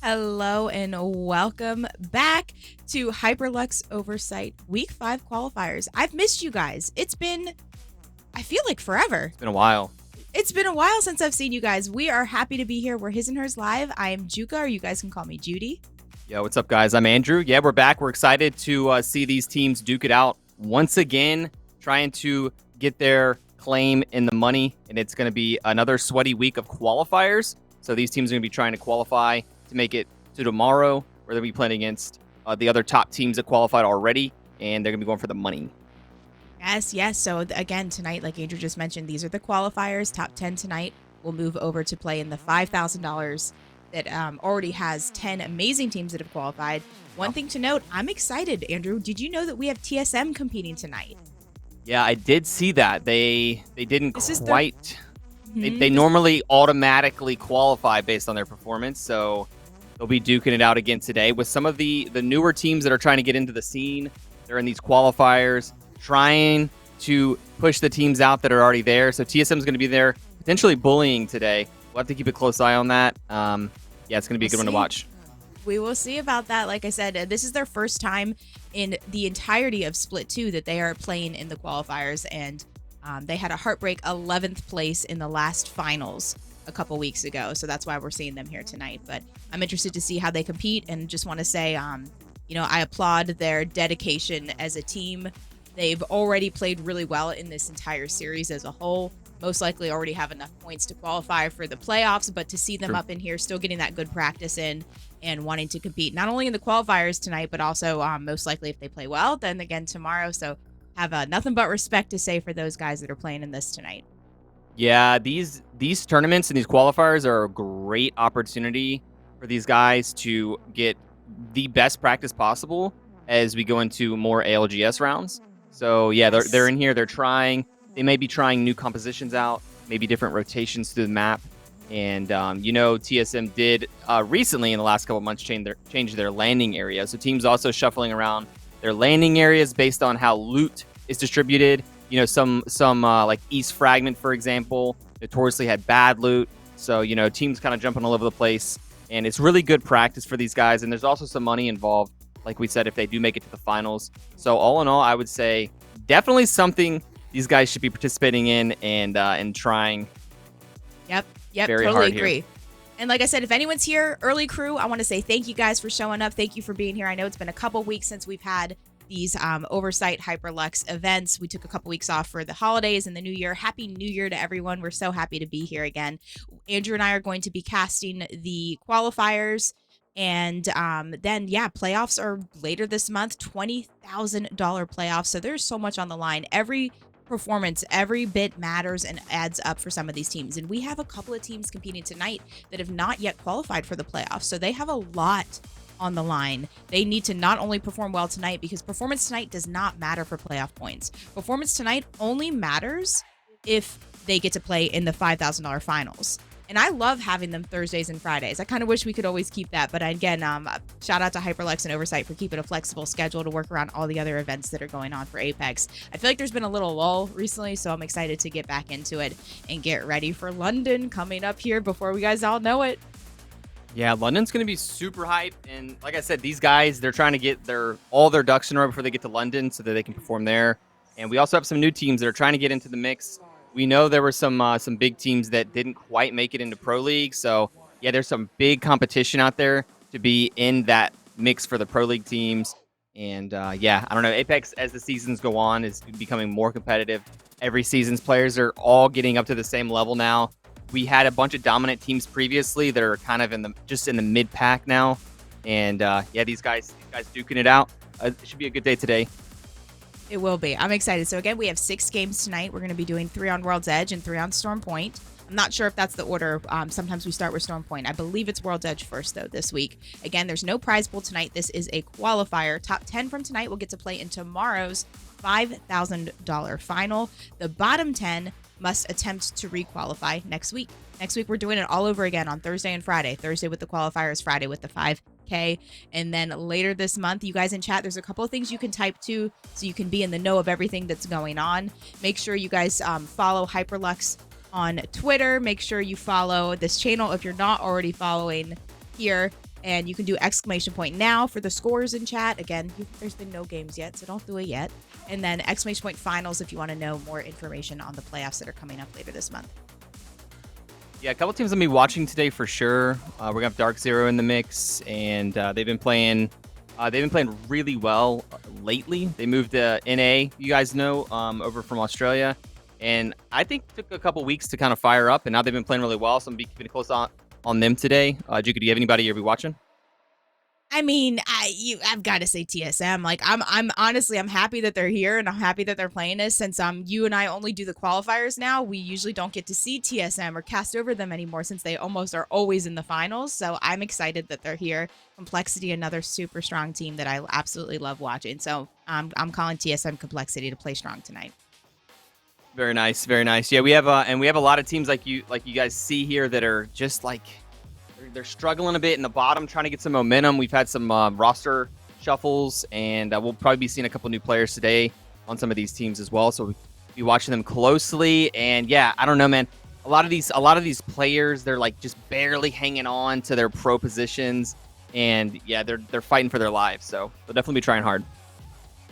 Hello and welcome back to Hyperlux Oversight Week 5 qualifiers. I've missed you guys. I feel like forever. It's been a while. It's been a while since I've seen you guys. We are happy to be here. We're His and Hers Live. I am Juka, or you guys can call me Judy. Yo, what's up, guys? I'm Andrew. Yeah, we're back. We're excited to see these teams duke it out once again, trying to get their claim in the money. And it's going to be another sweaty week of qualifiers. So these teams are going to be trying to qualify to make it to tomorrow, where they'll be playing against the other top teams that qualified already, and they're going to be going for the money. Yes. So again, tonight, like Andrew just mentioned, these are the qualifiers. Top 10 tonight will move over to play in the $5,000 that already has 10 amazing teams that have qualified. One thing to note, I'm excited, Andrew. Did you know that we have TSM competing tonight? Yeah, I did see that. They didn't quite. Mm-hmm. They normally automatically qualify based on their performance, so they'll be duking it out again today with some of the newer teams that are trying to get into the scene. They're in these qualifiers, trying to push the teams out that are already there. So TSM is going to be there, potentially bullying today. We'll have to keep a close eye on that. Yeah, it's going to be a good one to watch. We will see about that. Like I said, this is their first time in the entirety of Split 2 that they are playing in the qualifiers, and they had a heartbreak 11th place in the last finals a couple weeks ago. So that's why we're seeing them here tonight. But I'm interested to see how they compete, and just want to say, I applaud their dedication as a team. They've already played really well in this entire series as a whole. Most likely already have enough points to qualify for the playoffs, but to see them up in here, still getting that good practice in and wanting to compete, not only in the qualifiers tonight, but also most likely if they play well, then again tomorrow. So have nothing but respect to say for those guys that are playing in this tonight. Yeah, these tournaments and these qualifiers are a great opportunity for these guys to get the best practice possible as we go into more ALGS rounds. So yeah, they're in here. They're trying. They may be trying new compositions out, maybe different rotations through the map. And TSM did recently in the last couple of months change their landing area. So teams also shuffling around their landing areas based on how loot is distributed. Some like East Fragment, for example, notoriously had bad loot. So, teams kind of jumping all over the place. And it's really good practice for these guys. And there's also some money involved, like we said, if they do make it to the finals. So all in all, I would say definitely something these guys should be participating in and trying. Yep, very totally hard agree. Here. And like I said, if anyone's here, early crew, I want to say thank you guys for showing up. Thank you for being here. I know it's been a couple weeks since we've had these Oversight Hyperlux events. We took a couple weeks off for the holidays and the new year. Happy New Year to everyone. We're so happy to be here again. Andrew and I are going to be casting the qualifiers. And then, playoffs are later this month, $20,000 playoffs. So there's so much on the line. Every performance, every bit matters and adds up for some of these teams. And we have a couple of teams competing tonight that have not yet qualified for the playoffs. So they have a lot on the line. They need to not only perform well tonight, because performance tonight does not matter for playoff points. Performance tonight only matters if they get to play in the $5,000 finals. And I love having them Thursdays and Fridays. I kind of wish we could always keep that. But again, shout out to Hyperlux and Oversight for keeping a flexible schedule to work around all the other events that are going on for Apex. I feel like there's been a little lull recently, so I'm excited to get back into it and get ready for London coming up here before we guys all know it. Yeah, London's going to be super hype. And like I said, these guys, they're trying to get all their ducks in a row before they get to London so that they can perform there. And we also have some new teams that are trying to get into the mix. We know there were some big teams that didn't quite make it into Pro League. So, yeah, there's some big competition out there to be in that mix for the Pro League teams. And, I don't know. Apex, as the seasons go on, is becoming more competitive. Every season's players are all getting up to the same level now. We had a bunch of dominant teams previously that are kind of in the mid-pack now. And, these guys duking it out. It should be a good day today. It will be. I'm excited. So again, we have 6 games tonight. We're going to be doing 3 on World's Edge and 3 on Storm Point. I'm not sure if that's the order. Sometimes we start with Storm Point. I believe it's World's Edge first, though, this week. Again, there's no prize pool tonight. This is a qualifier. Top 10 from tonight will get to play in tomorrow's $5,000 final. The bottom 10 must attempt to re-qualify next week. Next week, we're doing it all over again on Thursday and Friday. Thursday with the qualifiers, Friday with the 5K. And then later this month, you guys in chat, there's a couple of things you can type to so you can be in the know of everything that's going on. Make sure you guys follow Hyperlux on Twitter. Make sure you follow this channel if you're not already following here. And you can do exclamation point now for the scores in chat. Again, there's been no games yet, so don't do it yet. And then exclamation point finals if you want to know more information on the playoffs that are coming up later this month. Yeah, a couple teams I'm gonna be watching today for sure. We're gonna have Dark Zero in the mix, and they've been playing really well lately. They moved to NA, you guys know, over from Australia, and I think took a couple weeks to kind of fire up, and now they've been playing really well. So I'm gonna be keeping close on them today. Juka, do you have anybody you'll be watching? I mean, I've got to say TSM. Like, I'm honestly, I'm happy that they're here, and I'm happy that they're playing this. Since you and I only do the qualifiers now, we usually don't get to see TSM or cast over them anymore, since they almost are always in the finals. So I'm excited that they're here. Complexity, another super strong team that I absolutely love watching. So I'm calling TSM Complexity to play strong tonight. Very nice, very nice. Yeah, we have a lot of teams like you guys see here that are just like they're struggling a bit in the bottom, trying to get some momentum. We've had some roster shuffles, and we'll probably be seeing a couple new players today on some of these teams as well. So we'll be watching them closely. And yeah, I don't know, man. A lot of these players, they're like just barely hanging on to their pro positions, and yeah, they're fighting for their lives. So they'll definitely be trying hard.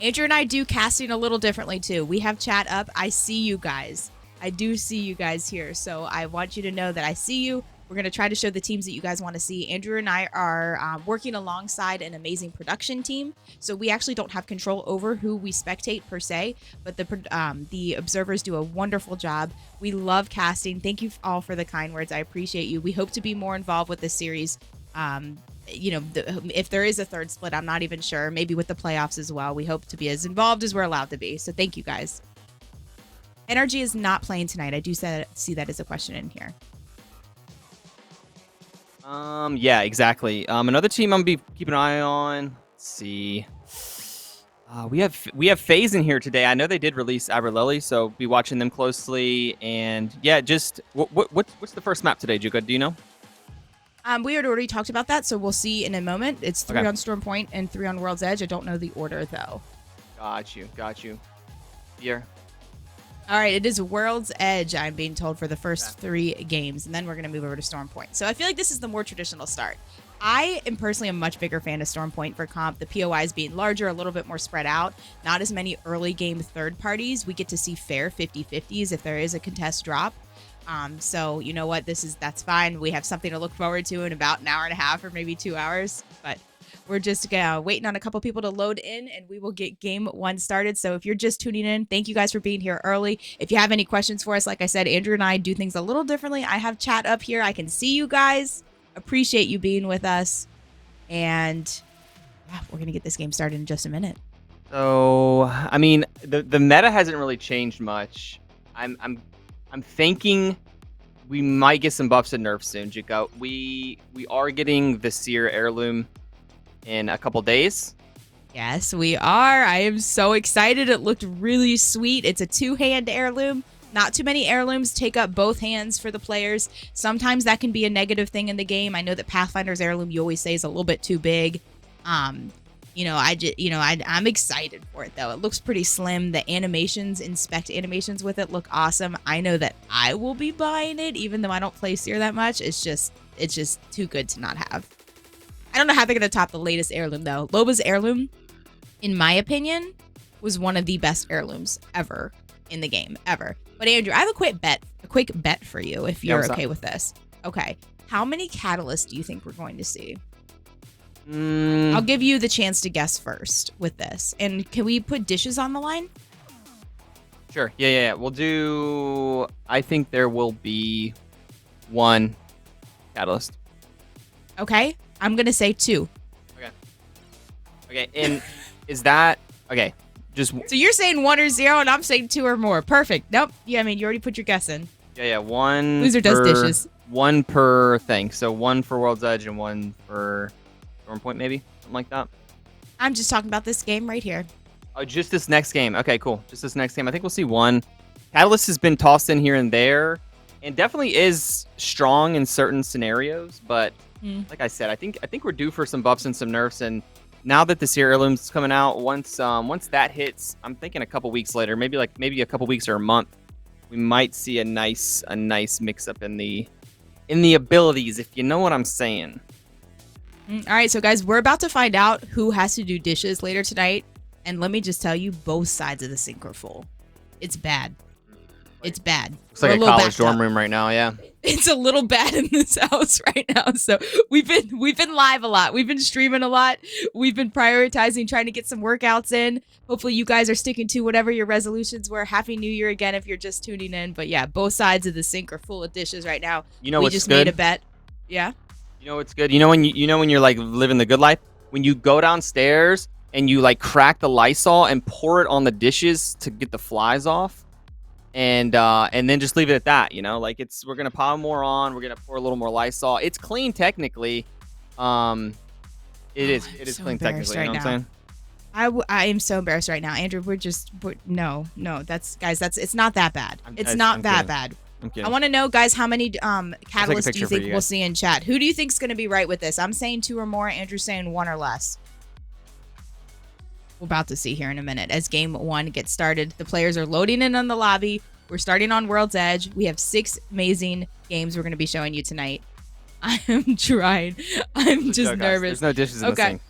Andrew and I do casting a little differently too. We have chat up. I see you guys. I do see you guys here. So I want you to know that I see you. We're going to try to show the teams that you guys want to see. Andrew and I are working alongside an amazing production team. So we actually don't have control over who we spectate per se, but the observers do a wonderful job. We love casting. Thank you all for the kind words. I appreciate you. We hope to be more involved with this series. If there is a third split, I'm not even sure. Maybe with the playoffs as well. We hope to be as involved as we're allowed to be. So thank you guys. NRG is not playing tonight. I do see that as a question in here. Yeah, exactly. Another team I'm gonna be keeping an eye on. Let's see. We have FaZe in here today. I know they did release Aberlily, so be watching them closely. And yeah, just what's the first map today, Juka? Do you know? We had already talked about that, so we'll see in a moment. It's 3 on Storm Point and 3 on World's Edge. I don't know the order, though. Got you. Here. All right, it is World's Edge, I'm being told, for the first 3 games, and then we're going to move over to Storm Point. So I feel like this is the more traditional start. I am personally a much bigger fan of Storm Point for comp. The POIs being larger, a little bit more spread out, not as many early game third parties. We get to see fair 50-50s if there is a contest drop. So you know what, that's fine. We have something to look forward to in about an hour and a half or maybe 2 hours, but we're just waiting on a couple people to load in, and we will get game 1 started. So if you're just tuning in, thank you guys for being here early. If you have any questions for us, like I said, Andrew and I do things a little differently. I have chat up here. I can see you guys. Appreciate you being with us, and yeah, we're gonna get this game started in just a minute. So I mean, the meta hasn't really changed much. I'm thinking we might get some buffs and nerfs soon, Juka. We are getting the Seer heirloom in a couple days. Yes, we are. I am so excited. It looked really sweet. It's a 2-hand heirloom. Not too many heirlooms take up both hands for the players. Sometimes that can be a negative thing in the game. I know that Pathfinder's heirloom, you always say, is a little bit too big. I'm excited for it though. It looks pretty slim. The animations, inspect animations with it look awesome. I know that I will be buying it, even though I don't play Seer that much. It's just too good to not have. I don't know how they're gonna top the latest heirloom though. Loba's heirloom, in my opinion, was one of the best heirlooms ever in the game, ever. But Andrew, I have a quick bet for you if you're okay with this. Okay. How many catalysts do you think we're going to see? I'll give you the chance to guess first with this. And can we put dishes on the line? Sure. Yeah. We'll do... I think there will be 1 catalyst. Okay. I'm going to say 2. Okay. And is that... Okay. So you're saying 1 or 0, and I'm saying 2 or more. Perfect. Nope. Yeah, I mean, you already put your guess in. Yeah. 1 Loser does dishes. 1 per thing. So 1 for World's Edge and 1 for Storm Point, maybe? Something like that. I'm just talking about this game right here. Oh, just this next game. Okay, cool. Just this next game. I think we'll see 1. Catalyst has been tossed in here and there, and definitely is strong in certain scenarios. But like I said, I think we're due for some buffs and some nerfs. And now that the Seer heirloom's coming out, once that hits, I'm thinking a couple weeks later, maybe a couple weeks or a month, we might see a nice mix up in the abilities, if you know what I'm saying. All right, so guys, we're about to find out who has to do dishes later tonight. And let me just tell you, both sides of the sink are full. It's bad. It's bad. It's like a college dorm room right now, yeah. It's a little bad in this house right now. So we've been live a lot. We've been streaming a lot. We've been prioritizing trying to get some workouts in. Hopefully you guys are sticking to whatever your resolutions were. Happy New Year again if you're just tuning in. But yeah, both sides of the sink are full of dishes right now. You know we what's just good? made a bet. Yeah. You know what's good? You know when you're like living the good life? When you go downstairs and you like crack the Lysol and pour it on the dishes to get the flies off. And then just leave it at that, you know, like we're gonna pile more on, we're gonna pour a little more Lysol. It's clean technically. It is so clean technically, you know what I'm saying? I am so embarrassed right now, Andrew. No, it's not that bad. It's not that bad. I'm kidding. I want to know, guys, how many catalysts do you think we'll see in chat? Who do you think's gonna be right with this? I'm saying 2 or more. Andrew's saying 1 or less. We're about to see here in a minute as game 1 gets started. The players are loading in on the lobby. We're starting on World's Edge. We have 6 amazing games we're going to be showing you tonight. I am trying. I'm just nervous. There's no dishes in the sink.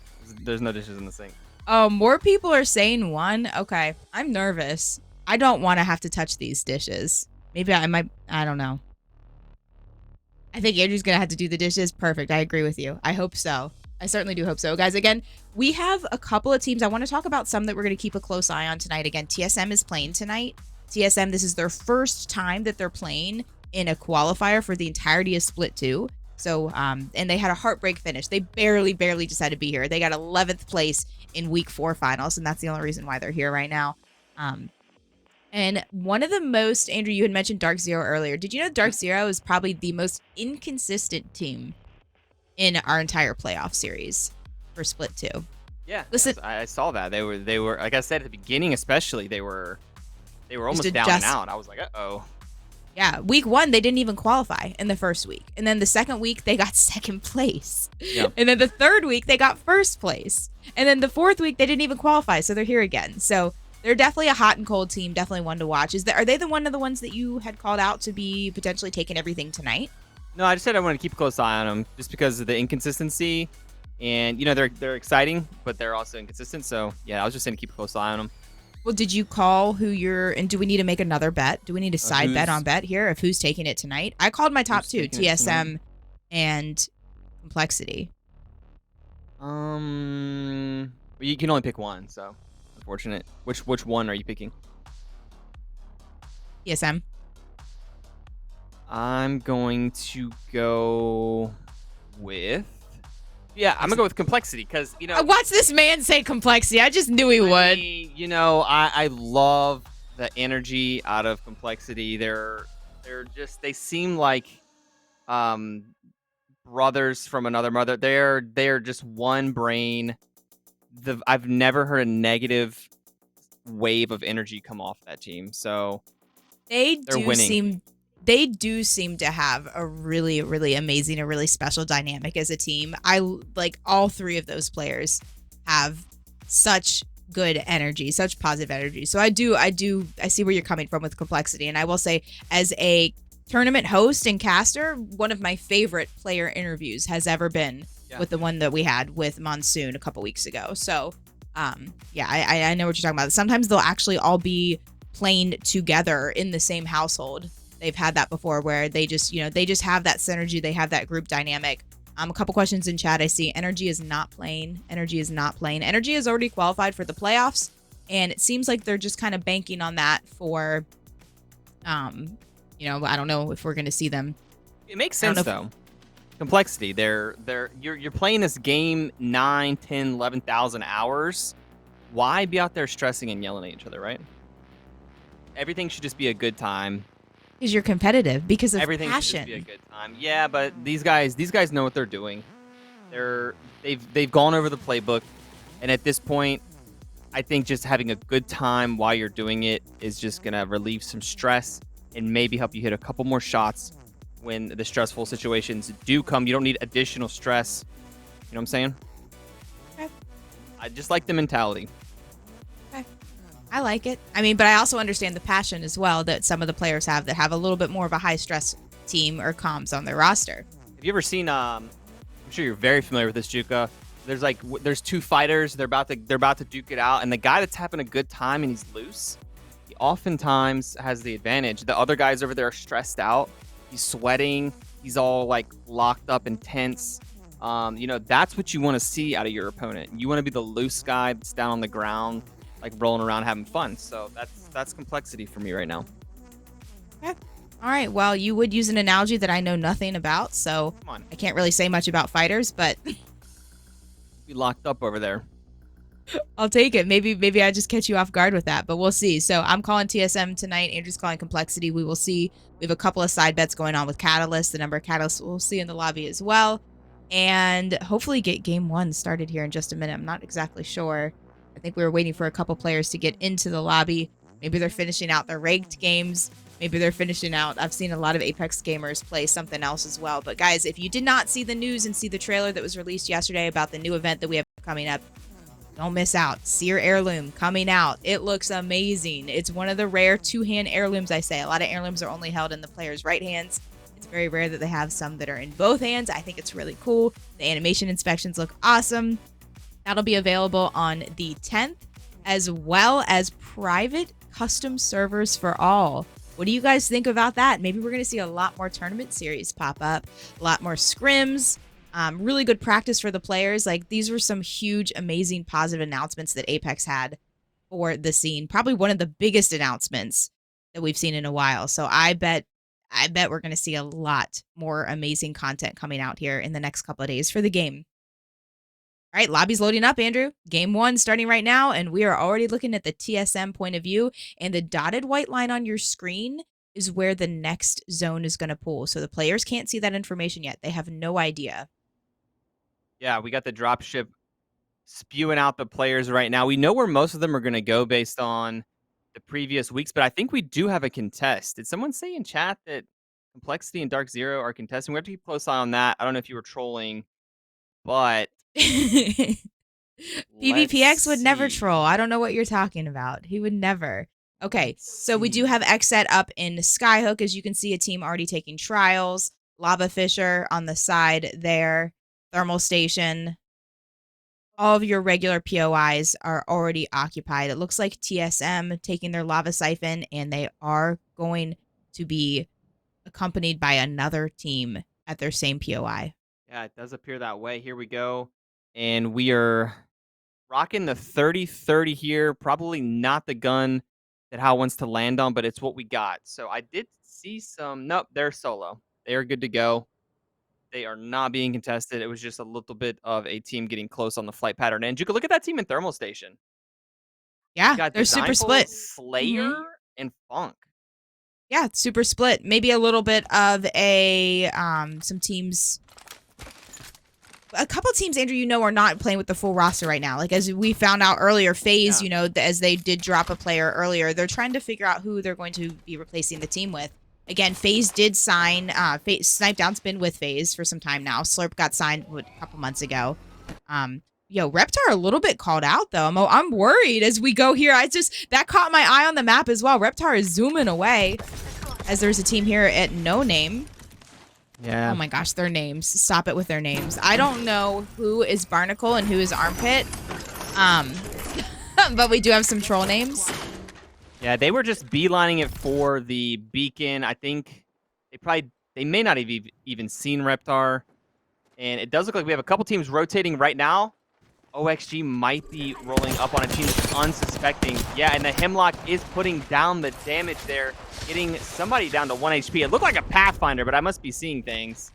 There's no dishes in the sink. Oh, more people are saying 1. Okay. I'm nervous. I don't want to have to touch these dishes. Maybe I might. I don't know. I think Andrew's going to have to do the dishes. Perfect. I agree with you. I hope so. I certainly do hope so. Guys, again, we have a couple of teams. I want to talk about some that we're going to keep a close eye on tonight. Again, TSM is playing tonight. TSM, this is their first time that they're playing in a qualifier for the entirety of Split 2. So, and they had a heartbreak finish. They barely just had to be here. They got 11th place in week 4 finals, and that's the only reason why they're here right now. And one of the most, Andrew, you had mentioned Dark Zero earlier. Did you know Dark Zero is probably the most inconsistent team in our entire playoff series for Split 2? Yeah, listen, I saw that they were like I said at the beginning, especially they were almost down and out. I was like, uh-oh. Yeah, week 1 they didn't even qualify in the first week, and then the second week they got 2nd place, and then the third week they got 1st place, and then the 4th week they didn't even qualify, so they're here again. So they're definitely a hot and cold team, definitely one to watch. Are they one of the ones that you had called out to be potentially taking everything tonight? No, I just said I want to keep a close eye on them just because of the inconsistency. And, you know, they're exciting, but they're also inconsistent. So, yeah, I was just saying to keep a close eye on them. Well, did you call who you're... And do we need to make another bet? Do we need a side bet on bet here of who's taking it tonight? I called my top 2, TSM and Complexity. You can only pick one, so unfortunate. Which one are you picking? TSM. I'm going to go with... Yeah, I'm going to go with Complexity because, you know... Watch this man say Complexity. I just knew he would. You know, I love the energy out of Complexity. They're they seem like brothers from another mother. They're just one brain. I've never heard a negative wave of energy come off that team. So they're winning. They do seem to have a really, really amazing, a really special dynamic as a team. I like all 3 of those players have such good energy, such positive energy. So I see where you're coming from with Complexity. And I will say, as a tournament host and caster, one of my favorite player interviews has ever been with the one that we had with Monsoon a couple weeks ago. So yeah, I know what you're talking about. Sometimes they'll actually all be playing together in the same household. They've had that before where they just have that synergy. They have that group dynamic. A couple questions in chat. I see Energy is not playing. Energy is already qualified for the playoffs. And it seems like they're just kind of banking on that for, I don't know if we're going to see them. It makes sense though. Complexity. You're playing this game 9, 10, 11,000 hours. Why be out there stressing and yelling at each other, right? Everything should just be a good time. Because you're competitive, because of everything passion. Should just be a good time. Yeah, but these guys know what they're doing. They've gone over the playbook, and at this point, I think just having a good time while you're doing it is just gonna relieve some stress and maybe help you hit a couple more shots when the stressful situations do come. You don't need additional stress. You know what I'm saying? Okay. I just like the mentality. I like it. I mean, but I also understand the passion as well that some of the players have that have a little bit more of a high stress team or comms on their roster. Have you ever seen I'm sure you're very familiar with this, Juka. There's like there's two fighters. They're about to duke it out, and the guy that's having a good time and he's loose, he oftentimes has the advantage. The other guys over there are stressed out. He's sweating. He's all like locked up and tense. That's what you want to see out of your opponent. You want to be the loose guy that's down on the ground, like rolling around having fun. So that's complexity for me right now. Okay. All right. Well, you would use an analogy that I know nothing about, so Come on, I can't really say much about fighters, but be locked up over there. I'll take it. Maybe I just catch you off guard with that, but we'll see. So I'm calling TSM tonight. Andrew's calling complexity. We will see. We have a couple of side bets going on with Catalyst. The number of Catalysts we'll see in the lobby as well. And hopefully get game 1 started here in just a minute. I'm not exactly sure. I think we were waiting for a couple players to get into the lobby. Maybe they're finishing out their ranked games. Maybe they're finishing out. I've seen a lot of Apex gamers play something else as well. But guys, if you did not see the news and see the trailer that was released yesterday about the new event that we have coming up, don't miss out. Seer Heirloom coming out. It looks amazing. It's one of the rare two-hand heirlooms, I say. A lot of heirlooms are only held in the player's right hands. It's very rare that they have some that are in both hands. I think it's really cool. The animation inspections look awesome. That'll be available on the 10th, as well as private custom servers for all. What do you guys think about that? Maybe we're going to see a lot more tournament series pop up, a lot more scrims. Really good practice for the players. Like, these were some huge, amazing, positive announcements that Apex had for the scene. Probably one of the biggest announcements that we've seen in a while. So I bet we're going to see a lot more amazing content coming out here in the next couple of days for the game. All right, lobby's loading up, Andrew. Game 1 starting right now, and we are already looking at the TSM point of view. And the dotted white line on your screen is where the next zone is going to pull. So the players can't see that information yet. They have no idea. Yeah, we got the dropship spewing out the players right now. We know where most of them are going to go based on the previous weeks, but I think we do have a contest. Did someone say in chat that Complexity and Dark Zero are contesting? We have to keep a close eye on that. I don't know if you were trolling, but PvPX would never see. troll. I don't know what you're talking about. He would never. Okay, Let's so we do see. have X set up in Skyhook. As you can see, a team already taking trials. Lava Fisher on the side there. Thermal Station. All of your regular POIs are already occupied. It looks like TSM taking their Lava Siphon, and they are going to be accompanied by another team at their same POI. Yeah, it does appear that way. Here we go. And we are rocking the 30-30 here. Probably not the gun that Hal wants to land on, but it's what we got. So I did see some. Nope, they're solo. They are good to go. They are not being contested. It was just a little bit of a team getting close on the flight pattern. And you can look at that team in Thermal Station. Yeah, Got they're super Designful, split. Slayer, and Funk. Yeah, super split. Maybe a little bit of a some teams. A couple teams, Andrew, are not playing with the full roster right now. Like, as we found out earlier, FaZe, as they did drop a player earlier, they're trying to figure out who they're going to be replacing the team with. Again, FaZe did sign. Snipedown's been with FaZe for some time now. Slurp got signed a couple months ago. Reptar a little bit called out though. I'm worried as we go here. That caught my eye on the map as well. Reptar is zooming away as there's a team here at No Name. Yeah. Oh my gosh, their names. Stop it with their names. I don't know who is Barnacle and who is Armpit. But we do have some troll names. Yeah, they were just beelining it for the beacon. I think they may not have even seen Reptar. And it does look like we have a couple teams rotating right now. OXG might be rolling up on a team that's unsuspecting. Yeah, and the Hemlock is putting down the damage there, getting somebody down to 1 HP. It looked like a Pathfinder, but I must be seeing things.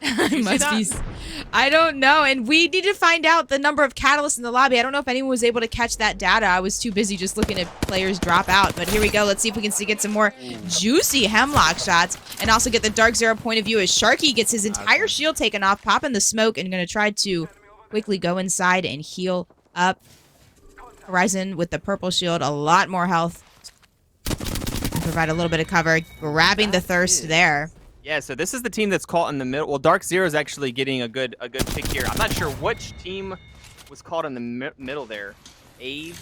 I don't know. And we need to find out the number of catalysts in the lobby. I don't know if anyone was able to catch that data. I was too busy just looking at players drop out. But here we go. Let's see if we can get some more juicy Hemlock shots and also get the Dark Zero point of view as Sharky gets his entire shield taken off, popping the smoke, and going to try to quickly go inside and heal up. Horizon with the purple shield, a lot more health. And provide a little bit of cover, grabbing the thirst there. Yeah, so this is the team that's caught in the middle. Well, Dark Zero is actually getting a good pick here. I'm not sure which team was caught in the middle there. Ave.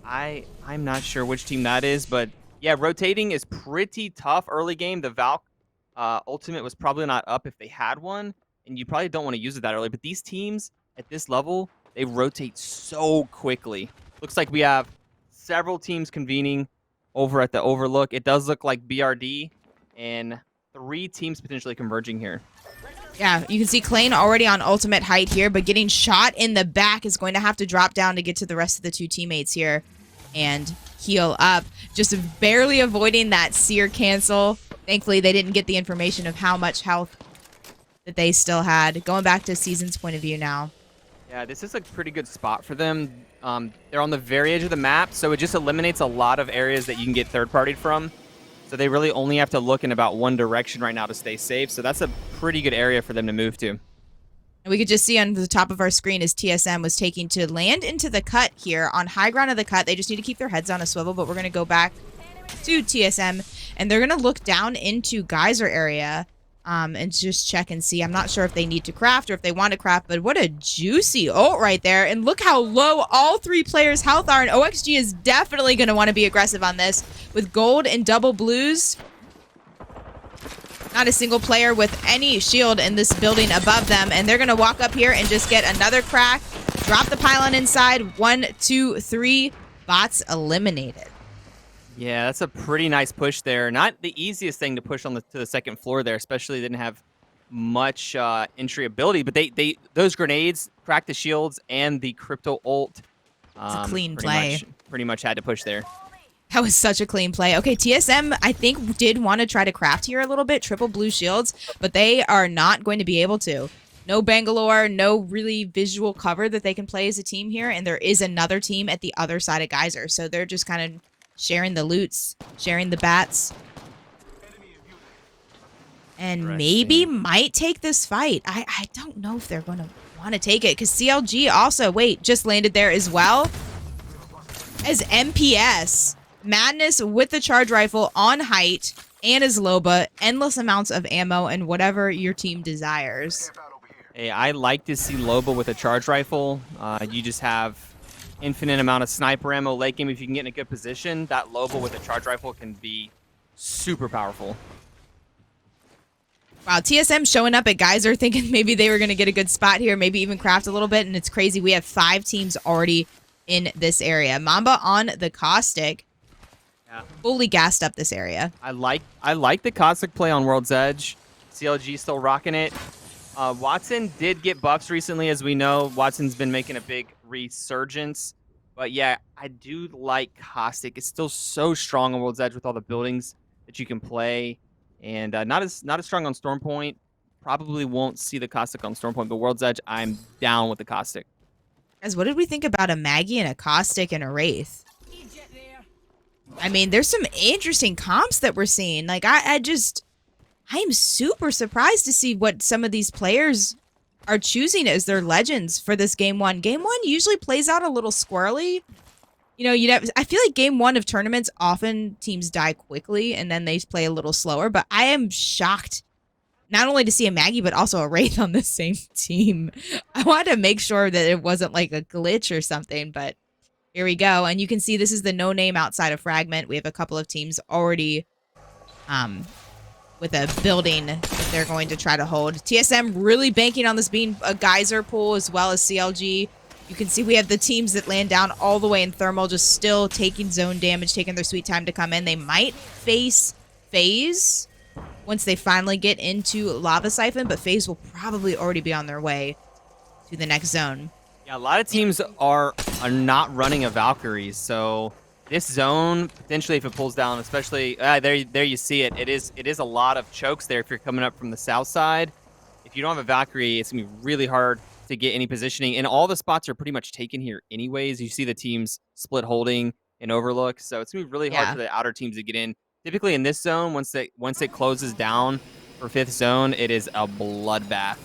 I'm not sure which team that is, but yeah, rotating is pretty tough early game. The Valk ultimate was probably not up if they had one. and you probably don't want to use it that early. But these teams at this level, they rotate so quickly. Looks like we have several teams convening over at the Overlook. It does look like BRD and 3 teams potentially converging here. Yeah, you can see Klain already on ultimate height here, but getting shot in the back is going to have to drop down to get to the rest of the 2 teammates here and heal up. Just barely avoiding that seer cancel. Thankfully, they didn't get the information of how much health that they still had. Going back to Season's point of view now. Yeah, this is a pretty good spot for them. They're on the very edge of the map, so it just eliminates a lot of areas that you can get third-partied from. So they really only have to look in about one direction right now to stay safe. So that's a pretty good area for them to move to. And we could just see on the top of our screen as TSM was taking to land into the cut here. On high ground of the cut, they just need to keep their heads on a swivel, but we're going to go back to TSM, and they're going to look down into Geyser area and just check and see. I'm not sure if they need to craft or if they want to craft, but what a juicy ult right there. And look how low all 3 players' health are, and OXG is definitely going to want to be aggressive on this with gold and double blues. Not a single player with any shield in this building above them, and they're going to walk up here and just get another crack, drop the pylon inside. 1, 2, 3, bots eliminated. Yeah, that's a pretty nice push there. Not the easiest thing to push on to the second floor there, especially they didn't have much entry ability. But those grenades cracked the shields and the crypto ult. It's a clean play. Pretty much had to push there. That was such a clean play. Okay, TSM, I think, did want to try to craft here a little bit, triple blue shields, but they are not going to be able to. No Bangalore, no really visual cover that they can play as a team here, and there is another team at the other side of Geyser, so they're just kind of sharing the loots, sharing the bats, and maybe might take this fight. I don't know if they're going to want to take it, because CLG also, just landed there as well as MPS. Madness with the charge rifle on height and as Loba, endless amounts of ammo and whatever your team desires. Hey, I like to see Loba with a charge rifle. You just have infinite amount of sniper ammo late game. If you can get in a good position, that Loba with a charge rifle can be super powerful. Wow, TSM showing up at Geyser thinking maybe they were going to get a good spot here, maybe even craft a little bit, and it's crazy. We have 5 teams already in this area. Mamba on the Caustic. Yeah. Fully gassed up this area. I like the Caustic play on World's Edge. CLG still rocking it. Watson did get buffs recently, as we know. Watson's been making a big resurgence. But yeah, I do like Caustic. It's still so strong on World's Edge with all the buildings that you can play. And not as strong on Stormpoint. Probably won't see the Caustic on Stormpoint, but World's Edge, I'm down with the Caustic. Guys, what did we think about a Maggie and a Caustic and a Wraith? I mean, there's some interesting comps that we're seeing. Like, I'm super surprised to see what some of these players are choosing as their legends for this game 1. Game 1 usually plays out a little squirrely. You know, I feel like game 1 of tournaments, often teams die quickly and then they play a little slower. But I am shocked not only to see a Maggie, but also a Wraith on the same team. I wanted to make sure that it wasn't like a glitch or something, but here we go. And you can see this is the no name outside of Fragment. We have a couple of teams already with a building that they're going to try to hold. TSM really banking on this being a Geyser pool as well as CLG. You can see we have the teams that land down all the way in Thermal, just still taking zone damage, taking their sweet time to come in. They might face FaZe once they finally get into Lava Siphon, but FaZe will probably already be on their way to the next zone. Yeah, a lot of teams are not running a Valkyrie, so this zone, potentially if it pulls down, especially, there you see it. It is a lot of chokes there if you're coming up from the south side. If you don't have a Valkyrie, it's going to be really hard to get any positioning, and all the spots are pretty much taken here anyways. You see the teams split holding and Overlook, so it's going to be really hard for the outer teams to get in. Typically in this zone, once it closes down for 5th zone, it is a bloodbath.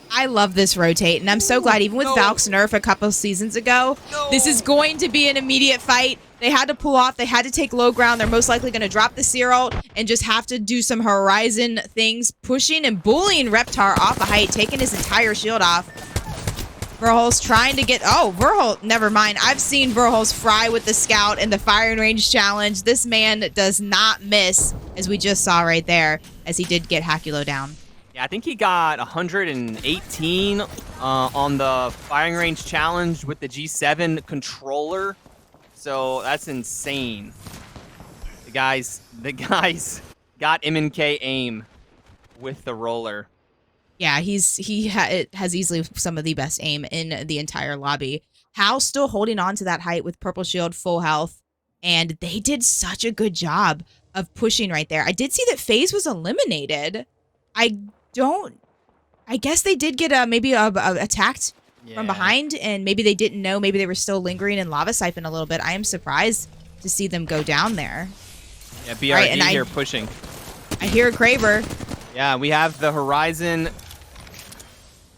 I love this rotate, and I'm so glad even with Valk's nerf a couple seasons ago, this is going to be an immediate fight. They had to pull off. They had to take low ground. They're most likely going to drop the Seer ult and just have to do some Horizon things, pushing and bullying Reptar off a height, taking his entire shield off. Verholz trying to get... Oh, Verholz, never mind. I've seen Verholz fry with the Scout in the firing range challenge. This man does not miss, as we just saw right there, as he did get Hakulo down. Yeah, I think he got 118 on the firing range challenge with the G7 controller. So that's insane. The guys got M&K aim with the roller. Yeah, he has easily some of the best aim in the entire lobby. Hal still holding on to that height with purple shield, full health, and they did such a good job of pushing right there. I did see that FaZe was eliminated. I guess they did get maybe attacked from behind, and maybe they didn't know. Maybe they were still lingering in Lava Siphon a little bit. I am surprised to see them go down there. Yeah, BRD here pushing. I hear a Kraber. Yeah, we have the Horizon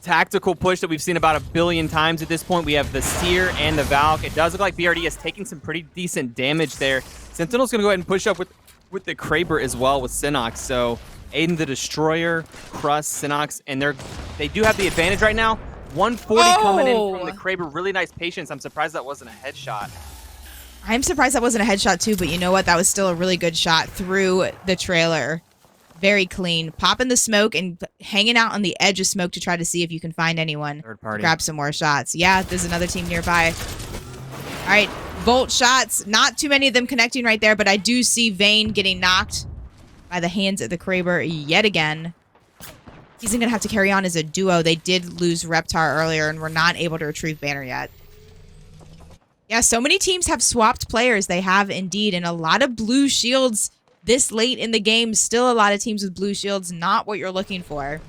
tactical push that we've seen about 1 billion times at this point. We have the Seer and the Valk. It does look like BRD is taking some pretty decent damage there. Sentinel's going to go ahead and push up with the Kraber as well with Synox. So Aiden the Destroyer, Crust, Synox, and they do have the advantage right now. 140 coming in from the Kraber. Really nice patience. I'm surprised that wasn't a headshot. I'm surprised that wasn't a headshot too, but you know what? That was still a really good shot through the trailer. Very clean. Popping the smoke and hanging out on the edge of smoke to try to see if you can find anyone to grab some more shots. Yeah, there's another team nearby. All right, Volt shots. Not too many of them connecting right there, but I do see Vayne getting knocked by the hands of the Kraber yet again. He's going to have to carry on as a duo. They did lose Reptar earlier, and we're not able to retrieve Banner yet. Yeah, so many teams have swapped players. They have indeed, and a lot of blue shields this late in the game. Still a lot of teams with blue shields, not what you're looking for.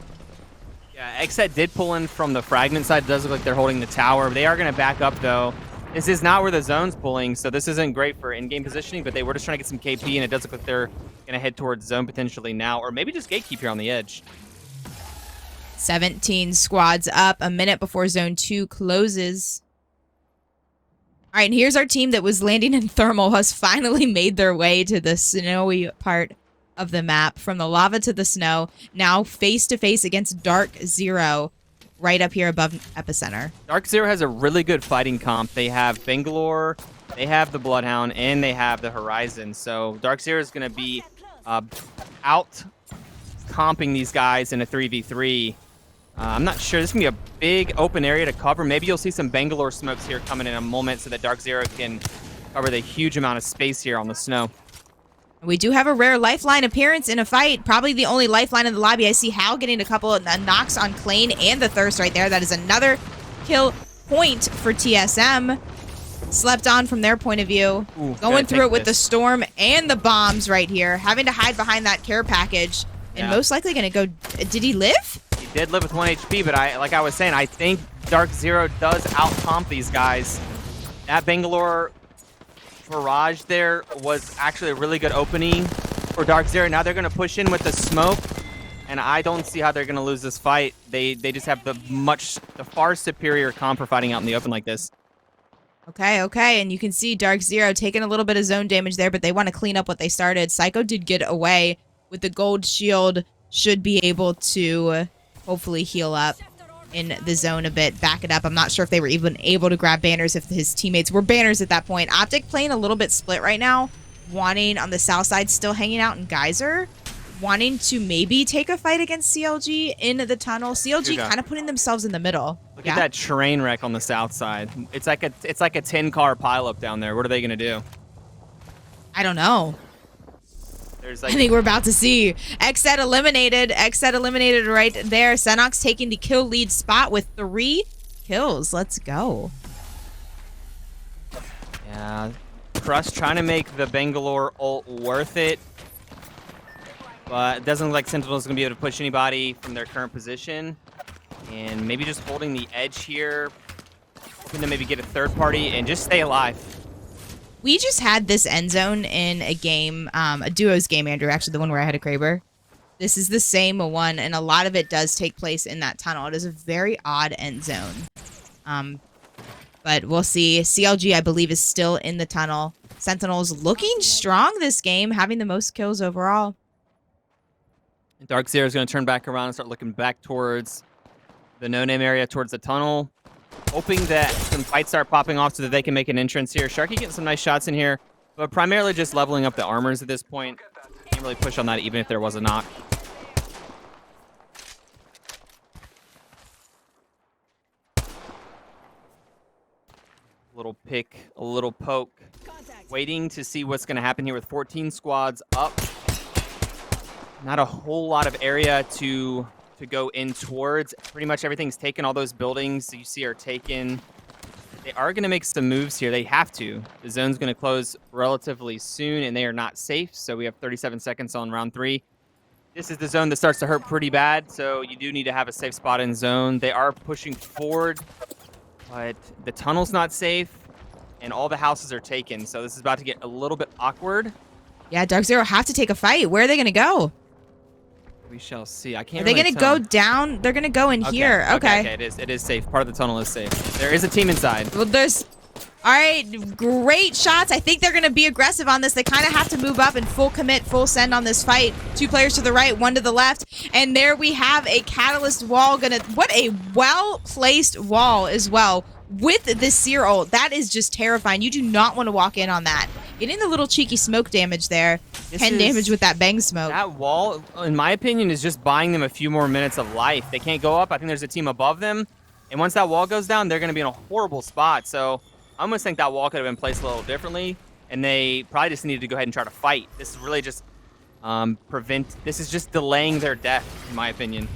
Yeah, Xset did pull in from the fragment side. It does look like they're holding the tower. They are going to back up, though. This is not where the zone's pulling, so this isn't great for in-game positioning, but they were just trying to get some KP, and it does look like they're going to head towards zone potentially now, or maybe just gatekeep here on the edge. 17 squads up, a minute before zone 2 closes. All right, and here's our team that was landing in thermal, has finally made their way to the snowy part of the map, from the lava to the snow, now face-to-face against Dark Zero, right up here above Epicenter. Dark Zero has a really good fighting comp. They have Bangalore, they have the Bloodhound, and they have the Horizon. So Dark Zero is going to be out comping these guys in a 3v3. I'm not sure. This is going to be a big open area to cover. Maybe you'll see some Bangalore smokes here coming in a moment so that Dark Zero can cover the huge amount of space here on the snow. We do have a rare lifeline appearance in a fight. Probably the only lifeline in the lobby. I see Hal getting a couple of knocks on Clane and the Thirst right there. That is another kill point for TSM. Slept on from their point of view. Ooh, going through it with the Storm and the bombs right here. Having to hide behind that care package. And most likely going to go... Did he live? He did live with 1 HP, but like I was saying, I think Dark Zero does out-comp these guys. That Bangalore barrage there was actually a really good opening for Dark Zero. Now they're going to push in with the smoke, and I don't see how they're going to lose this fight. They just have the far superior comp for fighting out in the open like this. Okay, and you can see Dark Zero taking a little bit of zone damage there, but they want to clean up what they started. Psycho did get away with the gold shield, should be able to hopefully heal up in the zone a bit, back it up. I'm not sure if they were even able to grab banners if his teammates were banners at that point. Optic playing a little bit split right now, wanting on the south side, still hanging out in Geyser, wanting to maybe take a fight against CLG in the tunnel. CLG kind of putting themselves in the middle. Look at that train wreck on the south side. It's like a 10-car pileup down there. What are they gonna do? I don't know. I think we're about to see Xset eliminated. Xset eliminated right there. Senox taking the kill lead spot with 3 kills. Let's go. Yeah, Crust trying to make the Bangalore ult worth it. But it doesn't look like Sentinel's going to be able to push anybody from their current position. And maybe just holding the edge here. Hoping to maybe get a third party and just stay alive. We just had this end zone in a game, a duos game, Andrew, actually the one where I had a Kraber. This is the same one, and a lot of it does take place in that tunnel. It is a very odd end zone. But we'll see. CLG, I believe, is still in the tunnel. Sentinels looking strong this game, having the most kills overall. Dark Zero is going to turn back around and start looking back towards the no-name area, towards the tunnel. Hoping that some fights start popping off so that they can make an entrance here. Sharky getting some nice shots in here, but primarily just leveling up the armors at this point. Can't really push on that even if there was a knock. Little pick, a little poke. Waiting to see what's going to happen here with 14 squads up. Not a whole lot of area to go in towards. Pretty much everything's taken. All those buildings you see are taken. They are going to make some moves here. They have to. The zone's going to close relatively soon, and they are not safe. So we have 37 seconds on round 3. This is the zone that starts to hurt pretty bad, so you do need to have a safe spot in zone. They are pushing forward, but the tunnel's not safe, and all the houses are taken. So this is about to get a little bit awkward. Yeah, Dark Zero have to take a fight. Where are they going to go? We shall see. I can't. Are they really going to tell. go down? They're going to go in here. Okay. Okay. It is safe. Part of the tunnel is safe. There is a team inside. Well, there's... All right, great shots. I think they're going to be aggressive on this. They kind of have to move up and full commit, full send on this fight. 2 players to the right, 1 to the left. And there we have a Catalyst wall. What a well-placed wall as well with the Seer ult. That is just terrifying. You do not want to walk in on that. Getting the little cheeky smoke damage there. 10 damage with that bang smoke. That wall, in my opinion, is just buying them a few more minutes of life. They can't go up. I think there's a team above them. And once that wall goes down, they're going to be in a horrible spot. So I almost think that wall could have been placed a little differently. And they probably just needed to go ahead and try to fight. This is really just this is just delaying their death, in my opinion.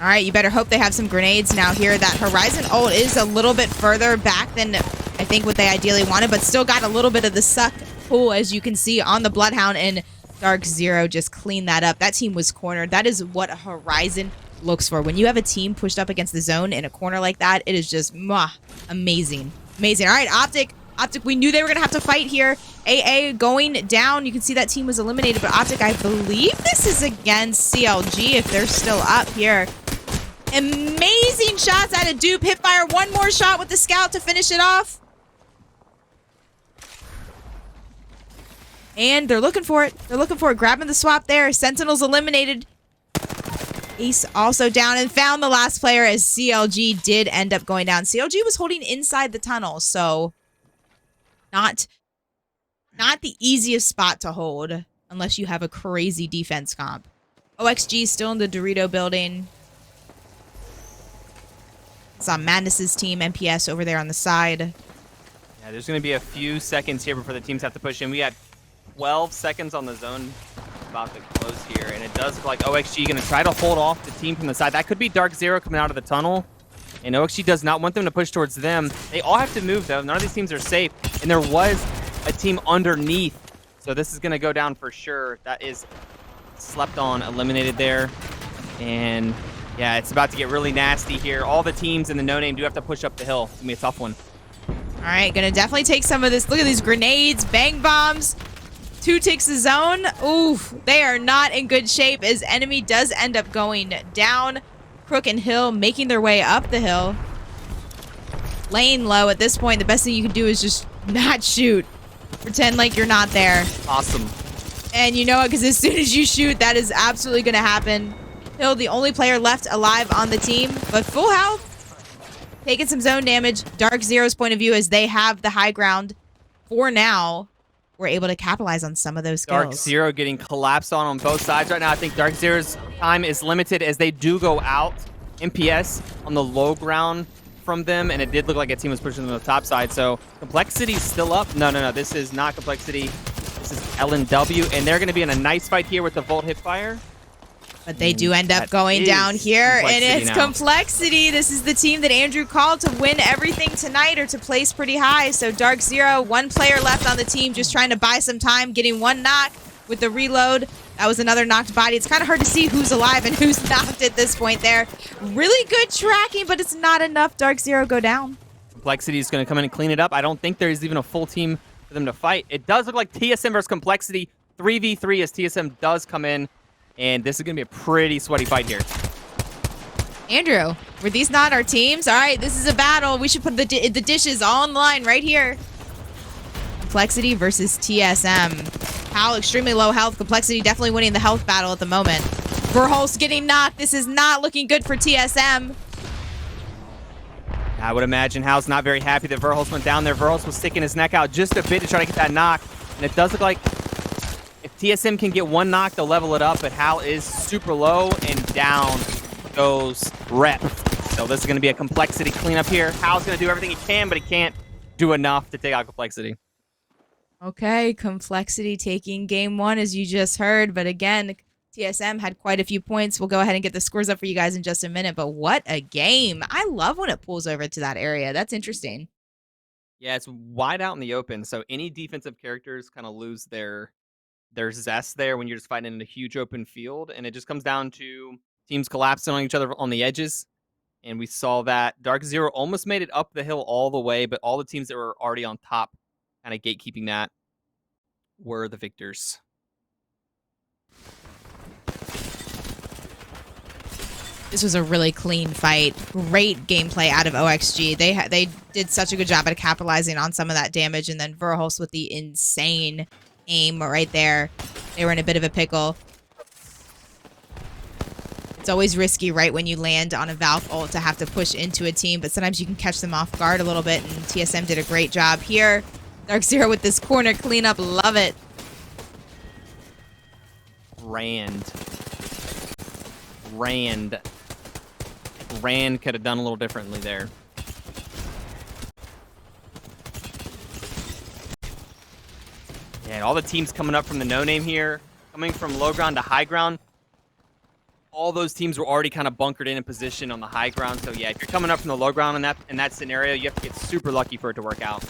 All right, you better hope they have some grenades now here. That Horizon ult is a little bit further back than I think what they ideally wanted, but still got a little bit of the suck pull, as you can see on the Bloodhound, and Dark Zero just cleaned that up. That team was cornered. That is what a Horizon looks for. When you have a team pushed up against the zone in a corner like that, it is just amazing. Amazing. All right, Optic, we knew they were going to have to fight here. AA going down. You can see that team was eliminated, but Optic, I believe this is against CLG if they're still up here. Amazing shots out of Dupe. Hipfire, 1 more shot with the scout to finish it off. And they're looking for it. They're looking for it. Grabbing the swap there. Sentinel's eliminated. Ace also down and found the last player as CLG did end up going down. CLG was holding inside the tunnel, so not the easiest spot to hold unless you have a crazy defense comp. OXG still in the Dorito building. Saw Madness's team, MPS, over there on the side. Yeah, there's going to be a few seconds here before the teams have to push in. We had 12 seconds on the zone about to close here, and it does look like OXG going to try to hold off the team from the side. That could be Dark Zero coming out of the tunnel, and OXG does not want them to push towards them. They all have to move, though. None of these teams are safe, and there was a team underneath, so this is going to go down for sure. That is slept on, eliminated there, and yeah, it's about to get really nasty here. All the teams in the no-name do have to push up the hill. It's going to be a tough one. All right, gonna definitely take some of this. Look at these grenades, bang bombs. 2 takes the zone. Oof, they are not in good shape as enemy does end up going down. Crook and Hill making their way up the hill. Laying low at this point. The best thing you can do is just not shoot. Pretend like you're not there. Awesome. And you know what? Because as soon as you shoot, that is absolutely going to happen. Hill, the only player left alive on the team, but full health. Taking some zone damage. Dark Zero's point of view is they have the high ground for now. We're able to capitalize on some of those skills. Dark Zero getting collapsed on both sides right now. I think Dark Zero's time is limited as they do go out. MPS on the low ground from them, and it did look like a team was pushing them to the top side. So Complexity's still up. No. This is not Complexity. This is LNW, and they're going to be in a nice fight here with the Volt Hipfire. But they do end up going down here, and it's Complexity. This is the team that Andrew called to win everything tonight or to place pretty high. So Dark Zero, 1 player left on the team, just trying to buy some time, getting 1 knock with the reload. That was another knocked body. It's kind of hard to see who's alive and who's knocked at this point there. Really good tracking, but it's not enough. Dark Zero go down. Complexity is going to come in and clean it up. I don't think there's even a full team for them to fight. It does look like TSM versus Complexity 3v3 as TSM does come in. And this is going to be a pretty sweaty fight here. Andrew, were these not our teams? All right, this is a battle. We should put the dishes all on the line right here. Complexity versus TSM. Hal, extremely low health. Complexity definitely winning the health battle at the moment. Verholst getting knocked. This is not looking good for TSM. I would imagine Hal's not very happy that Verholst went down there. Verholst was sticking his neck out just a bit to try to get that knock. And it does look like if TSM can get 1 knock, they'll level it up, but Hal is super low, and down goes Rep. So this is going to be a Complexity cleanup here. Hal's going to do everything he can, but he can't do enough to take out Complexity. Okay, Complexity taking game one, as you just heard. But again, TSM had quite a few points. We'll go ahead and get the scores up for you guys in just a minute. But what a game. I love when it pulls over to that area. That's interesting. Yeah, it's wide out in the open, so any defensive characters kind of lose their zest there when you're just fighting in a huge open field, and it just comes down to teams collapsing on each other on the edges. And we saw that Dark Zero almost made it up the hill all the way, but all the teams that were already on top, kind of gatekeeping that, were the victors. This was a really clean fight. Great gameplay out of OXG. They did such a good job at capitalizing on some of that damage, and then Verhulst with the insane aim right there. They were in a bit of a pickle. It's always risky right when you land on a Valk ult to have to push into a team, but sometimes you can catch them off guard a little bit, and TSM did a great job here. Dark Zero with this corner cleanup. Love it. Rand could have done a little differently there. Yeah, all the teams coming up from the no-name here, coming from low ground to high ground. All those teams were already kind of bunkered in position on the high ground. So yeah, if you're coming up from the low ground in that scenario, you have to get super lucky for it to work out.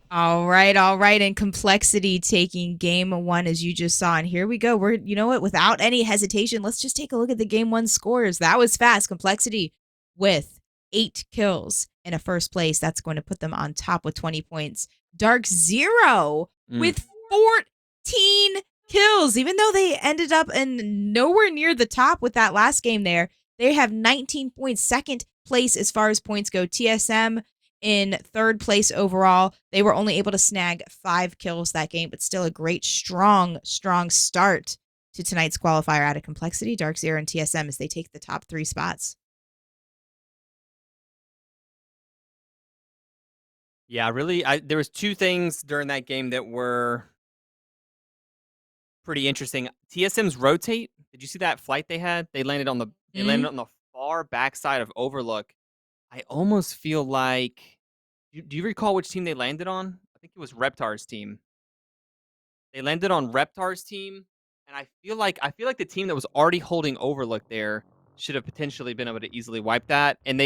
All right. And Complexity taking game one, as you just saw. And here we go. You know what? Without any hesitation, let's just take a look at the game one scores. That was fast. Complexity with 8 kills in a first place. That's going to put them on top with 20 points. Dark Zero with 14 kills. Even though they ended up in nowhere near the top with that last game there, they have 19 points. Second place as far as points go. TSM in third place overall. They were only able to snag 5 kills that game, but still a great, strong start to tonight's qualifier out of Complexity, Dark Zero, and TSM as they take the top 3 spots. Yeah, really, there was 2 things during that game that were pretty interesting. TSM's rotate. Did you see that flight they had? They landed on the far backside of Overlook. I almost feel like, do you recall which team they landed on? I think it was Reptar's team. They landed on Reptar's team, and I feel like the team that was already holding Overlook there should have potentially been able to easily wipe that. And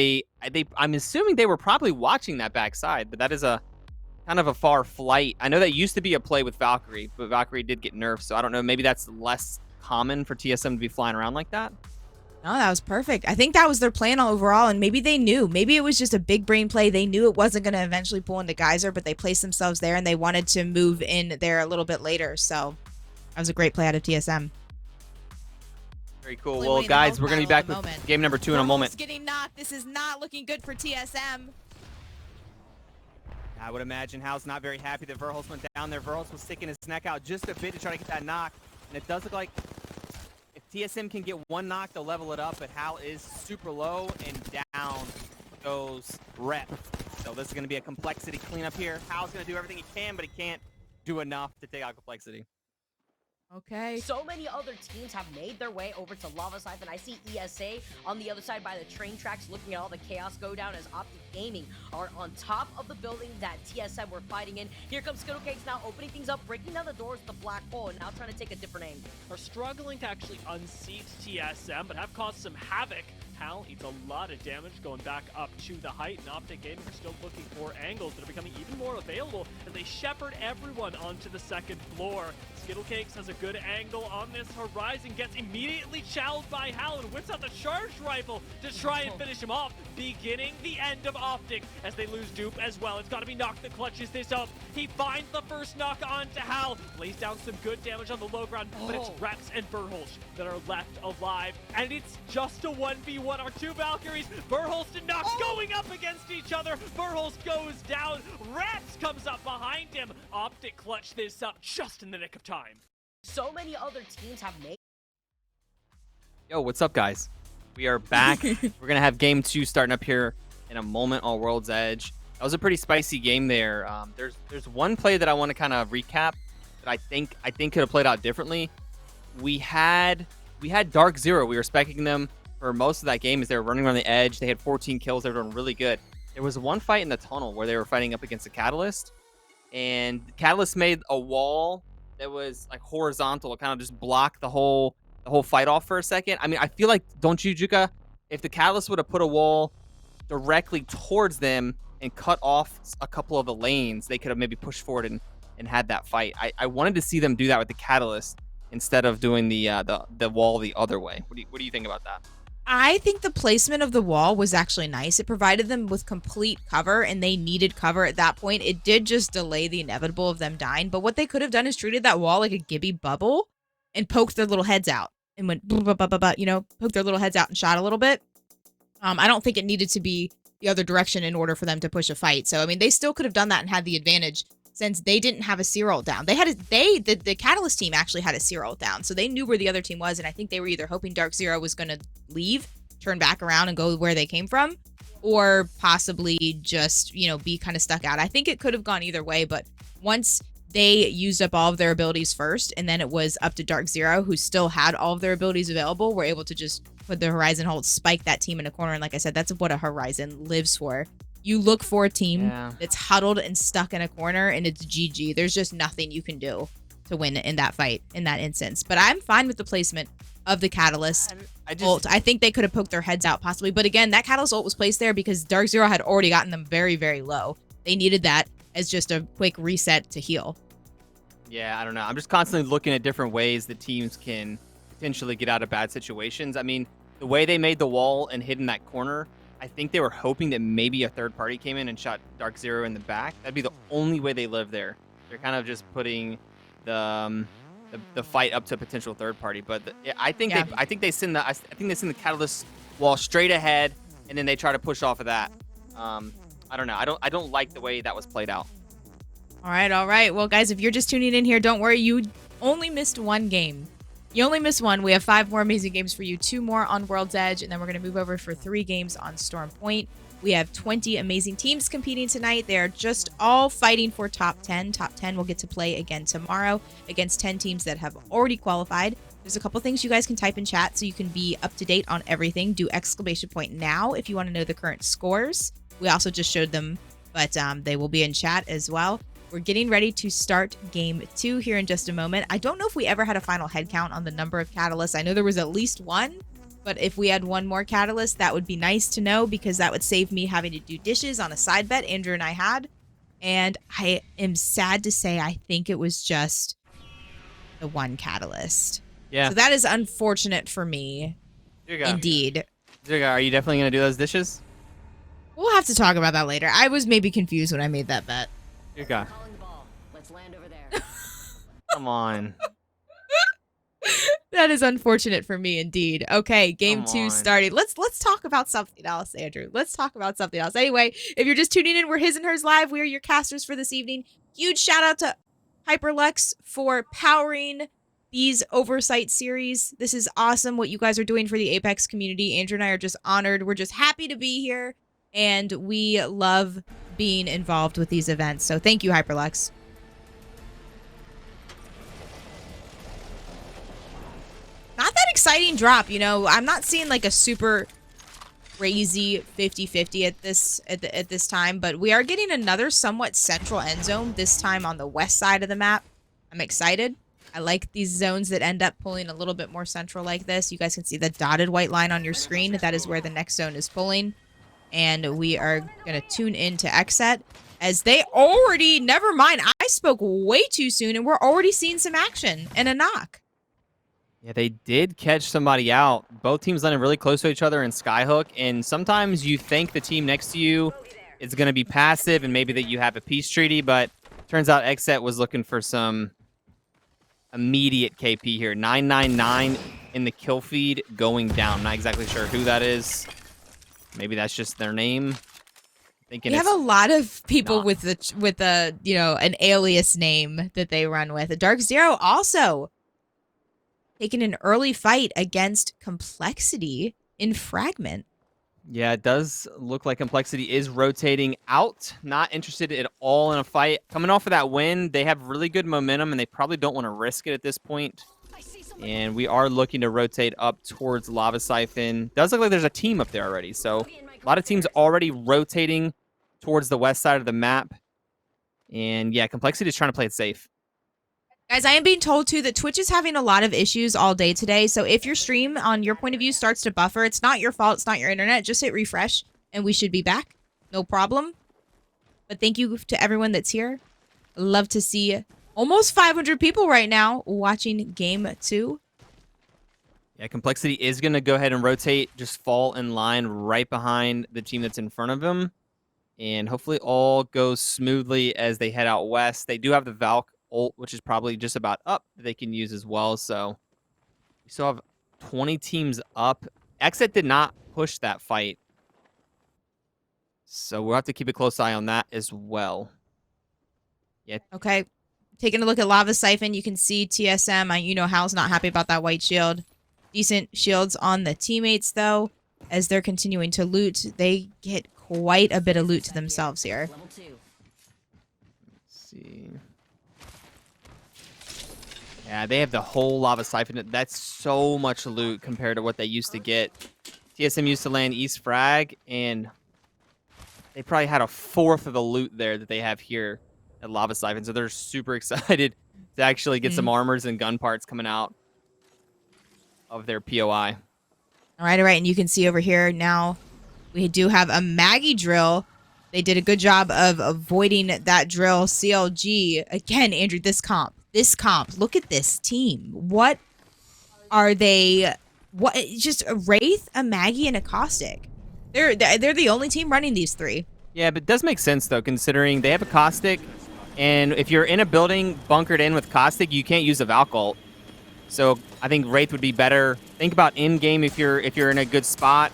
I'm assuming they were probably watching that backside, but that is a kind of a far flight. I know that used to be a play with Valkyrie, but Valkyrie did get nerfed, so I don't know. Maybe that's less common for TSM to be flying around like that. No, that was perfect. I think that was their plan overall, and maybe they knew. Maybe it was just a big brain play. They knew it wasn't going to eventually pull into Geyser, but they placed themselves there, and they wanted to move in there a little bit later. So that was a great play out of TSM. Very cool. Well, guys, we're going to be back with game number 2 in a moment. Getting knocked. This is not looking good for TSM. I would imagine Hal's not very happy that Verhulst went down there. Verhulst was sticking his neck out just a bit to try to get that knock, and it does look like if TSM can get one knock, they'll level it up, but Hal is super low, and down goes Rep. So this is going to be a Complexity cleanup here. Hal's going to do everything he can, but he can't do enough to take out Complexity. Okay. So many other teams have made their way over to Lava Siphon. I see ESA on the other side by the train tracks looking at all the chaos go down as Optic Gaming are on top of the building that TSM were fighting in. Here comes Skittlecakes now opening things up, breaking down the doors with the black hole, and now trying to take a different angle. Are struggling to actually unseat TSM, but have caused some havoc. Hal eats a lot of damage going back up to the height, and Optic Gaming are still looking for angles that are becoming even more available as they shepherd everyone onto the second floor. Skittlecakes has a good angle on this horizon, gets immediately challenged by Hal and whips out the charged rifle to try and finish him off, beginning the end of Optic as they lose Dupe as well. It's got to be Knock that clutches this up. He finds the first knock onto Hal, lays down some good damage on the low ground, but it's Reps and Verhulst that are left alive, and it's just a 1v1. Our 2 Valkyries, Verhulst and Nox going up against each other. Verhulst goes down. Reps comes up behind him. Optic clutch this up just in the nick of time. So many other teams have made. Yo, what's up, guys? We are back. We're going to have game 2 starting up here in a moment on World's Edge. That was a pretty spicy game there. There's one play that I want to kind of recap that I think could have played out differently. We had Dark Zero. We were speccing them for most of that game is they were running around the edge. They had 14 kills. They were doing really good. There was one fight in the tunnel where they were fighting up against a Catalyst, and Catalyst made a wall that was like horizontal, kind of just block the whole fight off for a second. I mean, I feel like, don't you, Juka? If the Catalyst would have put a wall directly towards them and cut off a couple of the lanes, they could have maybe pushed forward and had that fight. I wanted to see them do that with the Catalyst instead of doing the wall the other way. What do you think about that? I think the placement of the wall was actually nice. It provided them with complete cover, and they needed cover at that point. It did just delay the inevitable of them dying, but what they could have done is treated that wall like a Gibby bubble and poked their little heads out and went, you know, poked their little heads out and shot a little bit. I don't think it needed to be the other direction in order for them to push a fight. So, I mean, they still could have done that and had the advantage since they didn't have a seer ult down. The Catalyst team actually had a seer ult down, so they knew where the other team was, and I think they were either hoping Dark Zero was going to leave, turn back around, and go where they came from, or possibly just, you know, be kind of stuck out. I think it could have gone either way, but once they used up all of their abilities first, and then it was up to Dark Zero, who still had all of their abilities available, were able to just put the Horizon hold, spike that team in a corner, and like I said, that's what a Horizon lives for. You look for a team that's huddled and stuck in a corner, and it's GG. There's just nothing you can do to win in that fight, in that instance. But I'm fine with the placement of the Catalyst ult. I think they could have poked their heads out possibly. But again, that Catalyst ult was placed there because Dark Zero had already gotten them very, very low. They needed that as just a quick reset to heal. Yeah, I don't know. I'm just constantly looking at different ways that teams can potentially get out of bad situations. I mean, the way they made the wall and hid in that corner, I think they were hoping that maybe a third party came in and shot Dark Zero in the back. That'd be the only way they live there. They're kind of just putting the fight up to a potential third party. But I think they send the Catalyst wall straight ahead, and then they try to push off of that. I don't know. I don't like the way that was played out. All right. Well, guys, if you're just tuning in here, don't worry. You only missed one game. You only missed one. We have 5 more amazing games for you, 2 more on World's Edge, and then we're going to move over for 3 games on Storm Point. We have 20 amazing teams competing tonight. They're just all fighting for top 10. Top 10 will get to play again tomorrow against 10 teams that have already qualified. There's a couple things you guys can type in chat so you can be up to date on everything. Do ! now if you want to know the current scores. We also just showed them, but they will be in chat as well. We're getting ready to start game 2 here in just a moment. I don't know if we ever had a final head count on the number of catalysts. I know there was at least one, but if we had one more catalyst, that would be nice to know because that would save me having to do dishes on a side bet Andrew and I had. And I am sad to say I think it was just the one catalyst. Yeah. So that is unfortunate for me. Indeed. Are you definitely going to do those dishes? We'll have to talk about that later. I was maybe confused when I made that bet. Let's land over there. Come on. That is unfortunate for me indeed. Okay, game 2 starting. Let's talk about something else, Andrew. Let's talk about something else. Anyway, if you're just tuning in, we're His and Hers Live. We are your casters for this evening. Huge shout out to Hyperlux for powering these Oversight series. This is awesome what you guys are doing for the Apex community. Andrew and I are just honored. We're just happy to be here, and we love being involved with these events. So thank you, Hyperlux. Not that exciting drop, you know. I'm not seeing like a super crazy 50-50 at this time, but we are getting another somewhat central end zone, this time on the west side of the map. I'm excited. I like these zones that end up pulling a little bit more central like this. You guys can see the dotted white line on your screen. That is where the next zone is pulling. And we are going to tune into Xset as they already, never mind, I spoke way too soon and we're already seeing some action and a knock. Yeah, they did catch somebody out. Both teams landed really close to each other in Skyhook, and sometimes you think the team next to you is going to be passive and maybe that you have a peace treaty, but turns out Xset was looking for some immediate KP here. 999 in the kill feed going down. Not exactly sure who that is. Maybe that's just their name. Thinking we have a lot of people with a you know, an alias name that they run with. Dark Zero also taking an early fight against Complexity in Fragment. Yeah, it does look like Complexity is rotating out. Not interested at all in a fight. Coming off of that win, they have really good momentum, and they probably don't want to risk it at this point. And we are looking to rotate up towards Lava Siphon. Does look like there's a team up there already. So a lot of teams already rotating towards the west side of the map. And yeah, Complexity is trying to play it safe. Guys, I am being told, too, that Twitch is having a lot of issues all day today. So if your stream, on your point of view, starts to buffer, it's not your fault. It's not your internet. Just hit refresh, and we should be back. No problem. But thank you to everyone that's here. Love to see almost 500 people right now watching Game 2. Yeah, Complexity is going to go ahead and rotate, just fall in line right behind the team that's in front of them. And hopefully all goes smoothly as they head out west. They do have the Valk ult, which is probably just about up, that they can use as well. So we still have 20 teams up. Exit did not push that fight. So we'll have to keep a close eye on that as well. Yeah. Okay. Taking a look at Lava Siphon, you can see TSM. You know Hal's not happy about that white shield. Decent shields on the teammates, though. As they're continuing to loot, they get quite a bit of loot to themselves here. Let's see. Yeah, they have the whole Lava Siphon. That's so much loot compared to what they used to get. TSM used to land East Frag, and they probably had a fourth of the loot there that they have here at Lava Siphon. So they're super excited to actually get some armors and gun parts coming out of their POI. All right. And you can see over here now, we do have a Maggie drill. They did a good job of avoiding that drill. CLG, again, Andrew, this comp, look at this team. What are they? What? Just a Wraith, a Maggie, and a Caustic. They're the only team running these three. Yeah, but it does make sense, though, considering they have a Caustic, and if you're in a building bunkered in with Caustic, you can't use a Valk ult. So I think Wraith would be better. Think about in-game if you're in a good spot.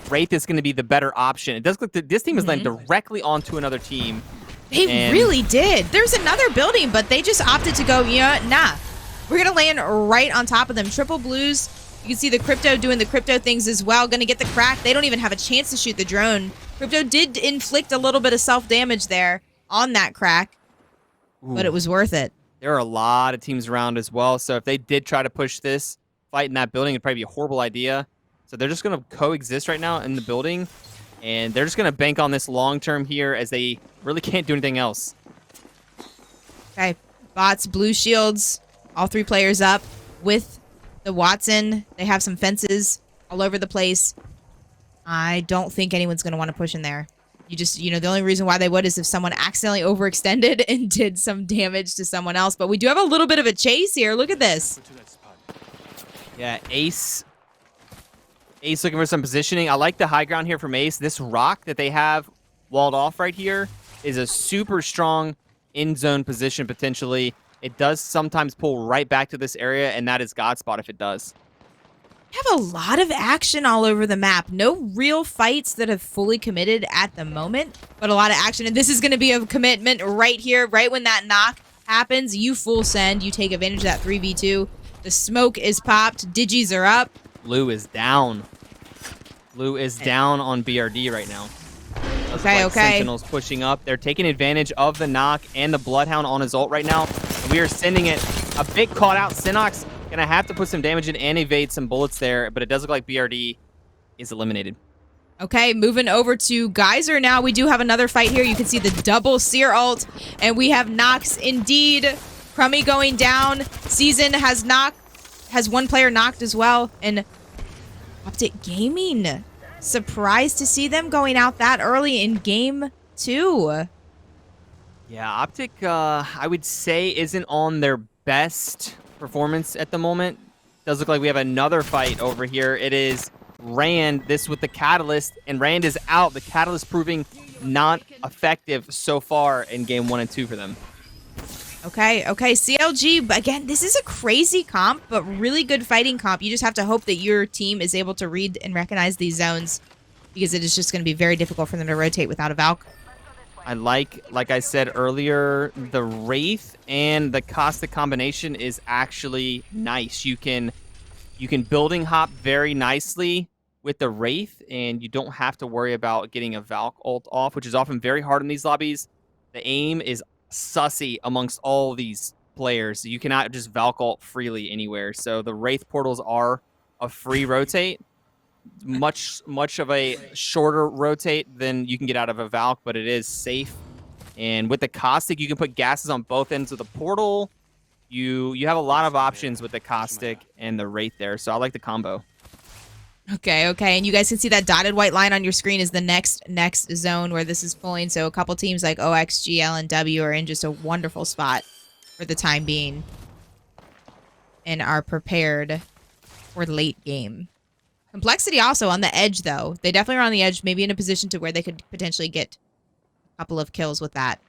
Wraith is going to be the better option. It does look like this team is landing directly onto another team. They really did. There's another building, but they just opted to go, nah. We're going to land right on top of them. Triple blues. You can see the Crypto doing the Crypto things as well. Going to get the crack. They don't even have a chance to shoot the drone. Crypto did inflict a little bit of self-damage there on that crack, but it was worth it. There are a lot of teams around as well, so if they did try to push this fight in that building, it'd probably be a horrible idea. So they're just going to coexist right now in the building, and they're just going to bank on this long-term here as they really can't do anything else. Okay, bots, blue shields, all three players up with the Watson. They have some fences all over the place. I don't think anyone's going to want to push in there. The only reason why they would is if someone accidentally overextended and did some damage to someone else. But we do have a little bit of a chase here. Look at this. Yeah, Ace looking for some positioning. I like the high ground here from Ace. This rock that they have walled off right here is a super strong in-zone position potentially. It does sometimes pull right back to this area, and that is Godspot if it does. Have a lot of action all over the map. No real fights that have fully committed at the moment, but a lot of action. And this is going to be a commitment right here, right when that knock happens. You full send. You take advantage of that 3v2. The smoke is popped. Digis are up. Blue is down. Blue is down on BRD right now. Okay. Sentinels pushing up. They're taking advantage of the knock and the Bloodhound on his ult right now. And we are sending it. A big caught out. Synox gonna have to put some damage in and evade some bullets there, but it does look like BRD is eliminated. Okay, moving over to Geyser now. We do have another fight here. You can see the double Seer ult, and we have Nox indeed. Crummy going down. Season has one player knocked as well, and Optic Gaming. Surprised to see them going out that early in game 2. Yeah, Optic, I would say, isn't on their best performance at the moment. Does look like we have another fight over here. It is Rand, this with the Catalyst, and Rand is out. The Catalyst proving not effective so far in game 1 and 2 for them. Okay, CLG, again, this is a crazy comp, but really good fighting comp. You just have to hope that your team is able to read and recognize these zones, because it is just going to be very difficult for them to rotate without a Valk. I like I said earlier, the Wraith and the Caustic combination is actually nice. You can building hop very nicely with the Wraith, and you don't have to worry about getting a Valk ult off, which is often very hard in these lobbies. The aim is sussy amongst all these players. You cannot just Valk ult freely anywhere. So the Wraith portals are a free rotate. Much of a shorter rotate than you can get out of a Valk, but it is safe. And with the Caustic, you can put gases on both ends of the portal. You have a lot of options with the Caustic and the Wraith there. So I like the combo. Okay. And you guys can see that dotted white line on your screen is the next zone where this is pulling. So a couple teams like OX, GL, and W are in just a wonderful spot for the time being and are prepared for late game. Complexity also on the edge, though. They definitely are on the edge, maybe in a position to where they could potentially get a couple of kills with that.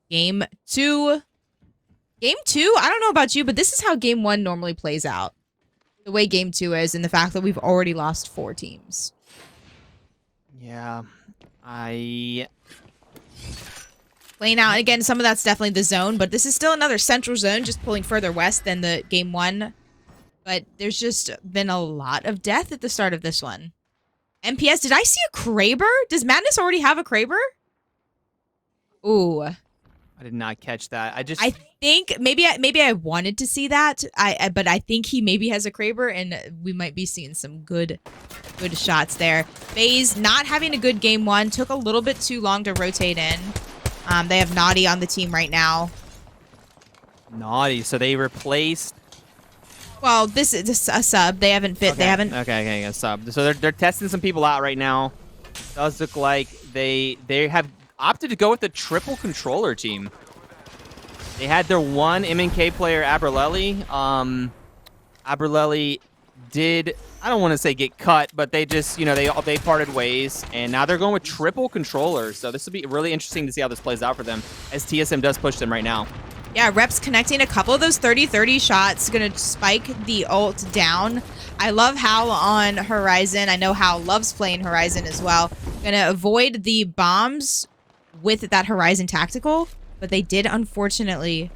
Game 2. Game 2, I don't know about you, but this is how Game 1 normally plays out. The way Game 2 is, and the fact that we've already lost 4 teams. Yeah, Playing out, again, some of that's definitely the zone, but this is still another central zone, just pulling further west than the Game 1. But there's just been a lot of death at the start of this one. MPS, did I see a Kraber? Does Madness already have a Kraber? Ooh. I did not catch that. I think maybe I wanted to see that. But I think he maybe has a Kraber, and we might be seeing some good shots there. FaZe not having a good Game 1. Took a little bit too long to rotate in. They have Naughty on the team right now. Naughty. So they replaced. Well, this is a sub. They haven't fit. Okay. They haven't. Okay, a sub. So they're testing some people out right now. Does look like they have opted to go with the triple controller team. They had their one MNK player, Aberlelli. Aberlelli did, I don't want to say get cut, but they just, they parted ways, and now they're going with triple controllers. So this will be really interesting to see how this plays out for them, as TSM does push them right now. Yeah, Reps connecting a couple of those 30-30 shots. Going to spike the ult down. I love Hal on Horizon. I know Hal loves playing Horizon as well. Going to avoid the bombs with that Horizon tactical, but they did unfortunately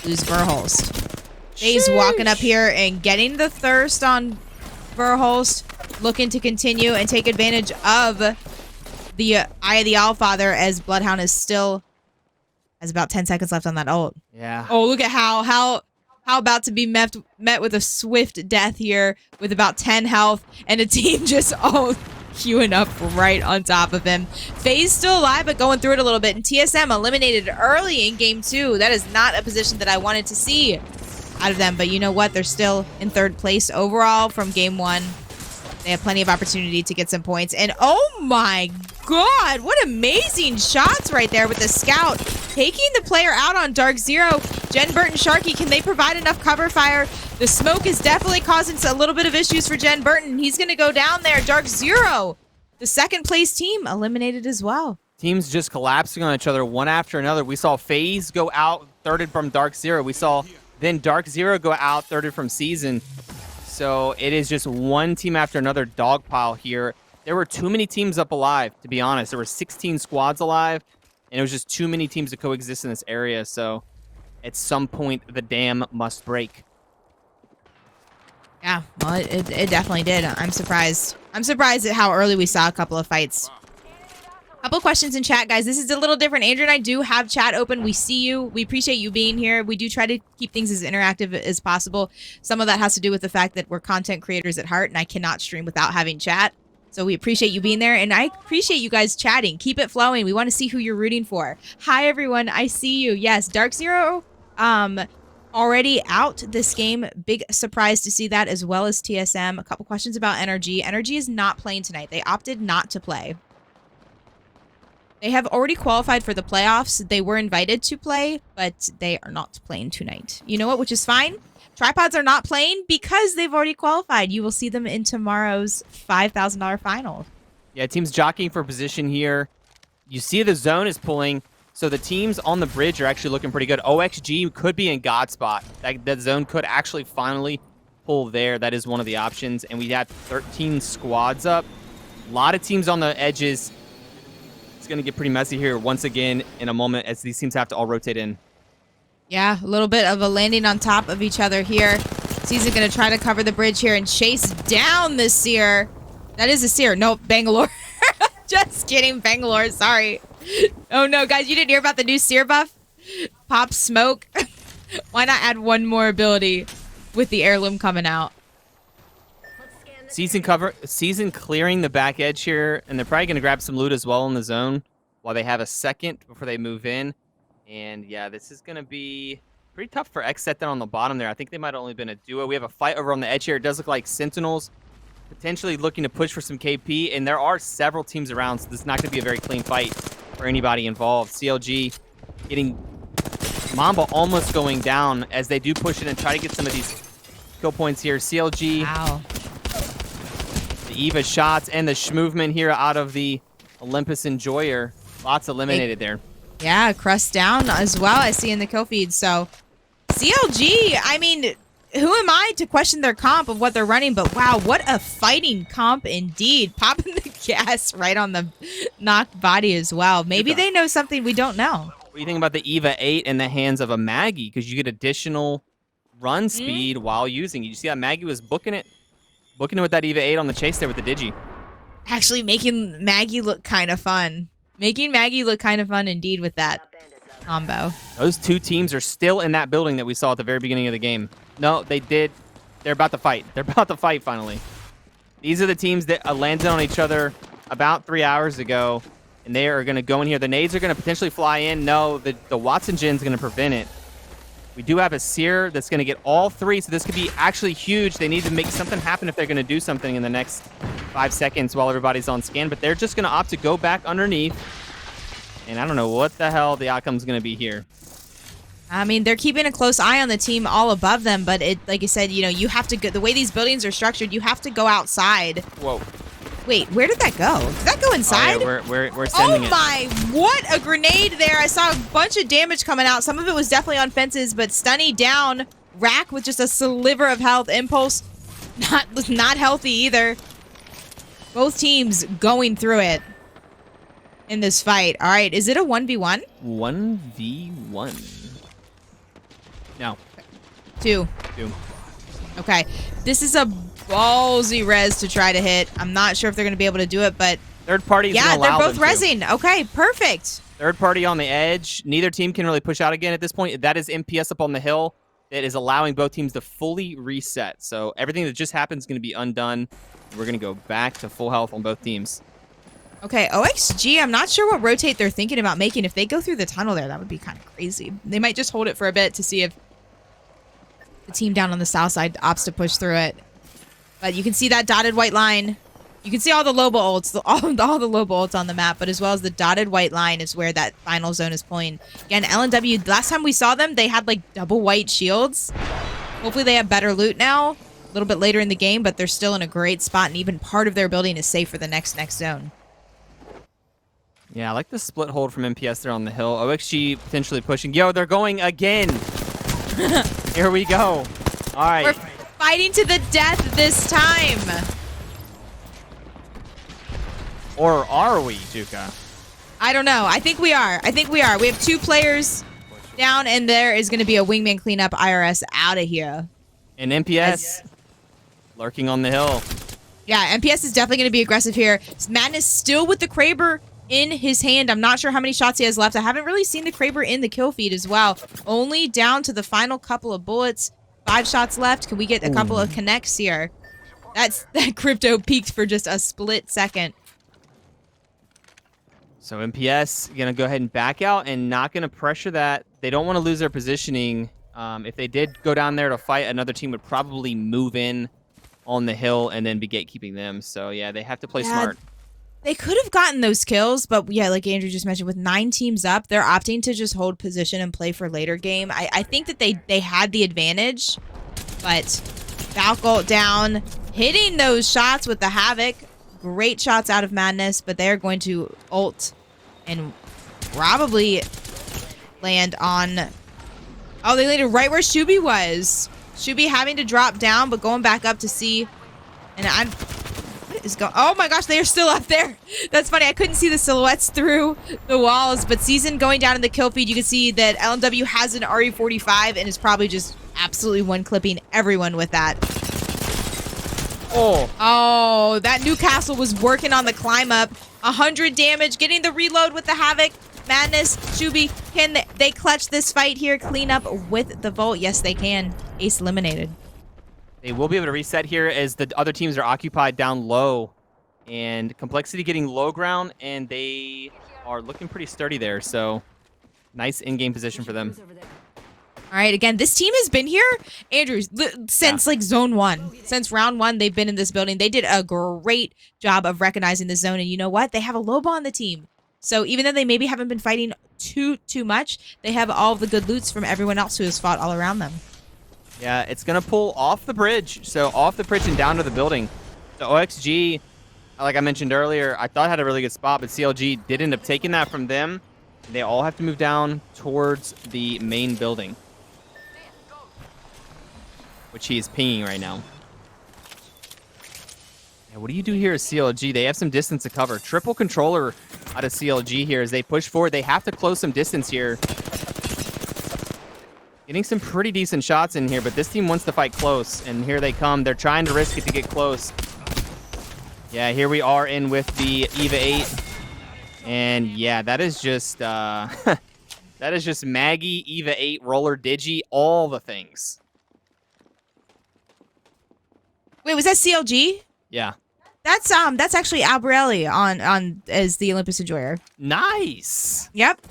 lose Verhulst. FaZe walking up here and getting the thirst on Verhulst, looking to continue and take advantage of the Eye of the Allfather, as Bloodhound is still has about 10 seconds left on that ult. Yeah. Oh, look at how about to be met with a swift death here with about 10 health and a team just queuing up right on top of him. FaZe still alive, but going through it a little bit. And TSM eliminated early in Game 2. That is not a position that I wanted to see out of them. But you know what? They're still in 3rd place overall from Game 1. They have plenty of opportunity to get some points. And oh my god, what amazing shots right there with the scout. Taking the player out on Dark Zero. Jen Burton, Sharky, can they provide enough cover fire? The smoke is definitely causing a little bit of issues for Jen Burton. He's going to go down there. Dark Zero, the 2nd place team, eliminated as well. Teams just collapsing on each other one after another. We saw FaZe go out thirded from Dark Zero. We saw then Dark Zero go out thirded from Season. So it is just one team after another dog pile here. There were too many teams up alive, to be honest. There were 16 squads alive, and it was just too many teams to coexist in this area. So at some point, the dam must break. Yeah, well, it definitely did. I'm surprised. I'm surprised at how early we saw a couple of fights. Couple questions in chat, guys. This is a little different. Andrew and I do have chat open. We see you. We appreciate you being here. We do try to keep things as interactive as possible. Some of that has to do with the fact that we're content creators at heart, and I cannot stream without having chat. So we appreciate you being there, and I appreciate you guys chatting. Keep it flowing. We want to see who you're rooting for. Hi, everyone. I see you. Yes, Dark Zero already out this game. Big surprise to see that, as well as TSM. A couple questions about Energy. Energy is not playing tonight. They opted not to play. They have already qualified for the playoffs. They were invited to play, but they are not playing tonight. You know what? Which is fine. Tripods are not playing because they've already qualified. You will see them in tomorrow's $5,000 final. Yeah, team's jockeying for position here. You see the zone is pulling, so the teams on the bridge are actually looking pretty good. OXG could be in God spot. That zone could actually finally pull there. That is one of the options. And we have 13 squads up. A lot of teams on the edges. Going to get pretty messy here once again in a moment, as these teams have to all rotate in. Yeah, a little bit of a landing on top of each other here. Season going to try to cover the bridge here and chase down the Seer. That is a Seer. Nope, Bangalore. Just kidding, Bangalore. Sorry. Oh no, guys, you didn't hear about the new Seer buff? pop smoke. Why not add one more ability with the heirloom coming out? Season clearing the back edge here, and they're probably going to grab some loot as well in the zone while they have a second before they move in. And yeah, this is going to be pretty tough for X set down on the bottom there. I think they might have only been a duo. We have a fight over on the edge here. It does look like Sentinels potentially looking to push for some KP, and there are several teams around, so this is not going to be a very clean fight for anybody involved. CLG getting Mamba almost going down as they do push in and try to get some of these kill points here. CLG. Wow. The Eva shots and the movement here out of the Olympus Enjoyer. Lots eliminated there. Yeah, Crust down as well, I see in the kill feed. So CLG, I mean, who am I to question their comp of what they're running? But wow, what a fighting comp indeed. Popping the gas right on the knocked body as well. Maybe they know something we don't know. What do you think about the Eva 8 in the hands of a Maggie? Because you get additional run speed while using it. You see how Maggie was booking it with that Eva 8 on the chase there with the Digi. Actually making Maggie look kind of fun. Making Maggie look kind of fun indeed with that combo. Those two teams are still in that building that we saw at the very beginning of the game. No, they did. They're about to fight. They're about to fight finally. These are the teams that landed on each other about 3 hours ago, and they are going to go in here. The nades are going to potentially fly in. No, the Watson Gen's going to prevent it. We do have a Seer that's going to get all three, so this could be actually huge. They need to make something happen if they're going to do something in the next 5 seconds while everybody's on scan, but they're just going to opt to go back underneath, and I don't know what the hell the outcome's going to be here. I mean, they're keeping a close eye on the team all above them, but it, like you said, you know, you have to go, the way these buildings are structured, you have to go outside. Whoa. Wait, where did that go? Did that go inside? Oh, yeah, we're sending it. Oh my, what a grenade there. I saw a bunch of damage coming out. Some of it was definitely on fences, but Stunny down. Rack with just a sliver of health. Impulse, not healthy either. Both teams going through it in this fight. All right, is it a 1v1? 1v1. No. 2. 2. Okay, this is a ballsy res to try to hit. I'm not sure if they're going to be able to do it, but third party is yeah, gonna they're allow both them resing. to. Okay, perfect. Third party on the edge. Neither team can really push out again at this point. That is MPS up on the hill. That is allowing both teams to fully reset. So everything that just happened is going to be undone. We're going to go back to full health on both teams. Okay, OXG, I'm not sure what rotate they're thinking about making. If they go through the tunnel there, that would be kind of crazy. They might just hold it for a bit to see if the team down on the south side opts to push through it. But you can see that dotted white line. You can see all the Loba ults, all the Loba ults on the map, but as well as the dotted white line is where that final zone is pulling. Again, LNW, last time we saw them, they had like double white shields. Hopefully they have better loot now, a little bit later in the game, but they're still in a great spot, and even part of their building is safe for the next zone. Yeah, I like the split hold from MPS there on the hill. OXG potentially pushing. Yo, they're going again. Here we go. All right. We're fighting to the death this time. Or are we, Juka? I don't know. I think we are. We have 2 players down, and there is going to be a wingman cleanup. IRS out of here. And MPS lurking on the hill. Yeah, MPS is definitely going to be aggressive here. Madness still with the Kraber in his hand. I'm not sure how many shots he has left. I haven't really seen the Kraber in the kill feed as well. Only down to the final couple of bullets. 5 shots left. Can we get a couple of connects here? That crypto peaked for just a split second. So MPS going to go ahead and back out and not going to pressure that. They don't want to lose their positioning. If they did go down there to fight, another team would probably move in on the hill and then be gatekeeping them. So yeah, they have to play smart. They could have gotten those kills, but yeah, like Andrew just mentioned, with 9 teams up, they're opting to just hold position and play for later game. I think that they had the advantage, but Valk down, hitting those shots with the Havoc. Great shots out of Madness, but they're going to ult and probably land on... Oh, they landed right where Shubi was. Shubi having to drop down, but going back up to see... And I'm... Oh my gosh, they are still up there. That's funny. I couldn't see the silhouettes through the walls, but Season going down in the kill feed, you can see that LNW has an RE45 and is probably just absolutely one-clipping everyone with that. Oh, that Newcastle was working on the climb up. 100 damage, getting the reload with the Havoc. Madness, Shubi, can they clutch this fight here? Clean up with the Volt? Yes, they can. Ace eliminated. They will be able to reset here as the other teams are occupied down low. And Complexity getting low ground, and they are looking pretty sturdy there. So nice in-game position for them. All right, again, this team has been here, Andrew, since like zone 1. Since round 1, they've been in this building. They did a great job of recognizing the zone. And you know what? They have a Loba on the team. So even though they maybe haven't been fighting too much, they have all of the good loots from everyone else who has fought all around them. Yeah, it's going to pull off the bridge. So off the bridge and down to the building. The OXG, like I mentioned earlier, I thought had a really good spot, but CLG did end up taking that from them. They all have to move down towards the main building, which he is pinging right now. Yeah, what do you do here as CLG? They have some distance to cover. Triple controller out of CLG here as they push forward. They have to close some distance here. Getting some pretty decent shots in here, but this team wants to fight close, and here they come. They're trying to risk it to get close. Yeah, here we are in with the EVA 8. And yeah, that is just that is just Maggie, EVA 8, Roller Digi, all the things. Wait, was that CLG? Yeah. That's actually Albarelli on as the Olympus Enjoyer. Nice. Yep.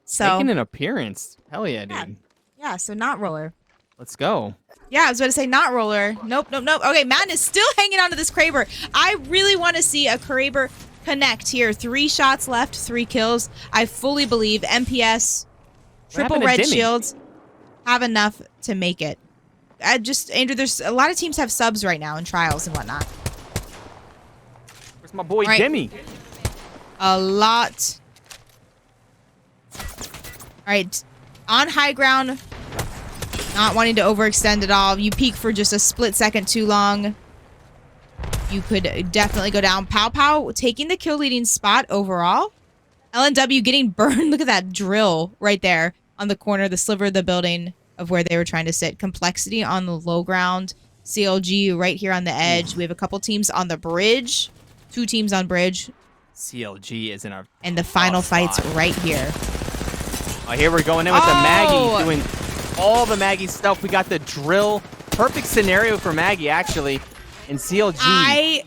So making an appearance. Hell yeah, dude. Yeah, so not Roller. Let's go. Yeah, I was about to say not Roller. Nope. Okay, Madness still hanging on to this Kraber. I really want to see a Kraber connect here. 3 shots left, 3 kills. I fully believe MPS, triple red shields have enough to make it. Andrew, there's a lot of teams have subs right now in trials and whatnot. Where's my boy Demi? A lot. All right, on high ground, not wanting to overextend at all. You peek for just a split second too long, you could definitely go down. Pow Pow taking the kill leading spot overall. LNW getting burned. Look at that drill right there on the corner, the sliver of the building of where they were trying to sit. Complexity on the low ground. CLG right here on the edge. We have a couple teams on the bridge. 2 teams on bridge. CLG is in our and the final fight's right here. Oh, here we're going in with the Maggie, doing all the Maggie stuff. We got the drill. Perfect scenario for Maggie, actually. And CLG. I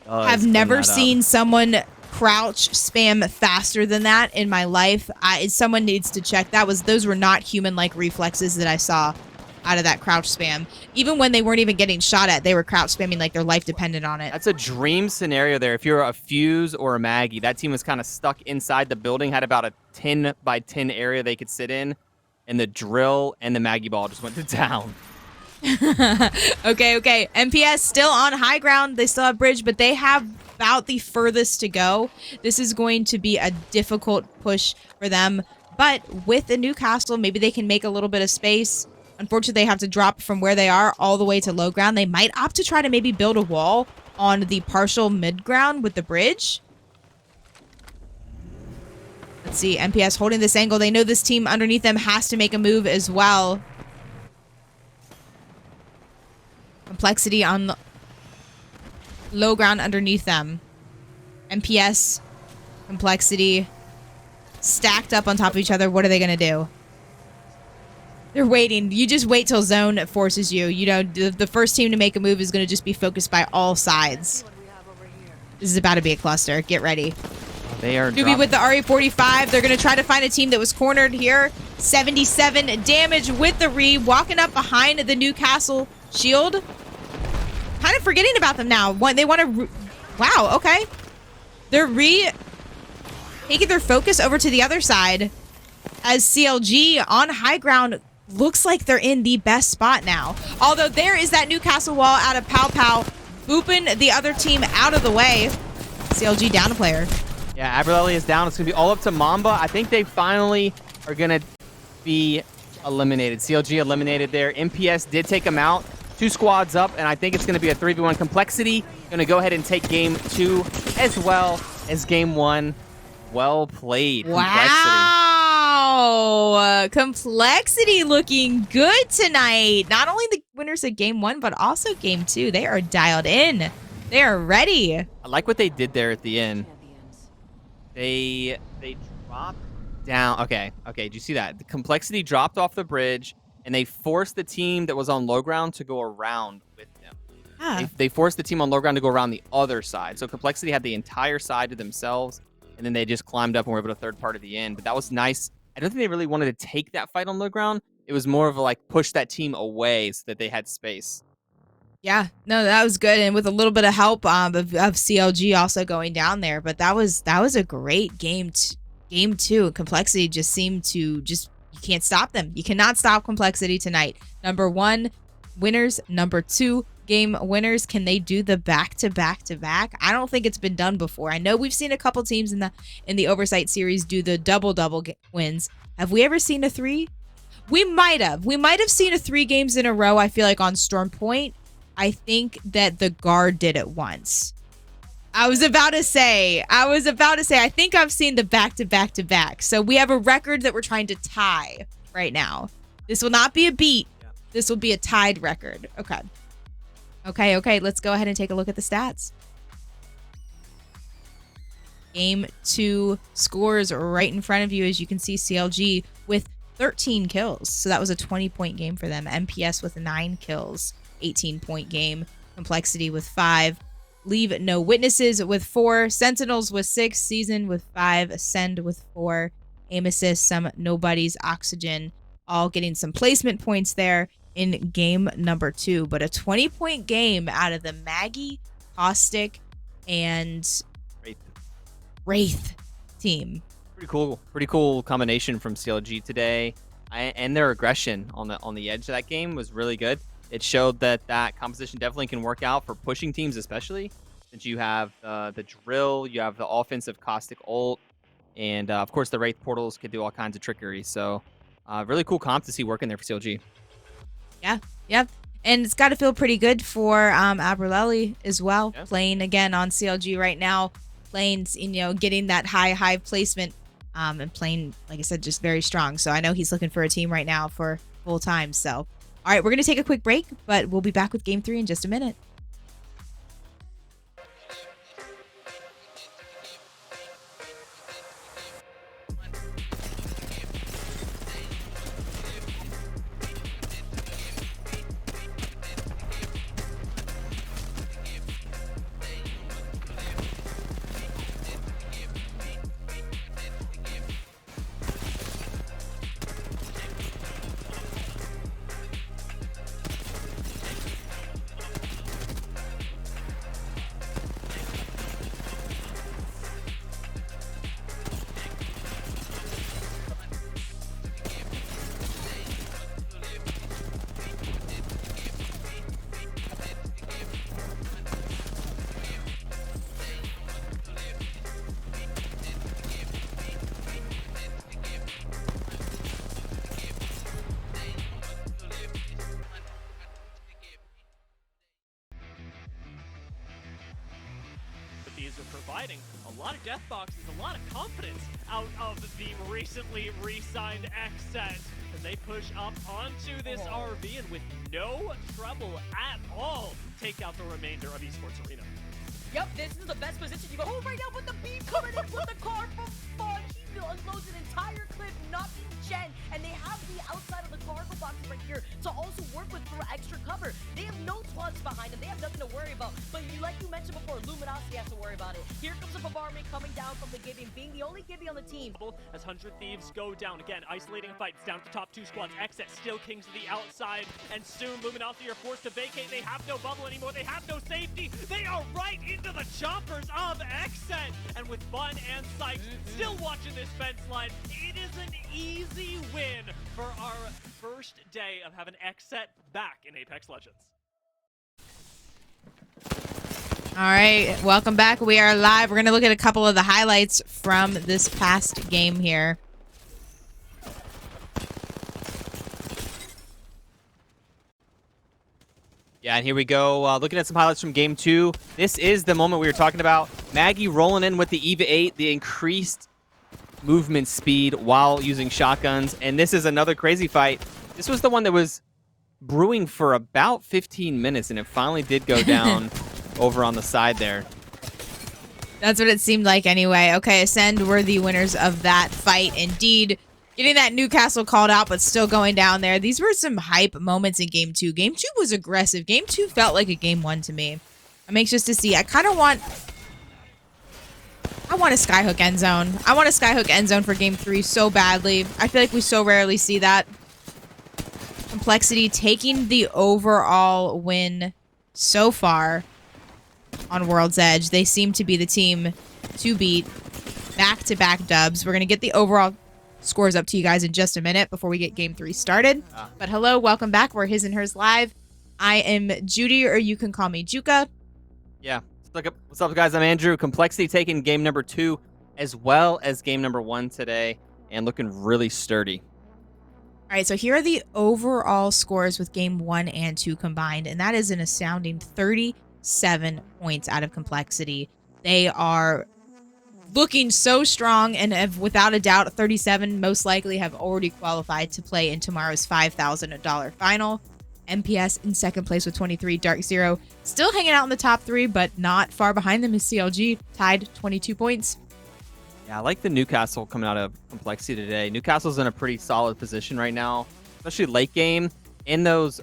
have never seen someone crouch spam faster than that in my life. Someone needs to check. Those were not human-like reflexes that I saw out of that crouch spam. Even when they weren't even getting shot at, they were crouch spamming like their life depended on it. That's a dream scenario there. If you're a Fuse or a Maggie, that team was kind of stuck inside the building, had about a 10 by 10 area they could sit in, and the drill and the Maggie ball just went to town. Okay. MPS still on high ground. They still have bridge, but they have about the furthest to go. This is going to be a difficult push for them. But with the Newcastle, maybe they can make a little bit of space. Unfortunately, they have to drop from where they are all the way to low ground. They might opt to try to maybe build a wall on the partial mid ground with the bridge. Let's see, MPS holding this angle. They know this team underneath them has to make a move as well. Complexity on the low ground underneath them. MPS, Complexity, stacked up on top of each other. What are they going to do? They're waiting. You just wait till zone forces you. You know, the first team to make a move is going to just be focused by all sides. This is about to be a cluster. Get ready. They are Doobie with the RE45. They're going to try to find a team that was cornered here. 77 damage with the Re. Walking up behind the Newcastle shield. Kind of forgetting about them now. They want to... Wow, okay. They're taking their focus over to the other side. As CLG on high ground looks like they're in the best spot now. Although there is that Newcastle wall out of Pow Pow, booping the other team out of the way. CLG down a player. Yeah, Aberlelli is down. It's going to be all up to Mamba. I think they finally are going to be eliminated. CLG eliminated there. MPS did take them out. 2 squads up, and I think it's going to be a 3v1. Complexity going to go ahead and take game 2 as well as game 1. Well played. Wow. Complexity looking good tonight. Not only the winners of game 1, but also game 2. They are dialed in. They are ready. I like what they did there at the end. They dropped dropped down. Okay, did you see that? The Complexity dropped off the bridge, and they forced the team that was on low ground to go around with them. They forced the team on low ground to go around the other side. So Complexity had the entire side to themselves, and then they just climbed up and were able to third part at the end. But that was nice. I don't think they really wanted to take that fight on low ground. It was more of a, like, push that team away so that they had space. Yeah, no, that was good, and with a little bit of help of CLG also going down there. But that was a great game. Game 2, Complexity just seemed to you can't stop them. You cannot stop Complexity tonight. Number 1 winners, number 2 game winners. Can they do the back to back to back? I don't think it's been done before. I know we've seen a couple teams in the Oversight series do the double wins. Have we ever seen a 3? We might have seen a 3 games in a row. I feel like on Storm Point. I think that the guard did it once. I was about to say, I think I've seen the back to back to back. So we have a record that we're trying to tie right now. This will not be a beat. This will be a tied record. Okay. Let's go ahead and take a look at the stats. Game 2 scores right in front of you. As you can see, CLG with 13 kills. So that was a 20-point game for them. MPS with 9 kills. 18-point game. Complexity with 5. Leave No Witnesses with 4. Sentinels with 6. Season with 5. Ascend with 4. Aim Assist, some Nobodies, Oxygen, all getting some placement points there in game number 2. But a 20-point game out of the Maggie, Caustic, and Wraith team. Pretty cool combination from CLG today. And their aggression on the edge of that game was really good. It showed that composition definitely can work out for pushing teams, especially since you have the drill, you have the offensive Caustic ult, and of course the Wraith portals could do all kinds of trickery. So really cool comp to see working there for CLG. Yeah. And it's got to feel pretty good for Aberlelli as well, playing again on CLG right now, playing, getting that high placement and playing, like I said, just very strong. So I know he's looking for a team right now for full time. So. All right, we're going to take a quick break, but we'll be back with Game 3 in just a minute. Are providing a lot of death boxes, a lot of confidence out of the recently re-signed X-Set. And they push up onto this RV and with no trouble at all, take out the remainder of Esports Arena. Yep, this is the best position you go. Oh, right now with the beam coming in with the car from fun. He unloads an entire clip, knocking Jen, and they have the outside of the cargo boxes right here to also work with for extra cover. They have no taunts behind them. They have nothing to worry about. But like you mentioned before, Luminosity has to worry about it. Here comes a bombardment coming down from the Gibby, being the only Gibby on the team. As 100 Thieves go down again, isolating fights down to top 2 squads. X-Set still kings to the outside, and soon Luminosity are forced to vacate. They have no bubble anymore. They have no safety. They are right into the choppers of X-Set, and with Fun and Sight still watching this fence line, it is an easy win for our first day of having X-Set back in Apex Legends. All right, welcome back. We are live. We're going to look at a couple of the highlights from this past game here. Yeah, and here we go. Looking at some highlights from Game 2. This is the moment we were talking about. Maggie rolling in with the EVA 8, the increased movement speed while using shotguns. And this is another crazy fight. This was the one that was brewing for about 15 minutes, and it finally did go down over on the side there. That's what it seemed like anyway. Okay, Ascend were the winners of that fight. Indeed, getting that Newcastle called out, but still going down there. These were some hype moments in Game 2. Game 2 was aggressive. Game 2 felt like a Game 1 to me. I'm anxious to see. I want a skyhook end zone. I want a skyhook end zone for Game 3 so badly. I feel like we so rarely see that. Complexity taking the overall win so far on World's Edge. They seem to be the team to beat. Back-to-back dubs. We're going to get the overall scores up to you guys in just a minute before we get Game 3 started. But hello, welcome back. We're His and Hers Live. I am Judy, or you can call me Juka. Yeah. What's up, guys? I'm Andrew. Complexity taking game number 2 as well as game number 1 today and looking really sturdy. All right, so here are the overall scores with game 1 and 2 combined, and that is an astounding 37 points out of Complexity. They are looking so strong and have, without a doubt, 37 most likely have already qualified to play in tomorrow's $5,000 final. MPS in second place with 23. Dark Zero still hanging out in the top 3, but not far behind them is CLG, tied 22 points. Yeah, I like the Newcastle coming out of Complexity today. Newcastle's in a pretty solid position right now, especially late game. In those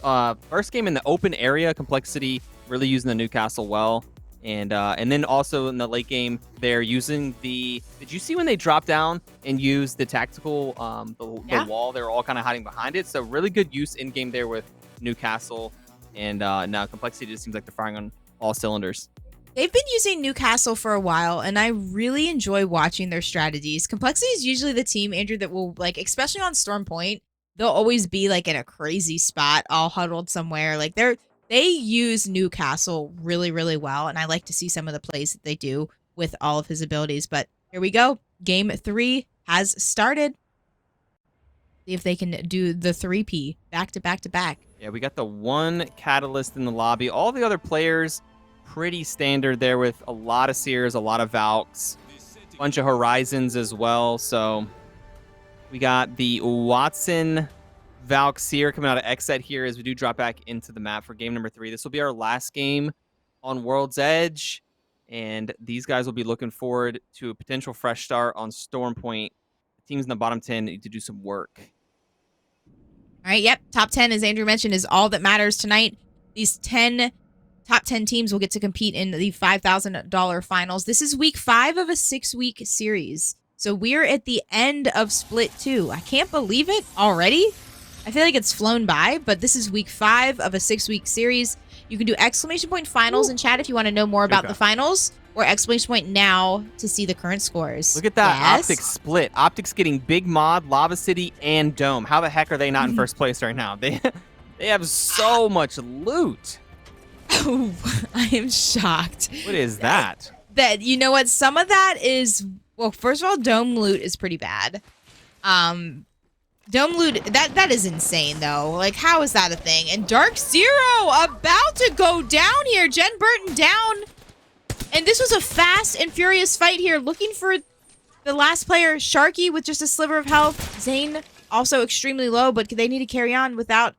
first game in the open area, Complexity really using the Newcastle well. And then also in the late game, they're using the... Did you see when they dropped down and used the tactical, the wall? They were all kind of hiding behind it. So really good use in-game there with Newcastle. And now Complexity just seems like they're firing on all cylinders. They've been using Newcastle for a while, and I really enjoy watching their strategies. Complexity is usually the team, Andrew, that will, like, especially on Storm Point, they'll always be, like, in a crazy spot, all huddled somewhere. Like, they use Newcastle really, really well, and I like to see some of the plays that they do with all of his abilities. But here we go. Game 3 has started. See if they can do the 3P back to back to back. Yeah, we got the one Catalyst in the lobby. All the other players... pretty standard there with a lot of Seers, a lot of Valks, a bunch of Horizons as well. So we got the Watson Valk Seer coming out of Xset here as we do drop back into the map for game number 3. This will be our last game on World's Edge, and these guys will be looking forward to a potential fresh start on Storm Point. The teams in the bottom 10 need to do some work. All right, yep. Top 10, as Andrew mentioned, is all that matters tonight. These top 10 teams will get to compete in the $5,000 finals. This is week 5 of a 6-week series. So we're at the end of Split 2. I can't believe it already. I feel like it's flown by, but this is week 5 of a 6-week series. You can do ! finals in chat if you want to know more about the finals, or ! now to see the current scores. Look at that Optic split. Optic's getting Big Mod, Lava City, and Dome. How the heck are they not in first place right now? They have so much loot. Oh, I am shocked. What is that? That, you know what? Some of that is, well, first of all, Dome loot is pretty bad. Dome loot, that is insane, though. Like, how is that a thing? And Dark Zero about to go down here. Jen Burton down. And this was a fast and furious fight here, looking for the last player, Sharky, with just a sliver of health. Zane also extremely low, but they need to carry on without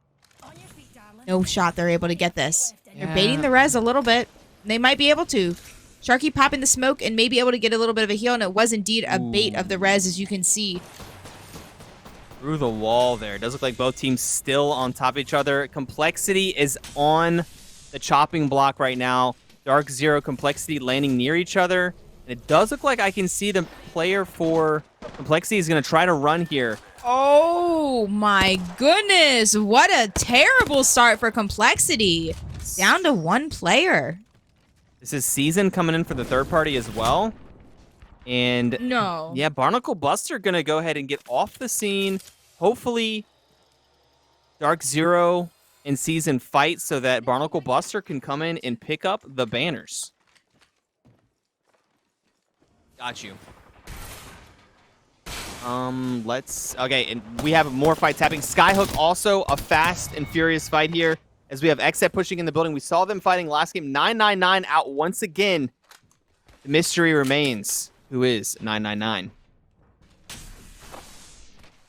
no shot. They're able to get this. They're baiting the res a little bit. They might be able to. Sharky popping the smoke and may be able to get a little bit of a heal, and it was indeed a bait of the res, as you can see. Through the wall there. It does look like both teams still on top of each other. Complexity is on the chopping block right now. Dark Zero, Complexity landing near each other. And it does look like I can see the player for Complexity is going to try to run here. Oh my goodness. What a terrible start for Complexity. Down to 1 player. This is Season coming in for the third party as well. And no. Yeah, Barnacle Buster going to go ahead and get off the scene. Hopefully, Dark Zero and Season fight so that Barnacle Buster can come in and pick up the banners. Got you. Okay, and we have more fights happening. Skyhook also a fast and furious fight here as we have Xset pushing in the building. We saw them fighting last game. 999 out once again. The mystery remains. Who is 999?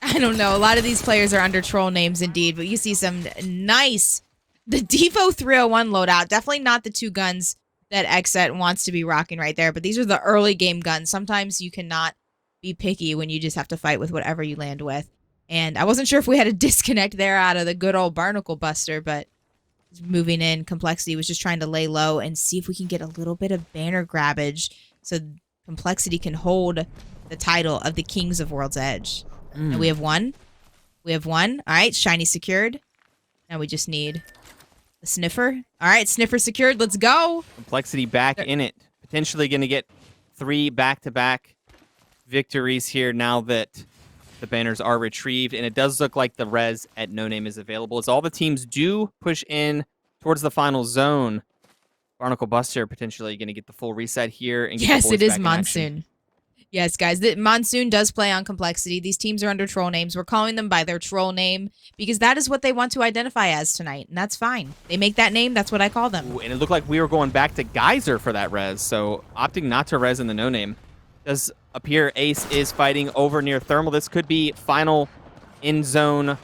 I don't know. A lot of these players are under troll names indeed, but you see some nice... The Devo 301 loadout. Definitely not the 2 guns that Xset wants to be rocking right there. But these are the early game guns. Sometimes you cannot be picky when you just have to fight with whatever you land with. And I wasn't sure if we had a disconnect there out of the good old Barnacle Buster, but moving in, Complexity was just trying to lay low and see if we can get a little bit of banner grabbage so Complexity can hold the title of the Kings of World's Edge. And we have one. We have one. All right, Shiny secured. Now we just need the Sniffer. All right, Sniffer secured. Let's go. Complexity back in it. Potentially going to get 3 back-to-back victories here now that the banners are retrieved. And it does look like the res at No Name is available. As all the teams do push in towards the final zone. Barnacle Buster potentially going to get the full reset here. And get yes, the boys it is back in Monsoon. action. Yes, guys, the Monsoon does play on Complexity. These teams are under troll names. We're calling them by their troll name because that is what they want to identify as tonight, and that's fine. They make that name, that's what I call them. Ooh, and it looked like we were going back to Geyser for that res, so opting not to res in the No Name. Does appear Ace is fighting over near Thermal. This could be final in-zone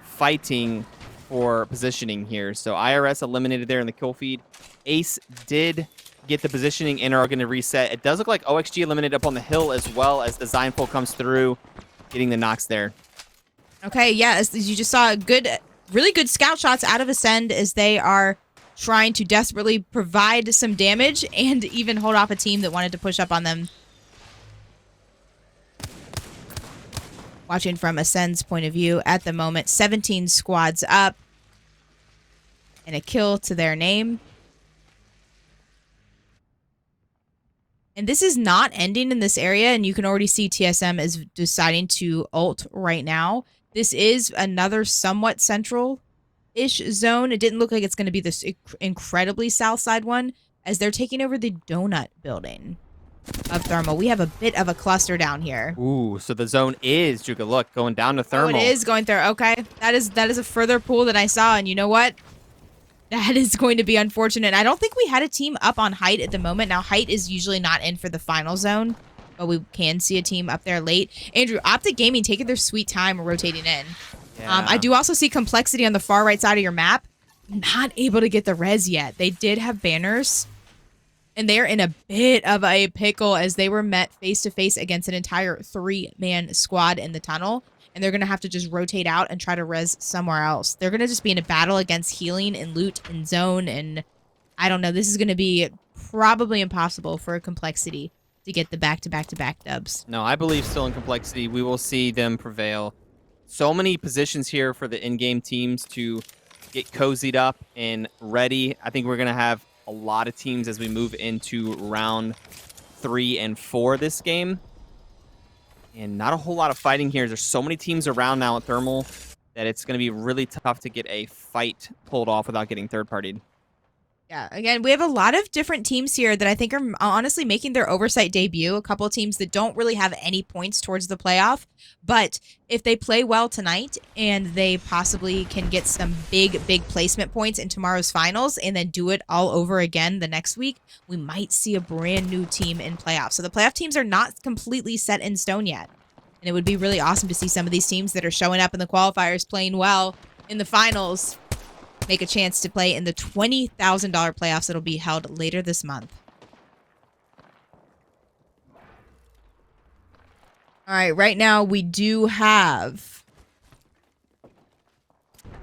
fighting for positioning here. So IRS eliminated there in the kill feed. Ace did get the positioning and are going to reset. It does look like OXG eliminated up on the hill as well as the Zynful comes through, getting the knocks there. Okay, yeah, as you just saw, really good scout shots out of Ascend as they are trying to desperately provide some damage and even hold off a team that wanted to push up on them. Watching from Ascend's point of view at the moment, 17 squads up and a kill to their name. And this is not ending in this area, and you can already see TSM is deciding to ult right now. This is another somewhat central-ish zone. It didn't look like it's going to be this incredibly south side one, as they're taking over the donut building of Thermal. We have a bit of a cluster down here. Ooh, so the zone is, Juga, look, going down to Thermal. Oh, it is going through. Okay, that is a further pool that I saw, and you know what? That is going to be unfortunate. I don't think we had a team up on Height at the moment. Now, Height is usually not in for the final zone, but we can see a team up there late. Andrew, Optic Gaming taking their sweet time rotating in. Yeah. I do also see Complexity on the far right side of your map. Not able to get the res yet. They did have banners, and they're in a bit of a pickle as they were met face-to-face against an entire 3-man squad in the tunnel. And they're going to have to just rotate out and try to res somewhere else. They're going to just be in a battle against healing and loot and zone. And I don't know. This is going to be probably impossible for a Complexity to get the back-to-back-to-back dubs. No, I believe still in Complexity. We will see them prevail. So many positions here for the in-game teams to get cozied up and ready. I think we're going to have a lot of teams as we move into round 3 and 4 this game. And not a whole lot of fighting here. There's so many teams around now at Thermal that it's going to be really tough to get a fight pulled off without getting third-partied. Yeah, again, we have a lot of different teams here that I think are honestly making their Oversight debut. A couple of teams that don't really have any points towards the playoff. But if they play well tonight and they possibly can get some big placement points in tomorrow's finals and then do it all over again the next week, we might see a brand new team in playoffs. So the playoff teams are not completely set in stone yet. And it would be really awesome to see some of these teams that are showing up in the qualifiers playing well in the finals make a chance to play in the $20,000 playoffs that'll be held later this month. All right, right now we do have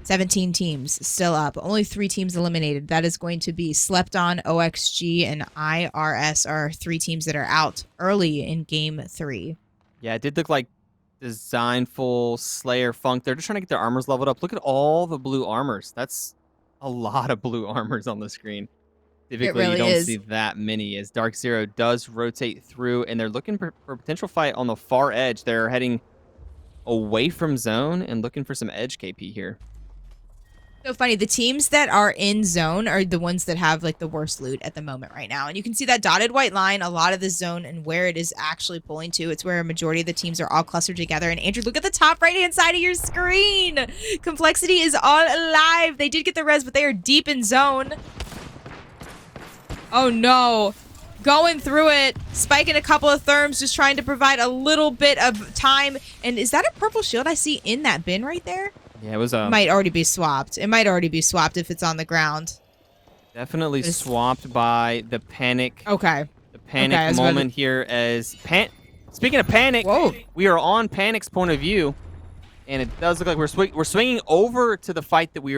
17 teams still up. Only 3 teams eliminated. That is going to be Slept On, OXG, and IRS are 3 teams that are out early in Game 3. Yeah, it did look like Designful, Slayer, Funk. They're just trying to get their armors leveled up. Look at all the blue armors. That's a lot of blue armors on the screen. Typically, really you don't is. see that many as Dark Zero does rotate through, and they're looking for a potential fight on the far edge. They're heading away from zone and looking for some edge KP here. So funny, the teams that are in zone are the ones that have like the worst loot at the moment right now. And you can see that dotted white line, a lot of the zone and where it is actually pulling to. It's where a majority of the teams are all clustered together. And Andrew, look at the top right-hand side of your screen. Complexity is all alive. They did get the res, but they are deep in zone. Oh no. Going through it, spiking a couple of therms, just trying to provide a little bit of time. And is that a purple shield I see in that bin right there? Yeah, it was Might already be swapped. It might already be swapped if it's on the ground. Definitely swamped by the panic. Okay. The panic moment here as Speaking of panic, Whoa. we are on Panic's point of view, and it does look like we're swinging over to the fight that we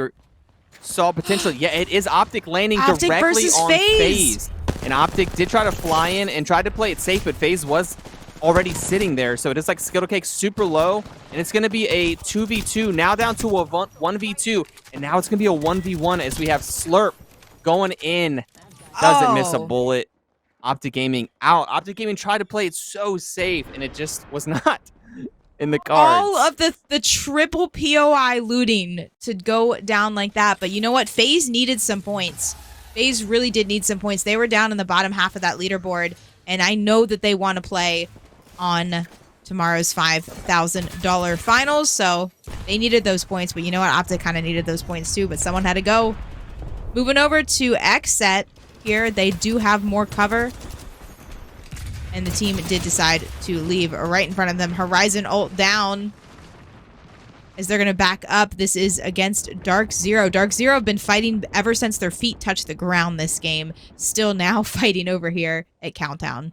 saw potentially. Yeah, it is Optic landing Optic directly versus on FaZe. And Optic did try to fly in and tried to play it safe, but FaZe was already sitting there. So it is like Skittle Cake super low, and it's going to be a 2v2, now down to a 1v2, and now it's going to be a 1v1 as we have Slurp going in. Doesn't miss a bullet. Optic Gaming out. Optic Gaming tried to play it so safe, and it just was not in the cards. All of the triple POI looting to go down like that. But you know what? FaZe needed some points. FaZe really did need some points. They were down in the bottom half of that leaderboard, and I know that they want to play on tomorrow's $5,000 finals, so they needed those points. But you know what? Optic kind of needed those points too, but someone had to go. Moving over to X set here, they do have more cover, and the team did decide to leave right in front of them. Horizon ult down as they're going to back up. This is against Dark Zero. Dark Zero have been fighting ever since their feet touched the ground this game. Still now fighting over here at Countdown.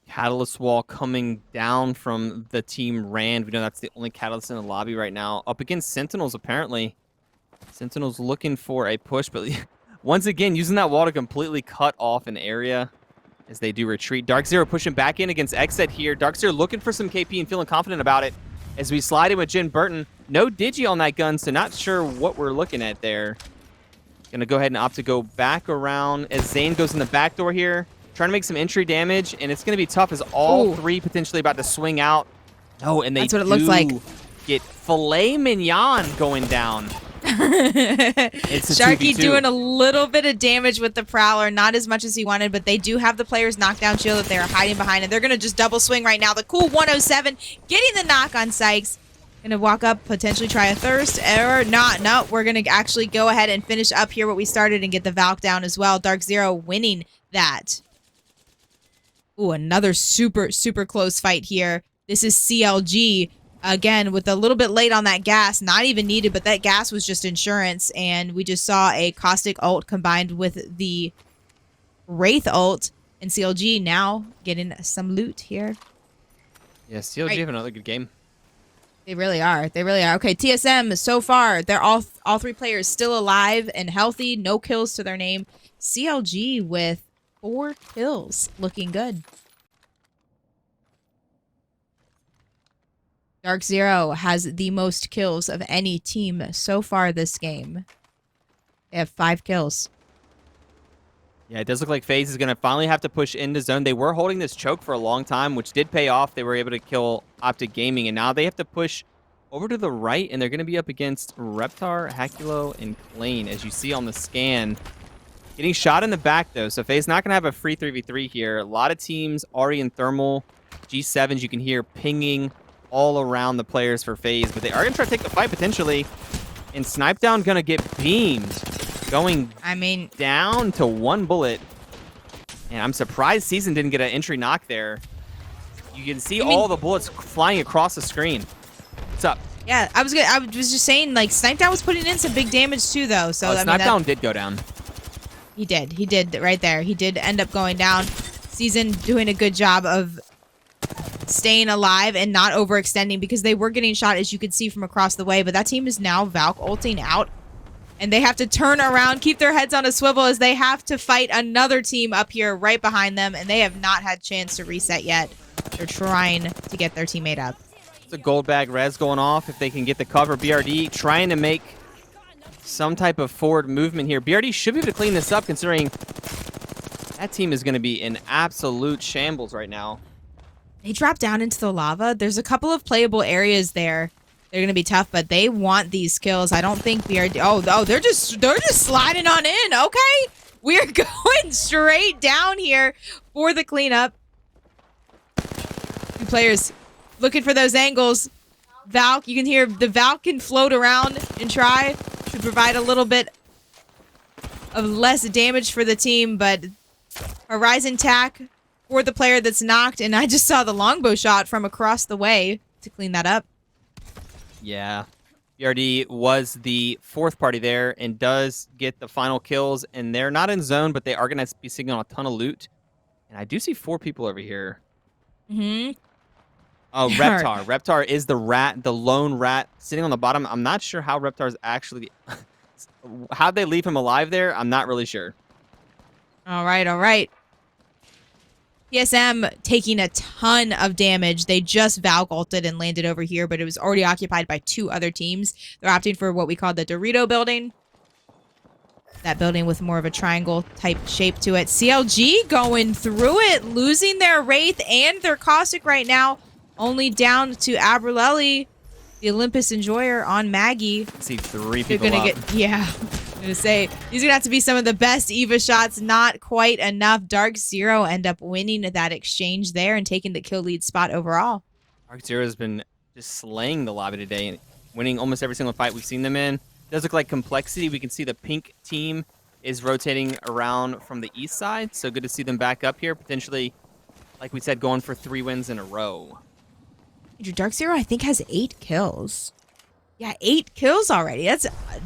Catalyst wall coming down from the team Rand. We know that's the only Catalyst in the lobby right now. Up against Sentinels, apparently. Sentinels looking for a push, but once again, using that wall to completely cut off an area as they do retreat. Dark Zero pushing back in against Xset here. Dark Zero looking for some KP and feeling confident about it as we slide in with Jin Burton. No Digi on that gun, so not sure what we're looking at there. Gonna go ahead and opt to go back around as Zane goes in the back door here. Trying to make some entry damage, and it's gonna be tough as all three potentially about to swing out. Oh, and that's what it looks like. Get Filet Mignon going down. Sharky doing a little bit of damage with the Prowler, not as much as he wanted, but they do have the player's knockdown shield that they're hiding behind, and they're going to just double swing right now. The cool 107 getting the knock on Sykes. Going to walk up, potentially try a thirst, or not. No, we're going to actually go ahead and finish up here what we started and get the Valk down as well. Dark Zero winning that. Ooh, another super, super close fight here. This is CLG. Again, with a little bit late on that gas, not even needed, but that gas was just insurance, and we just saw a Caustic ult combined with the Wraith ult, and CLG now getting some loot here. Yeah, CLG have another good game. They really are. They really are. Okay, TSM, so far, they're all three players still alive and healthy, no kills to their name. CLG with 4 kills, looking good. Dark Zero has the most kills of any team so far this game. They have 5 kills. Yeah, it does look like FaZe is going to finally have to push into zone. They were holding this choke for a long time, which did pay off. They were able to kill Optic Gaming, and now they have to push over to the right, and they're going to be up against Reptar, Hakulo, and Klane, as you see on the scan. Getting shot in the back, though, so FaZe not going to have a free 3v3 here. A lot of teams already in thermal. G7s you can hear pinging all around the players for FaZe, but they are going to try to take the fight potentially. And Snipedown going to get beamed, going down to 1 bullet. And I'm surprised Season didn't get an entry knock there. You can see all the bullets flying across the screen. What's up? Yeah, I was just saying, like, Snipedown was putting in some big damage too, though. So Snipedown did go down. He did right there. He did end up going down. Season doing a good job of staying alive and not overextending, because they were getting shot, as you could see, from across the way. But that team is now Valk ulting out, and they have to turn around, keep their heads on a swivel, as they have to fight another team up here right behind them, and they have not had a chance to reset yet. They're trying to get their teammate up. It's a gold bag res going off if they can get the cover. BRD trying to make some type of forward movement here. BRD should be able to clean this up, considering that team is going to be in absolute shambles right now. They drop down into the lava. There's a couple of playable areas there. They're gonna be tough, but they want these kills. I don't think BRD. Oh, they're just sliding on in. Okay, we're going straight down here for the cleanup. 2 players looking for those angles. Valk, you can hear the Valk can float around and try to provide a little bit of less damage for the team, but Horizon tack for the player that's knocked, and I just saw the longbow shot from across the way to clean that up. Yeah. BRD was the fourth party there and does get the final kills. And they're not in zone, but they are going to be sitting on a ton of loot. And I do see 4 people over here. Mm-hmm. Oh, Reptar. Reptar is the lone rat sitting on the bottom. I'm not sure how Reptar's actually... How'd they leave him alive there? I'm not really sure. All right, all right. TSM taking a ton of damage. They just Valk ulted and landed over here, but it was already occupied by 2 other teams. They're opting for what we call the Dorito building. That building with more of a triangle type shape to it. CLG going through it, losing their Wraith and their Caustic right now. Only down to Abrelelli, the Olympus Enjoyer on Maggie. I see 3 people They're gonna up. get, yeah. I'm gonna say these are gonna have to be some of the best Eva shots. Not quite enough. Dark Zero end up winning that exchange there and taking the kill lead spot overall. Dark Zero has been just slaying the lobby today and winning almost every single fight we've seen them in. Does look like Complexity. We can see the pink team is rotating around from the east side. So good to see them back up here. Potentially, like we said, going for 3 wins in a row. Dark Zero, I think, has 8 kills. Yeah, 8 kills already.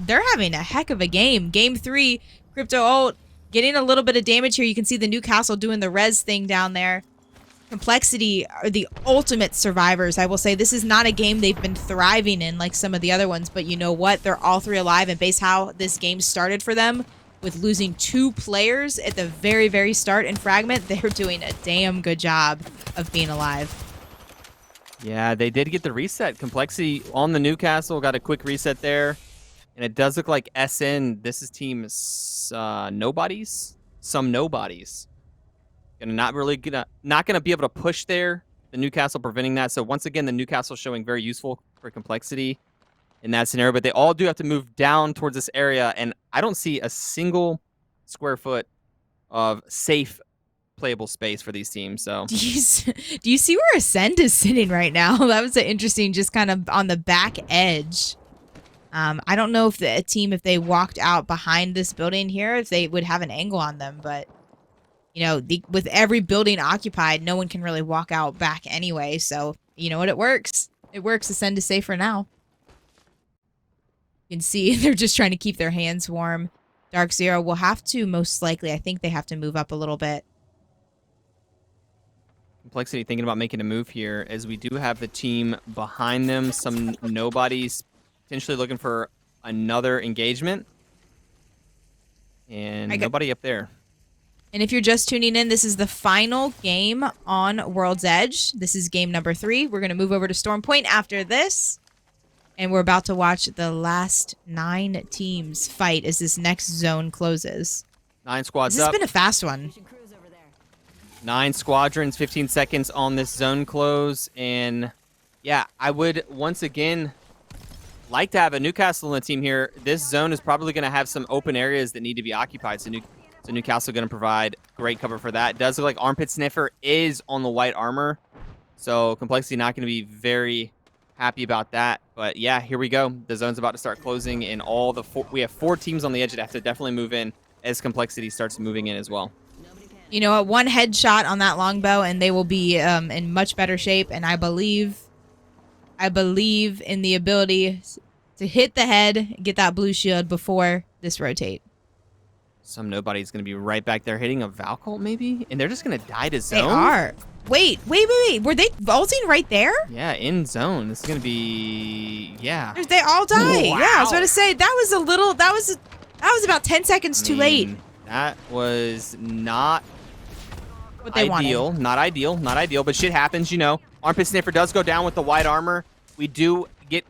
They're having a heck of a game. Game 3, Crypto ult, getting a little bit of damage here. You can see the Newcastle doing the res thing down there. Complexity are the ultimate survivors. I will say this is not a game they've been thriving in like some of the other ones, but you know what? They're all 3 alive, and based how this game started for them, with losing 2 players at the very, very start in Fragment, they're doing a damn good job of being alive. Yeah, they did get the reset. Complexity on the Newcastle got a quick reset there. And it does look like SN, this is team nobodies. Some nobodies. Not gonna be able to push there. The Newcastle preventing that. So once again, the Newcastle showing very useful for Complexity in that scenario. But they all do have to move down towards this area. And I don't see a single square foot of safe playable space for these teams. So Do you see where Ascend is sitting right now? That was an interesting, just kind of on the back edge. I don't know if the team, if they walked out behind this building here, if they would have an angle on them, but you know, with every building occupied, no one can really walk out back anyway. So you know what? It works. It works. Ascend is safer now. You can see they're just trying to keep their hands warm. Dark Zero will have to, most likely, I think they have to move up a little bit. Complexity thinking about making a move here as we do have the team behind them. Some nobodies potentially looking for another engagement. And nobody up there. And if you're just tuning in, this is the final game on World's Edge. This is game number 3. We're going to move over to Storm Point after this. And we're about to watch the last 9 teams fight as this next zone closes. 9 squads This has up. been a fast one. 9 squadrons, 15 seconds on this zone close. And yeah, I would once again like to have a Newcastle in the team here. This zone is probably going to have some open areas that need to be occupied. So Newcastle going to provide great cover for that. It does look like Armpit Sniffer is on the white armor. So Complexity not going to be very happy about that. But yeah, here we go. The zone's about to start closing, and we have 4 teams on the edge that have to definitely move in as Complexity starts moving in as well. You know what? 1 headshot on that longbow, and they will be in much better shape. And I believe in the ability to hit the head, get that blue shield before this rotate. Some nobody's going to be right back there hitting a Valk ult maybe, and they're just going to die to zone. They are. Wait. Were they vaulting right there? Yeah, in zone. This is going to be They all die. Wow. Yeah, I was going to say that was about 10 seconds too late. That was not What they ideal. wanted. Not ideal, but shit happens, you know. Armpit Sniffer does go down with the white armor. We do get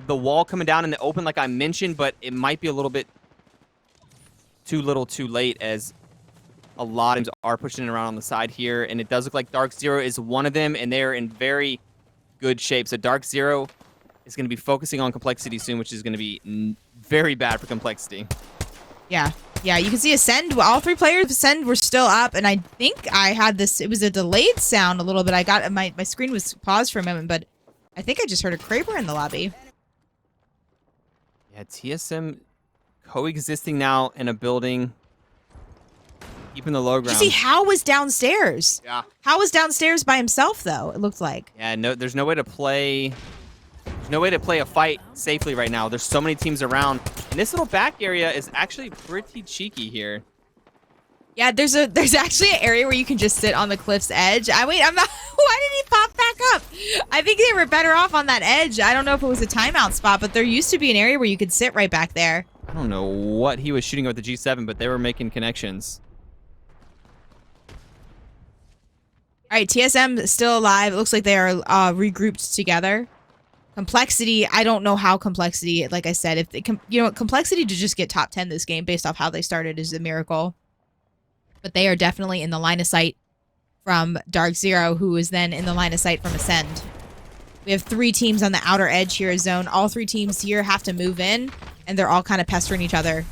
the wall coming down in the open like I mentioned, but it might be a little bit too little too late as a lot of teams are pushing it around on the side here, and it does look like Dark Zero is one of them, and they're in very good shape. So Dark Zero is going to be focusing on Complexity soon, which is going to be very bad for Complexity. Yeah, you can see Ascend. All 3 players of Ascend were still up, and I think I had this. It was a delayed sound a little bit. I got my screen was paused for a moment, but I think I just heard a Kraber in the lobby. Yeah, TSM coexisting now in a building, keeping the low ground. Did you see How was downstairs? Yeah. How was downstairs by himself though? It looked like. Yeah, no, there's no way to play. There's no way to play a fight safely right now. There's so many teams around. And this little back area is actually pretty cheeky here. Yeah, there's actually an area where you can just sit on the cliff's edge. I'm not. Why did he pop back up? I think they were better off on that edge. I don't know if it was a timeout spot, but there used to be an area where you could sit right back there. I don't know what he was shooting with the G7, but they were making connections. All right, TSM is still alive. It looks like they are regrouped together. Complexity, I don't know how Complexity, like I said, if they, Complexity to just get top 10 this game based off how they started is a miracle. But they are definitely in the line of sight from Dark Zero, who is then in the line of sight from Ascend. We have 3 teams on the outer edge here, Zone. All 3 teams here have to move in, and they're all kind of pestering each other.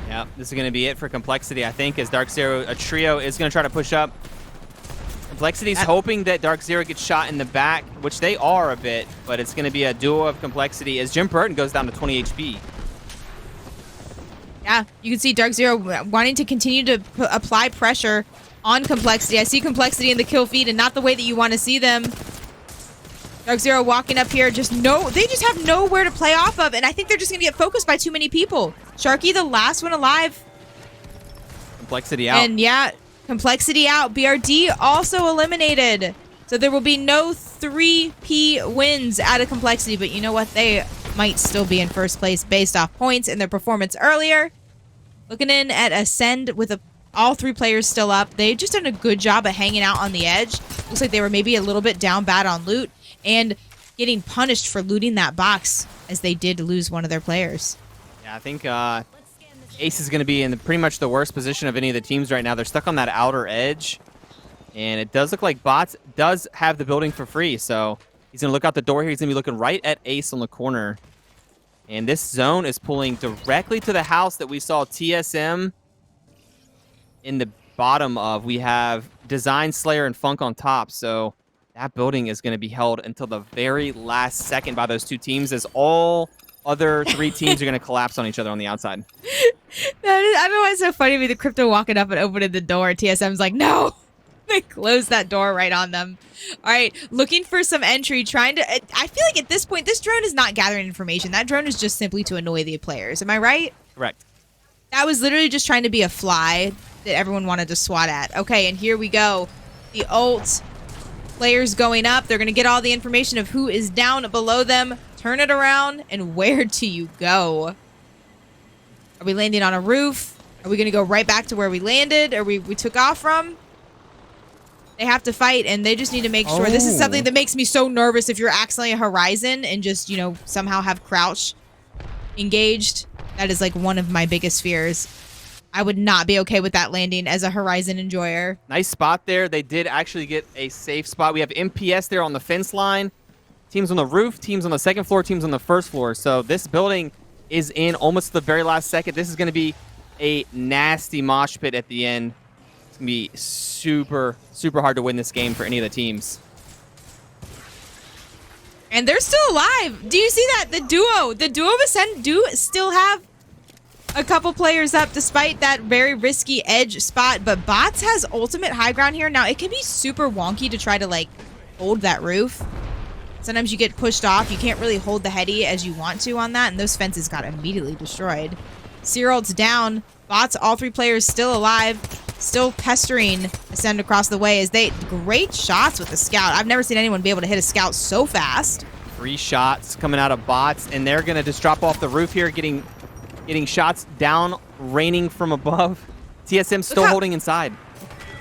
Yeah, this is going to be it for Complexity, I think, as Dark Zero, a trio, is going to try to push up. Complexity's hoping that Dark Zero gets shot in the back, which they are a bit, but it's going to be a duo of Complexity as Jim Burton goes down to 20 HP. Yeah, you can see Dark Zero wanting to continue to apply pressure on Complexity. I see Complexity in the kill feed and not the way that you want to see them. Dark Zero walking up here, they just have nowhere to play off of, and I think they're just going to get focused by too many people. Sharky, the last one alive. Complexity out. And yeah, Complexity out. BRD also eliminated. So there will be no 3P wins out of Complexity, but you know what? They might still be in first place based off points and their performance earlier. Looking in at Ascend with all 3 players still up. They've just done a good job of hanging out on the edge. Looks like they were maybe a little bit down bad on loot and getting punished for looting that box as they did lose one of their players. Yeah, I think Ace is going to be in pretty much the worst position of any of the teams right now. They're stuck on that outer edge, and it does look like Bots does have the building for free, so he's going to look out the door here. He's going to be looking right at Ace on the corner. And this zone is pulling directly to the house that we saw TSM in the bottom of. We have Design, Slayer, and Funk on top, so that building is going to be held until the very last second by those 2 teams, as all other 3 teams are going to collapse on each other on the outside. I don't know why it's so funny to me. The Crypto walking up and opening the door. TSM's like, no! They closed that door right on them. All right, looking for some entry, trying to... I feel like at this point, this drone is not gathering information. That drone is just simply to annoy the players. Am I right? Correct. That was literally just trying to be a fly that everyone wanted to swat at. Okay, and here we go. The ult. Players going up. They're going to get all the information of who is down below them. Turn it around, and where do you go? Are we landing on a roof? Are we going to go right back to where we landed or we took off from? They have to fight, and they just need to make sure. This is something that makes me so nervous if you're accidentally a Horizon and just, somehow have Crouch engaged. That is, like, one of my biggest fears. I would not be okay with that landing as a Horizon enjoyer. Nice spot there. They did actually get a safe spot. We have MPS there on the fence line. Teams on the roof, teams on the second floor, teams on the first floor. So this building is in almost the very last second. This is going to be a nasty mosh pit at the end. It's going to be super, super hard to win this game for any of the teams. And they're still alive. Do you see that? The duo of Ascend do still have a couple players up despite that very risky edge spot. But Bots has ultimate high ground here. Now, it can be super wonky to try to, like, hold that roof. Sometimes you get pushed off. You can't really hold the heady as you want to on that. And those fences got immediately destroyed. Cyril's down. Bots, all 3 players still alive. Still pestering Ascend across the way as great shots with the scout. I've never seen anyone be able to hit a scout so fast. 3 shots coming out of Bots, and they're going to just drop off the roof here, getting shots down, raining from above. TSM still holding inside.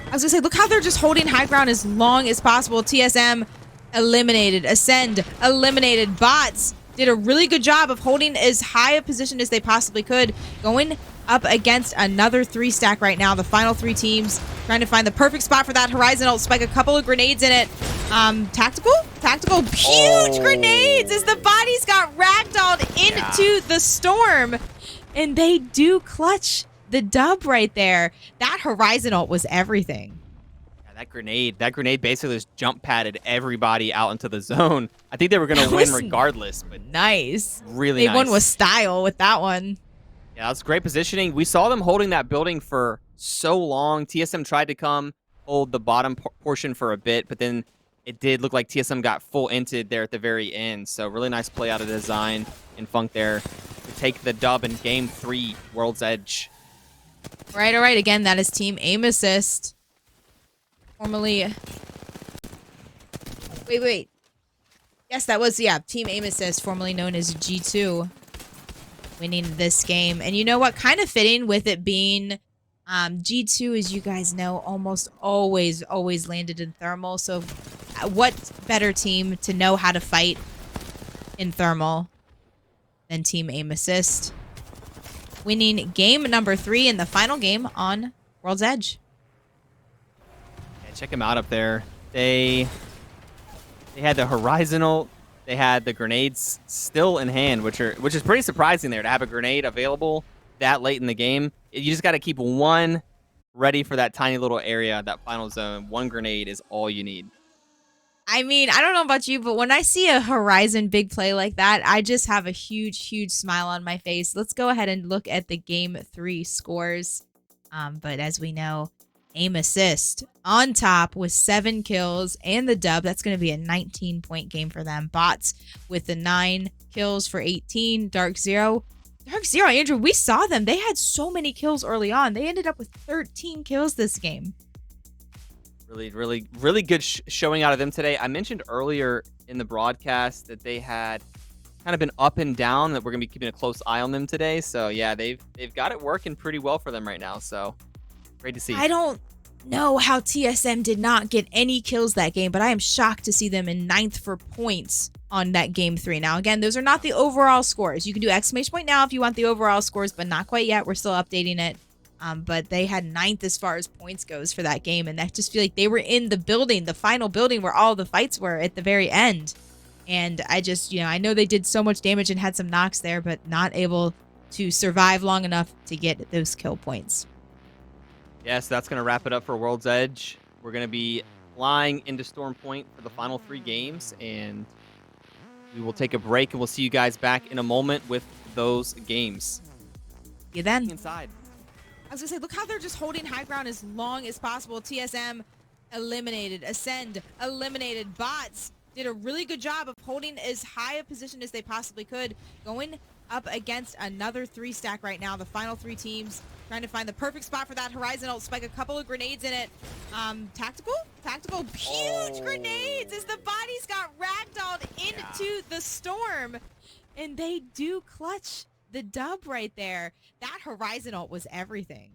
I was going to say, look how they're just holding high ground as long as possible. TSM eliminated. Ascend eliminated. Bots did a really good job of holding as high a position as they possibly could. Going up against another 3-stack right now. The final 3 teams trying to find the perfect spot for that Horizon ult. Spike a couple of grenades in it. Tactical, huge grenades as the bodies got ragdolled into the storm. And they do clutch the dub right there. That Horizon ult was everything. Yeah, that grenade basically just jump padded everybody out into the zone. I think they were going to win regardless. But nice. Really nice. They won with style with that one. Yeah, that's great positioning. We saw them holding that building for so long. TSM tried to come hold the bottom portion for a bit, but then it did look like TSM got full inted there at the very end. So really nice play out of design and Funk there to take the dub in game 3, World's Edge. All right. Again, that is Team Aim Assist. Formerly... Wait. Yes, that was, Team Aim Assist, formerly known as G2, winning this game. And you know what? Kind of fitting with it being G2, as you guys know, almost always landed in Thermal. So what better team to know how to fight in Thermal than Team Aim Assist? Winning game number 3 in the final game on World's Edge. Yeah, check him out up there. They had the horizontal, they had the grenades still in hand, which is pretty surprising there to have a grenade available that late in the game. You just got to keep one ready for that tiny little area, that final zone. One grenade is all you need. I mean, I don't know about you, but when I see a Horizon big play like that, I just have a huge smile on my face. Let's go ahead and look at the game 3 scores. But as we know, Aim Assist on top with 7 kills and the dub. That's going to be a 19-point game for them. Bots with the 9 kills for 18. Dark Zero, Andrew, we saw them. They had so many kills early on. They ended up with 13 kills this game. Really good showing out of them today. I mentioned earlier in the broadcast that they had kind of been up and down, that we're going to be keeping a close eye on them today. So yeah, they've got it working pretty well for them right now. So great to see. I don't know how TSM did not get any kills that game, but I am shocked to see them in 9th for points on that game 3. Now, again, those are not the overall scores. You can do exclamation point now if you want the overall scores, but not quite yet. We're still updating it. But they had 9th as far as points goes for that game, and I just feel like they were in the building, the final building where all the fights were at the very end. And I just, I know they did so much damage and had some knocks there, but not able to survive long enough to get those kill points. Yes, that's going to wrap it up for World's Edge. We're going to be flying into Storm Point for the final 3 games, and we will take a break, and we'll see you guys back in a moment with those games. See you then. Inside. I was going to say, look how they're just holding high ground as long as possible. TSM eliminated. Ascend eliminated. Bots did a really good job of holding as high a position as they possibly could. Going up against another 3-stack right now. The final 3 teams trying to find the perfect spot for that Horizon ult. Spike a couple of grenades in it. Tactical, huge grenades as the bodies got ragdolled into the storm. And they do clutch the dub right there. That Horizon ult was everything.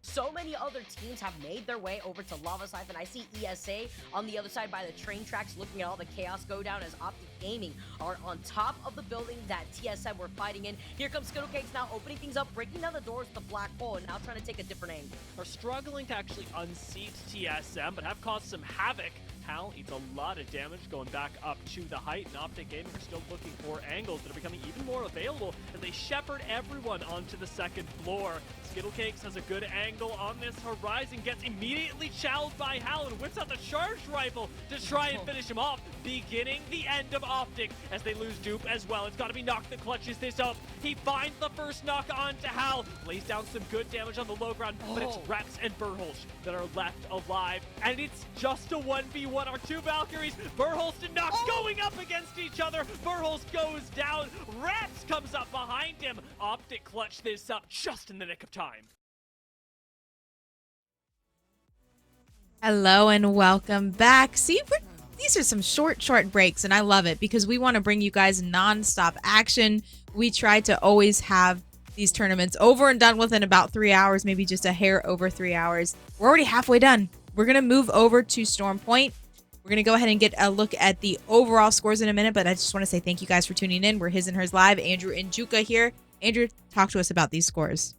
So many other teams have made their way over to Lava Siphon. I see ESA on the other side by the train tracks looking at all the chaos go down as Optic Gaming are on top of the building that TSM were fighting in. Here comes Skittlecakes now opening things up, breaking down the doors to the black hole, and now trying to take a different angle. Are struggling to actually unseat TSM, but have caused some havoc. Hal eats a lot of damage going back up to the height, and Optic Gaming are still looking for angles that are becoming even more available as they shepherd everyone onto the 2nd floor. Skittlecakes has a good angle on this Horizon, gets immediately challenged by Hal and whips out the charged rifle to try and finish him off, beginning the end of Optic as they lose Dupe as well. It's got to be Knock that clutches this up. He finds the first knock onto Hal, lays down some good damage on the low ground, but it's Rex and Berholz that are left alive, and it's just a 1v1. Our 2 Valkyries, Berholz and Nox going up against each other. Berholz goes down, Rex comes up behind him. Optic clutch this up just in the nick of time. Hello and welcome back. See, these are some short breaks, and I love it because we want to bring you guys non-stop action. We try to always have these tournaments over and done with in about 3 hours, maybe just a hair over 3 hours. We're already halfway done. We're going to move over to Storm Point. We're going to go ahead and get a look at the overall scores in a minute, but I just want to say thank you guys for tuning in. We're His and Hers Live. Andrew and Juka here. Andrew, talk to us about these scores.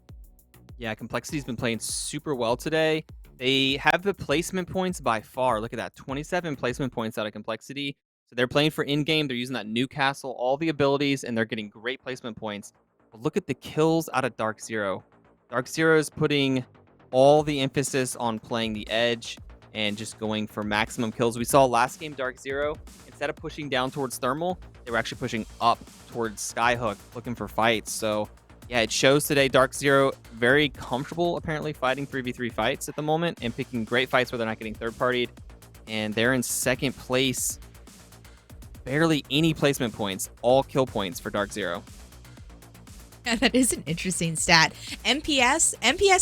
Yeah, Complexity's been playing super well today. They have the placement points by far. Look at that, 27 placement points out of Complexity. So they're playing for in-game. They're using that Newcastle, all the abilities, and they're getting great placement points. But look at the kills out of Dark Zero. Dark Zero is putting all the emphasis on playing the edge and just going for maximum kills. We saw last game Dark Zero, instead of pushing down towards Thermal, they were actually pushing up towards Skyhook, looking for fights. So yeah, it shows today Dark Zero very comfortable apparently fighting 3v3 fights at the moment and picking great fights where they're not getting third-partied. and they're in second place. Barely any placement points, all kill points for Dark Zero. Yeah, that is an interesting stat. MPS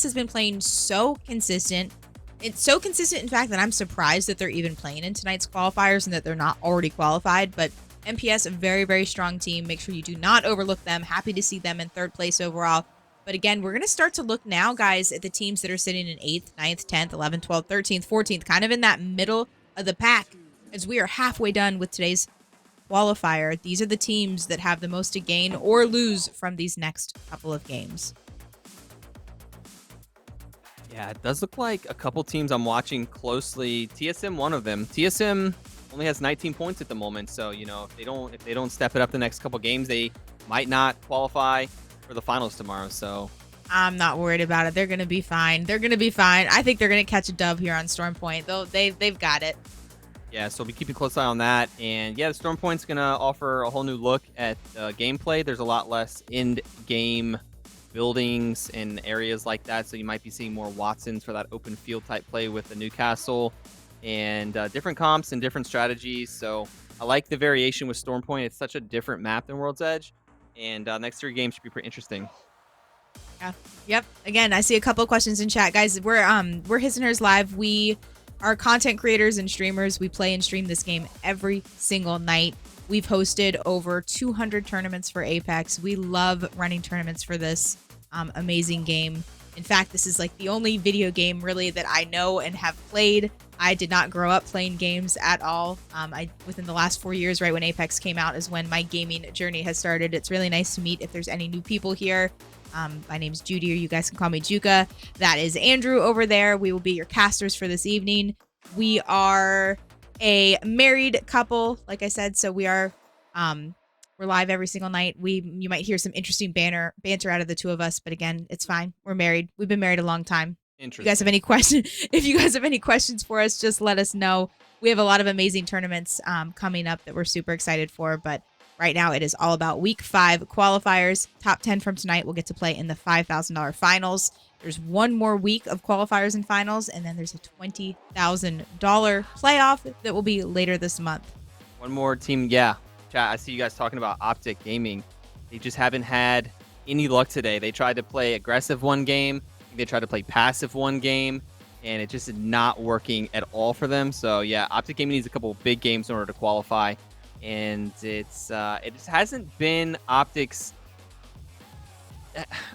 has been playing so consistent. It's so consistent, in fact, that I'm surprised that they're even playing in tonight's qualifiers and that they're not already qualified. But MPS, a very, very strong team. Make sure you do not overlook them. Happy to see them in third place overall. But again, we're going to start to look now, guys, at the teams that are sitting in 8th, 9th, 10th, 11th, 12th, 13th, 14th, kind of in that middle of the pack, as we are halfway done with today's qualifier. These are the teams that have the most to gain or lose from these next couple of games. Yeah, it does look like a couple teams I'm watching closely. TSM, one of them. TSM only has 19 points at the moment, so you know if they don't step it up the next couple games, they might not qualify for the finals tomorrow. So I'm not worried about it. They're gonna be fine. They're gonna be fine. I think they're gonna catch a dub here on Storm Point. Though they've got it. yeah, so we keep a close eye on that. And yeah, the Storm Point's gonna offer a whole new look at gameplay. There's a lot less in-game buildings and areas like that, so you might be seeing more Watsons for that open field type play with the Newcastle, and different comps and different strategies. So I like the variation with Storm Point. It's such a different map than World's Edge, and next 3 games should be pretty interesting. Yeah. Yep. Again, I see a couple of questions in chat, guys. We're His and Hers Live. We are content creators and streamers. We play and stream this game every single night. We've hosted over 200 tournaments for Apex. We love running tournaments for this amazing game. In fact, this is like the only video game really that I know and have played. I did not grow up playing games at all. Within the last 4 years, right when Apex came out, is when my gaming journey has started. It's really nice to meet if there's any new people here. My name's Judy, or you guys can call me Juka. That is Andrew over there. We will be your casters for this evening. We are a married couple, like I said, so we are we're live every single night. You might hear some interesting banter out of the two of us, but again, it's fine. We're married. We've been married a long time. If you guys have any questions for us, just let us know. We have a lot of amazing tournaments coming up that we're super excited for, but right now it is all about week 5 qualifiers. Top 10 from tonight will get to play in the $5,000 finals. There's one more week of qualifiers and finals, and then there's a $20,000 playoff that will be later this month. One more team, yeah. Chat, I see you guys talking about Optic Gaming. They just haven't had any luck today. They tried to play aggressive one game. They tried to play passive one game, and it just is not working at all for them. So yeah, Optic Gaming needs a couple of big games in order to qualify, and it just hasn't been Optic's.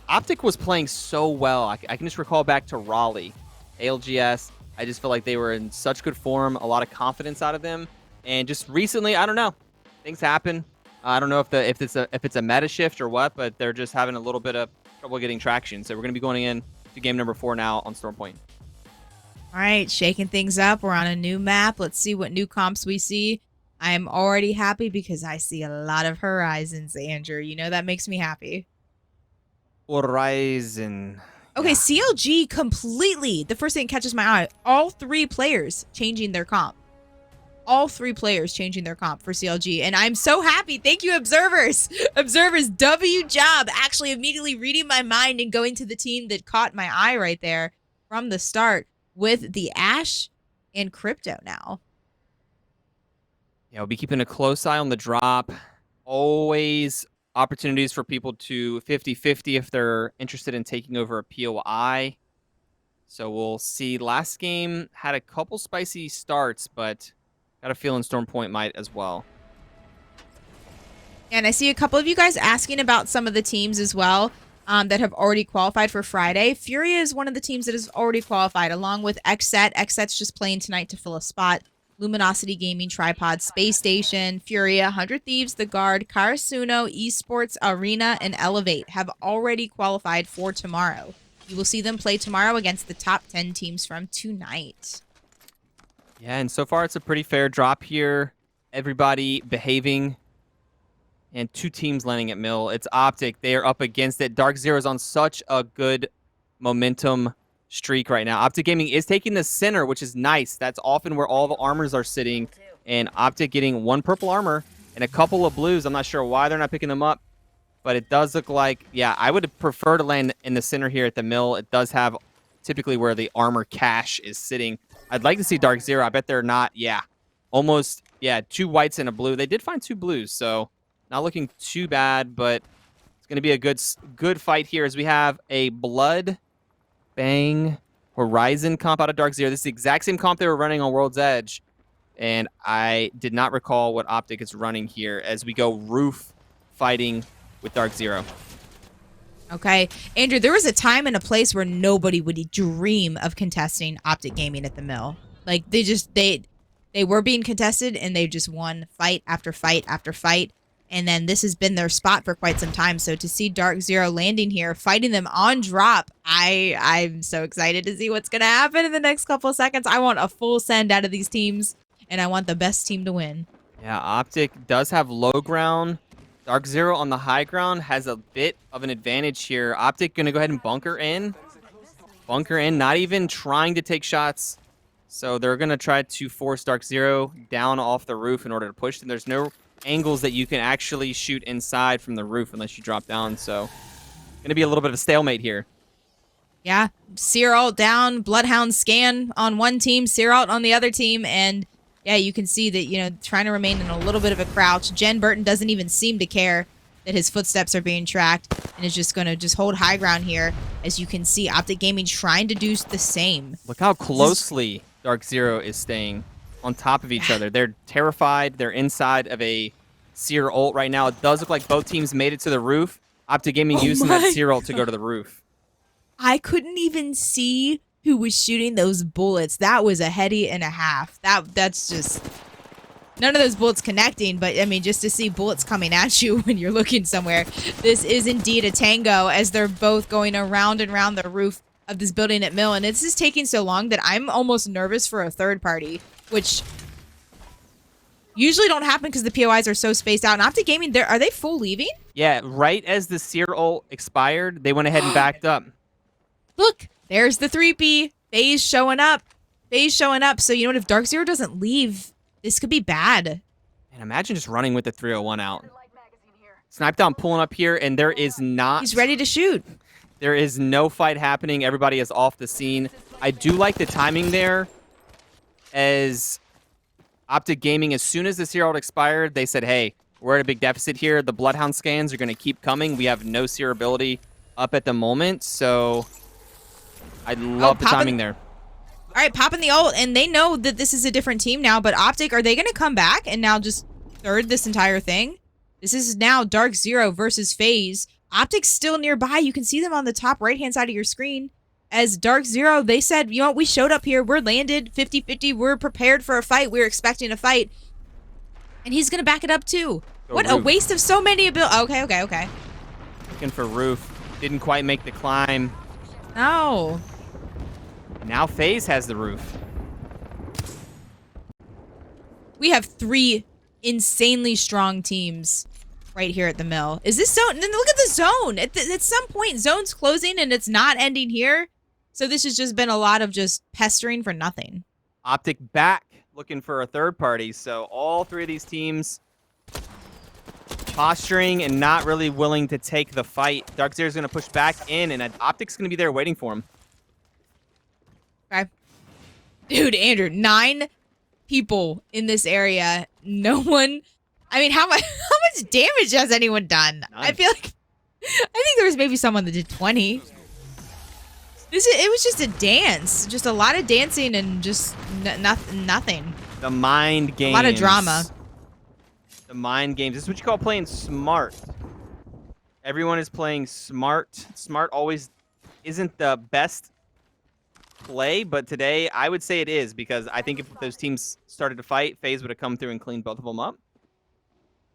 Optic was playing so well. I can just recall back to Raleigh, ALGS. I just feel like they were in such good form, a lot of confidence out of them, and just recently, I don't know, things happen. I don't know if it's a meta shift or what, but they're just having a little bit of trouble getting traction. So we're going to be going in to game number 4 now on Storm Point. All right, shaking things up. We're on a new map. Let's see what new comps we see. I am already happy because I see a lot of Horizons, Andrew. You know that makes me happy. Horizon. Okay, yeah. CLG completely. The first thing that catches my eye, all 3 players changing their comp. All 3 players changing their comp for CLG. And I'm so happy. Thank you, Observers. Observers, W job. Actually immediately reading my mind and going to the team that caught my eye right there from the start with the Ash and Crypto now. Yeah, we'll be keeping a close eye on the drop. Always opportunities for people to 50-50 if they're interested in taking over a POI. So we'll see. Last game had a couple spicy starts, but got a feeling Storm Point might as well. And I see a couple of you guys asking about some of the teams as well that have already qualified for Friday. Furia is one of the teams that has already qualified, along with XSET. XSET's just playing tonight to fill a spot. Luminosity Gaming, Tripod, Space Station, Furia, 100 Thieves, The Guard, Karasuno, Esports, Arena, and Elevate have already qualified for tomorrow. You will see them play tomorrow against the top 10 teams from tonight. Yeah, and so far it's a pretty fair drop here. Everybody behaving. And 2 teams landing at Mill. It's Optic. They are up against it. Dark Zero is on such a good momentum streak right now. Optic Gaming is taking the center, which is nice. That's often where all the armors are sitting. And Optic getting 1 purple armor and a couple of blues. I'm not sure why they're not picking them up. But it does look like, yeah, I would prefer to land in the center here at the Mill. It does have typically where the armor cache is sitting. I'd like to see Dark Zero. I bet they're not. Yeah, almost. Yeah, 2 whites and a blue. They did find 2 blues, so not looking too bad, but it's going to be a good fight here as we have a Blood Bang Horizon comp out of Dark Zero. This is the exact same comp they were running on World's Edge, and I did not recall what Optic is running here as we go Roof fighting with Dark Zero. Okay. Andrew, there was a time and a place where nobody would dream of contesting Optic Gaming at the mill. Like, they were being contested, and they just won fight after fight after fight. And then this has been their spot for quite some time. So to see Dark Zero landing here, fighting them on drop, I'm so excited to see what's going to happen in the next couple of seconds. I want a full send out of these teams, and I want the best team to win. Yeah, Optic does have low ground. Dark Zero on the high ground has a bit of an advantage here. Optic going to go ahead and bunker in. Bunker in, not even trying to take shots. So they're going to try to force Dark Zero down off the roof in order to push them. There's no angles that you can actually shoot inside from the roof unless you drop down. So going to be a little bit of a stalemate here. Yeah, Searalt down, Bloodhound scan on one team, Searalt on the other team, and yeah, you can see that, you know, trying to remain in a little bit of a crouch. Jen Burton doesn't even seem to care that his footsteps are being tracked and is just going to just hold high ground here. As you can see, Optic Gaming trying to do the same. Look how closely Dark Zero is staying on top of each other. They're terrified. They're inside of a Seer ult right now. It does look like both teams made it to the roof. Optic Gaming using that Seer ult to go to the roof. I couldn't even see who was shooting those bullets. That was a heady and a half. That's just... None of those bullets connecting, but I mean, just to see bullets coming at you when you're looking somewhere. This is indeed a tango as they're both going around and around the roof of this building at Mill. And it's just taking so long that I'm almost nervous for a third party, which usually don't happen because the POIs are so spaced out. And Optic Gaming, are they full leaving? Yeah, right as the Seer ult expired, they went ahead and backed up. Look, there's the 3P. FaZe showing up. FaZe showing up. So you know what? If Dark Zero doesn't leave, this could be bad. And imagine just running with the 301 out. Snipe down pulling up here, and there is not... He's ready to shoot. There is no fight happening. Everybody is off the scene. I do like the timing there. As Optic Gaming, as soon as the Seer ult expired, they said, hey, we're at a big deficit here. The Bloodhound scans are going to keep coming. We have no Seer ability up at the moment, so I love the timing there. All right, popping the ult, and they know that this is a different team now, but Optic, are they going to come back and now just third this entire thing? This is now Dark Zero versus FaZe. Optic's still nearby. You can see them on the top right-hand side of your screen. As Dark Zero, they said, you know what, we showed up here. We're landed 50-50. We're prepared for a fight. We're expecting a fight. And he's going to back it up, too. What a waste of so many abilities. Okay. Looking for roof. Didn't quite make the climb. No. Now FaZe has the roof. We have 3 insanely strong teams right here at the Mill. Is this zone? Then look at the zone. At some point, zone's closing and it's not ending here. So this has just been a lot of just pestering for nothing. Optic back looking for a third party. So all 3 of these teams posturing and not really willing to take the fight. Dark Zero's going to push back in, and Optic's going to be there waiting for him. Okay. Dude, Andrew, 9 people in this area. No one... I mean, how much damage has anyone done? None. I feel like... I think there was maybe someone that did 20. It was just a dance. Just a lot of dancing and just nothing. The mind games. A lot of drama. The mind games. This is what you call playing smart. Everyone is playing smart. Smart always isn't the best play, but today I would say it is, because I think if those teams started to fight, FaZe would have come through and cleaned both of them up.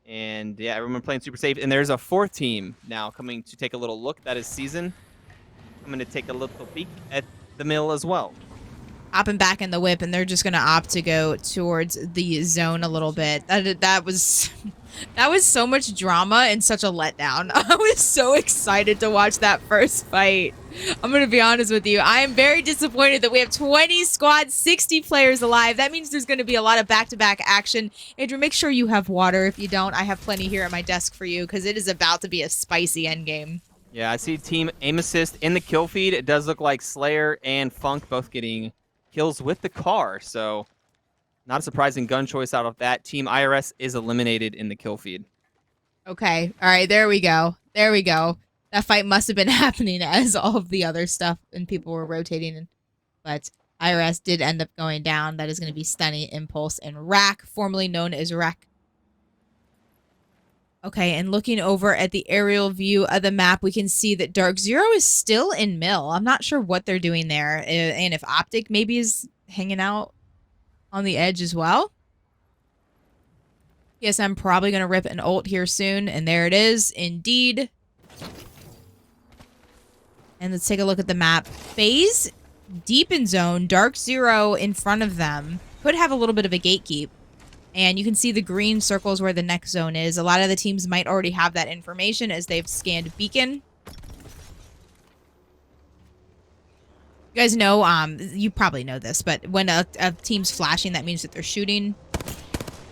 And yeah, everyone playing super safe. And there's a 4th team now coming to take a little look. That is Season. I'm going to take a little peek at the Mill as well. Hopping back in the whip, and they're just going to opt to go towards the zone a little bit. That was so much drama and such a letdown. I was so excited to watch that first fight. I'm going to be honest with you. I am very disappointed that we have 20 squads, 60 players alive. That means there's going to be a lot of back-to-back action. Andrew, make sure you have water. If you don't, I have plenty here at my desk for you, because it is about to be a spicy endgame. Yeah, I see Team Aim Assist in the kill feed. It does look like Slayer and Funk both getting kills with the car. So not a surprising gun choice out of that. Team IRS is eliminated in the kill feed. Okay. All right. There we go. There we go. That fight must have been happening as all of the other stuff and people were rotating. But IRS did end up going down. That is going to be Stunny, Impulse, and Rack, formerly known as Rack. Okay, and looking over at the aerial view of the map, we can see that Dark Zero is still in mill. I'm not sure what they're doing there. And if Optic maybe is hanging out on the edge as well. Yes, I'm probably going to rip an ult here soon. And there it is, indeed. And let's take a look at the map. FaZe deep in zone. Dark Zero in front of them. Could have a little bit of a gatekeep. And you can see the green circles where the next zone is. A lot of the teams might already have that information as they've scanned Beacon. You guys know, you probably know this, but when a team's flashing, that means that they're shooting.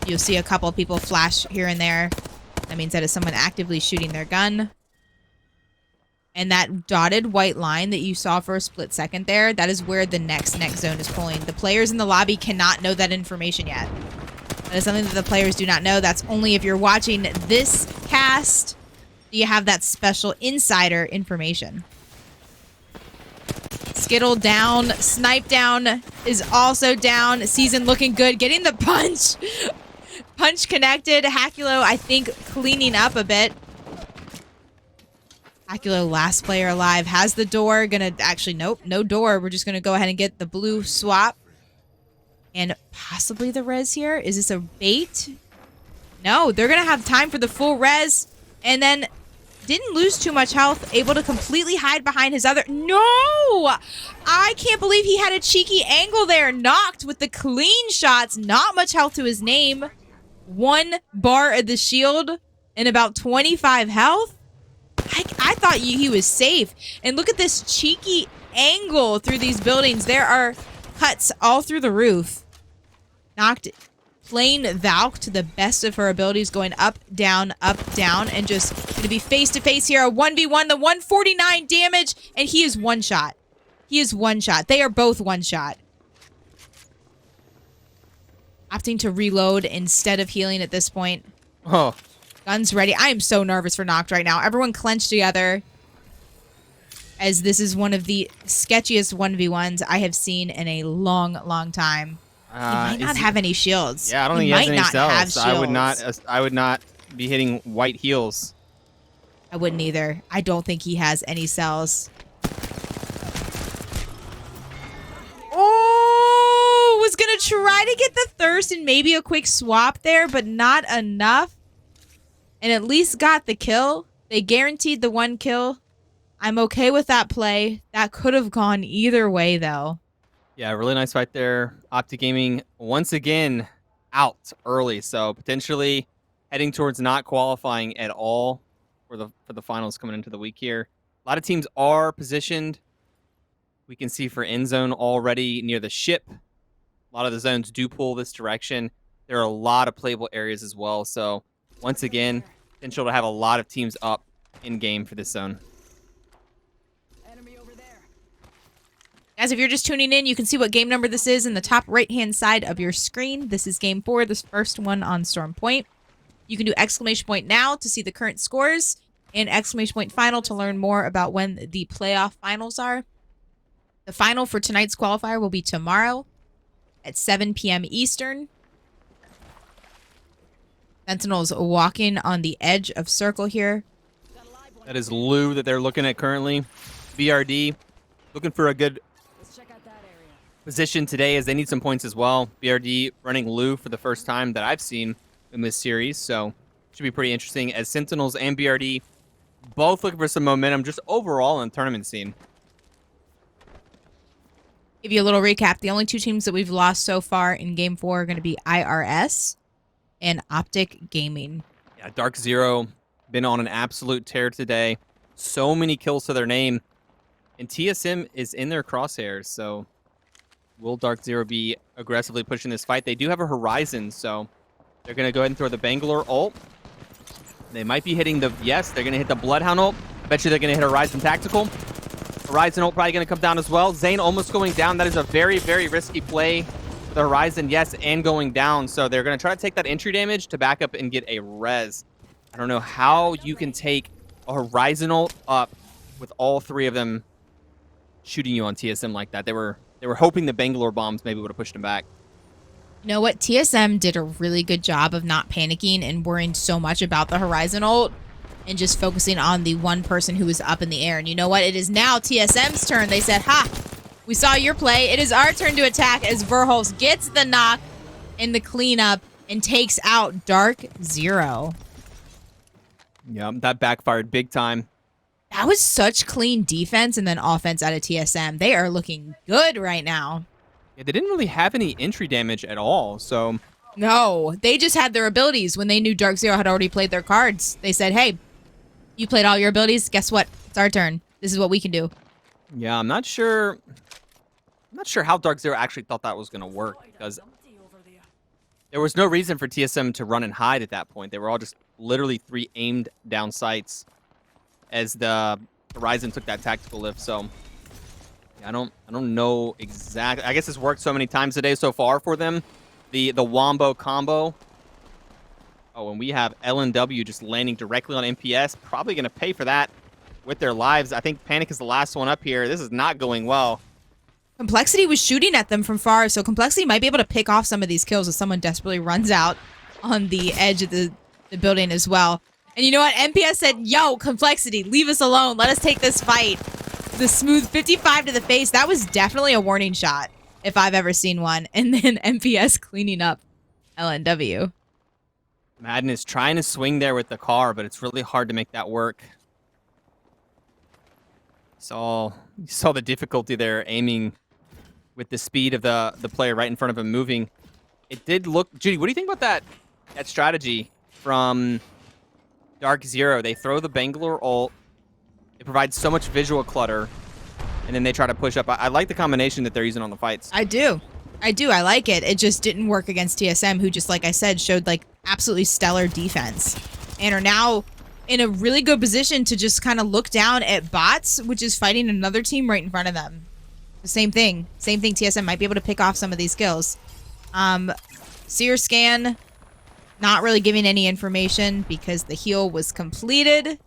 You'll see a couple of people flash here and there. That means that is someone actively shooting their gun. And that dotted white line that you saw for a split second there, that is where the next zone is pulling. The players in the lobby cannot know that information yet. That is something that the players do not know. That's only if you're watching this cast do you have that special insider information. Skittle down. Snipe down is also down. Season looking good. Getting the punch. Punch connected. Hakulo, I think, cleaning up a bit. Hakulo, last player alive. Has the door. Gonna actually, nope, no door. We're just gonna go ahead and get the blue swap. And possibly the res here. Is this a bait? No, they're going to have time for the full res. And then didn't lose too much health. Able to completely hide behind his other... No! I can't believe he had a cheeky angle there. Knocked with the clean shots. Not much health to his name. 1 bar of the shield and about 25 health. I thought he was safe. And look at this cheeky angle through these buildings. There are... cuts all through the roof. Knocked plain Valk to the best of her abilities, going up, down, and just going to be face-to-face here. A 1v1, the 149 damage, and he is one shot. He is one shot. They are both one shot. Opting to reload instead of healing at this point. Oh. Guns ready. I am so nervous for Noct right now. Everyone clenched together, as this is one of the sketchiest 1v1s I have seen in a long, long time. He might not have any shields. Yeah, I don't think he has any cells. I would not be hitting white heals. I wouldn't either. I don't think he has any cells. Oh, was gonna try to get the thirst and maybe a quick swap there, but not enough. And at least got the kill. They guaranteed the 1 kill. I'm okay with that play. That could have gone either way, though. Yeah, really nice fight there. Optic Gaming, once again, out early. So potentially heading towards not qualifying at all for the finals coming into the week here. A lot of teams are positioned. We can see for end zone already near the ship. A lot of the zones do pull this direction. There are a lot of playable areas as well. So once again, potential to have a lot of teams up in game for this zone. Guys, if you're just tuning in, you can see what game number this is in the top right-hand side of your screen. This is game 4, this first one on Storm Point. You can do exclamation point now to see the current scores and exclamation point final to learn more about when the playoff finals are. The final for tonight's qualifier will be tomorrow at 7 p.m. Eastern. Sentinels walking on the edge of circle here. That is Lou that they're looking at currently. BRD looking for a good position today as they need some points as well. BRD running Lou for the first time that I've seen in this series, so should be pretty interesting as Sentinels and BRD both looking for some momentum just overall in the tournament scene. Give you a little recap. The only 2 teams that we've lost so far in game 4 are going to be IRS and Optic Gaming. Yeah, Dark Zero been on an absolute tear today. So many kills to their name. And TSM is in their crosshairs, so will Dark Zero be aggressively pushing this fight? They do have a Horizon, so they're going to go ahead and throw the Bangalore ult. They might be hitting the... Yes, they're going to hit the Bloodhound ult. I bet you they're going to hit Horizon Tactical. Horizon ult probably going to come down as well. Zane almost going down. That is a very, very risky play for the Horizon, yes, and going down. So they're going to try to take that entry damage to back up and get a res. I don't know how you can take a Horizon ult up with all three of them shooting you on TSM like that. They were hoping the Bangalore bombs maybe would have pushed them back. You know what? TSM did a really good job of not panicking and worrying so much about the Horizon ult and just focusing on the one person who was up in the air. And you know what? It is now TSM's turn. They said, ha, we saw your play. It is our turn to attack as Verholz gets the knock in the cleanup and takes out Dark Zero. Yeah, that backfired big time. That was such clean defense and then offense out of TSM. They are looking good right now. Yeah, they didn't really have any entry damage at all, so... No, they just had their abilities. When they knew Dark Zero had already played their cards, they said, hey, you played all your abilities. Guess what? It's our turn. This is what we can do. Yeah, I'm not sure how Dark Zero actually thought that was going to work, because there was no reason for TSM to run and hide at that point. They were all just literally 3 aimed down sights as the Horizon took that tactical lift. So yeah, I don't know exactly. I guess it's worked so many times today so far for them. The Wombo combo. Oh, and we have LNW just landing directly on MPS. Probably going to pay for that with their lives. I think Panic is the last one up here. This is not going well. Complexity was shooting at them from far, so Complexity might be able to pick off some of these kills if someone desperately runs out on the edge of the building as well. And you know what? MPS said, yo, Complexity, leave us alone. Let us take this fight. The smooth 55 to the face. That was definitely a warning shot, if I've ever seen one. And then MPS cleaning up LNW. Madden is trying to swing there with the car, but it's really hard to make that work. You saw the difficulty there aiming with the speed of the player right in front of him moving. It did look... Judy, what do you think about that strategy from Dark Zero? They throw the Bangalore ult. It provides so much visual clutter, and then they try to push up. I like the combination that they're using on the fights. I do. I like it. It just didn't work against TSM, who just, like I said, showed like absolutely stellar defense and are now in a really good position to just kind of look down at bots, which is fighting another team right in front of them. The same thing. TSM might be able to pick off some of these kills. Seer scan, not really giving any information because the heal was completed.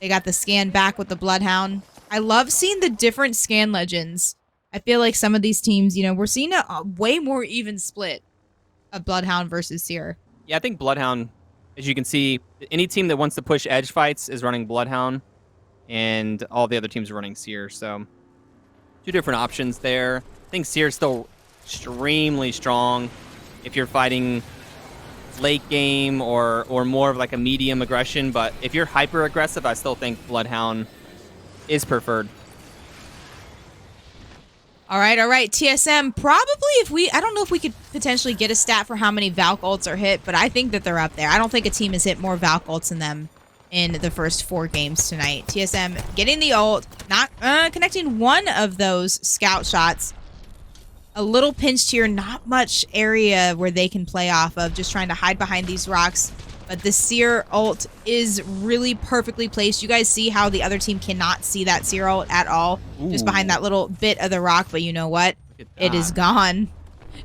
They got the scan back with the Bloodhound. I love seeing the different scan legends. I feel like some of these teams, you know, we're seeing a way more even split of Bloodhound versus Seer. Yeah, I think Bloodhound, as you can see, any team that wants to push edge fights is running Bloodhound, and all the other teams are running Seer. So, 2 different options there. I think Seer is still extremely strong if you're fighting late game or more of like a medium aggression, but if you're hyper aggressive, I still think Bloodhound is preferred. All right. TSM, probably I don't know if we could potentially get a stat for how many Valk ults are hit, but I think that they're up there. I don't think a team has hit more Valk ults than them in the first 4 games tonight. TSM getting the ult, not connecting one of those scout shots. A little pinched here, not much area where they can play off of, just trying to hide behind these rocks. But the Seer ult is really perfectly placed. You guys see how the other team cannot see that Seer ult at all, just behind that little bit of the rock. But you know what? It is gone.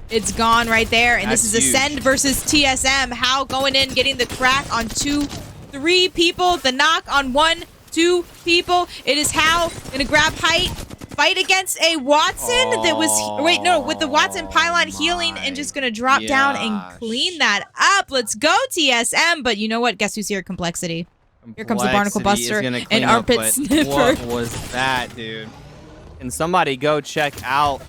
It's gone right there. And That's this is huge. Ascend versus TSM. How going in, getting the crack on 2, 3 people. The knock on 1, 2 people. It is How gonna grab height. Fight against a Watson that was... Wait, no, with the Watson pylon healing and just going to drop down and clean that up. Let's go, TSM. But you know what? Guess who's here? Complexity. Here comes the Barnacle Buster and Armpit Sniffer. What was that, dude? Can somebody go check out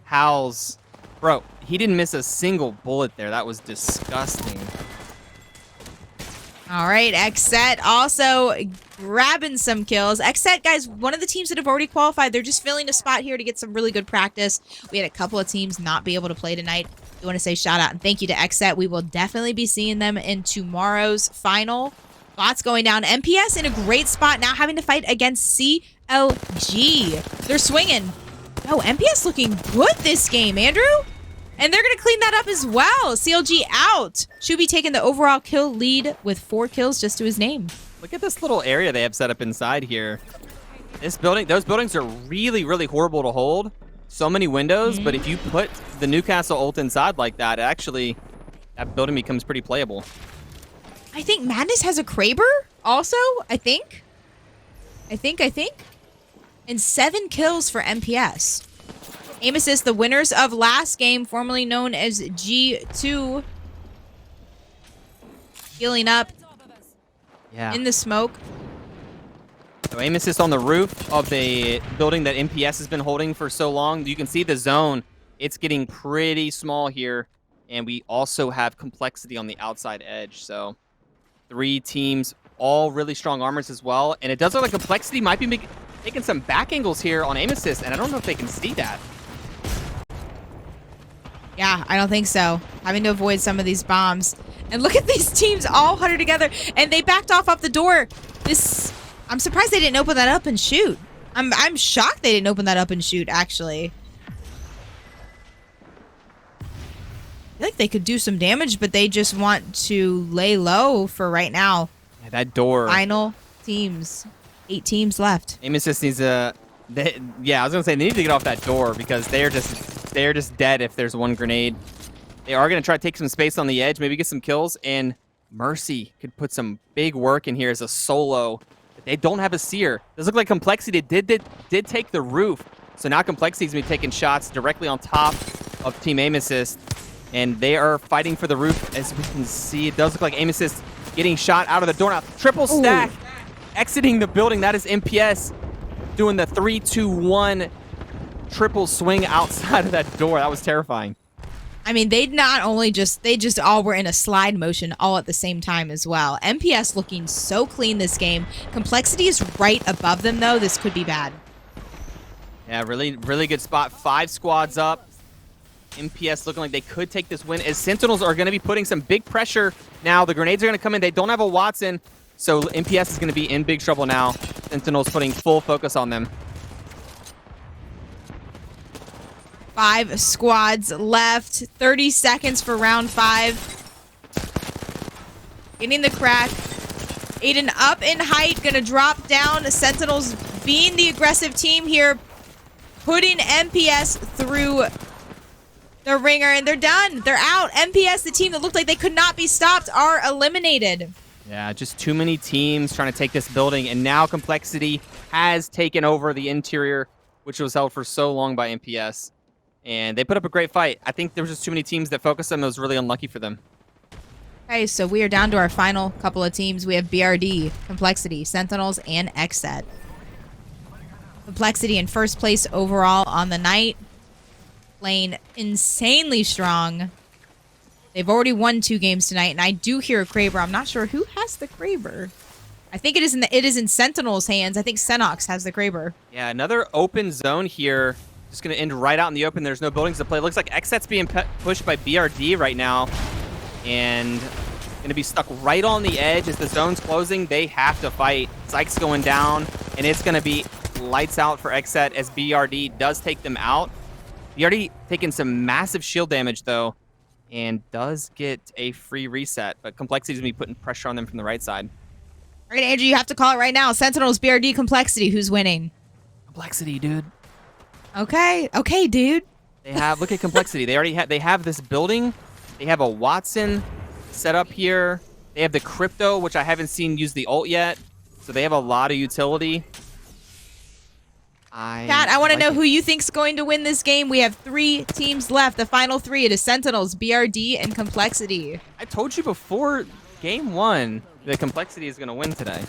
Howl's... Bro, he didn't miss a single bullet there. That was disgusting. All right, Xset also grabbing some kills. Xset, guys, one of the teams that have already qualified. They're just filling a spot here to get some really good practice. We had a couple of teams not be able to play tonight. I want to say shout out and thank you to Xset. We will definitely be seeing them in tomorrow's final. Bots going down. MPS in a great spot now, having to fight against CLG. They're swinging. Oh, MPS looking good this game, Andrew. And they're going to clean that up as well. CLG out. Should be taking the overall kill lead with 4 kills just to his name. Look at this little area they have set up inside here. those buildings are really, really horrible to hold. So many windows, but if you put the Newcastle ult inside like that, actually, that building becomes pretty playable. I think Madness has a Kraber also, I think. And 7 kills for MPS. Aim assist, the winners of last game, formerly known as G2. Healing up in the smoke. So aim assist on the roof of the building that MPS has been holding for so long. You can see the zone. It's getting pretty small here. And we also have complexity on the outside edge. So 3 teams, all really strong armors as well. And it does look like complexity might be making some back angles here on aim assist. And I don't know if they can see that. Yeah, I don't think so. Having to avoid some of these bombs. And look at these teams all huddled together. And they backed off the door. I'm surprised they didn't open that up and shoot. I'm shocked they didn't open that up and shoot, actually. I feel like they could do some damage, but they just want to lay low for right now. Yeah, that door. Final teams. 8 teams left. Aim assist needs a... yeah, I was going to say, they need to get off that door because they're just dead if there's one grenade. They are going to try to take some space on the edge, maybe get some kills, and Mercy could put some big work in here as a solo. They don't have a seer. Does look like Complexity did take the roof, so now Complexity's going to be taking shots directly on top of Team Aim Assist, and they are fighting for the roof. As we can see, it does look like Aim Assist getting shot out of the door now. Triple stack, exiting the building. That is MPS doing the 3-2-1 triple swing outside of that door. That was terrifying. I mean, they just all were in a slide motion all at the same time as well. MPS looking so clean this game. Complexity is right above them, though. This could be bad. Yeah, really, really good spot. 5 squads up. MPS looking like they could take this win as Sentinels are going to be putting some big pressure now. The grenades are going to come in. They don't have a Watson, so MPS is going to be in big trouble now. Sentinels putting full focus on them. 5 squads left. 30 seconds for round 5. Getting the crack. Aiden up in height. Gonna drop down. Sentinels being the aggressive team here. Putting MPS through the ringer. And they're done. They're out. MPS, the team that looked like they could not be stopped, are eliminated. Yeah, just too many teams trying to take this building. And now Complexity has taken over the interior, which was held for so long by MPS. And they put up a great fight. I think there was just too many teams that focused on them. It was really unlucky for them. Okay, so we are down to our final couple of teams. We have BRD, Complexity, Sentinels, and XSET. Complexity in first place overall on the night. Playing insanely strong. They've already won 2 games tonight, and I do hear a Kraber. I'm not sure who has the Kraber. I think it is in Sentinel's hands. I think Senox has the Kraber. Yeah, another open zone here. Just going to end right out in the open. There's no buildings to play. It looks like XSET's being pushed by BRD right now. And going to be stuck right on the edge as the zone's closing. They have to fight. Psych's going down. And it's going to be lights out for XSET as BRD does take them out. BRD taking some massive shield damage, though. And does get a free reset. But Complexity's going to be putting pressure on them from the right side. All right, Andrew, you have to call it right now. Sentinels, BRD, Complexity. Who's winning? Complexity, dude. Okay, dude. They have, look at Complexity. They have this building. They have a Watson set up here. They have the Crypto, which I haven't seen use the ult yet. So they have a lot of utility. Pat, I want to know who you think's going to win this game. We have 3 teams left. The final 3, it is Sentinels, BRD, and Complexity. I told you before game 1 that Complexity is going to win today.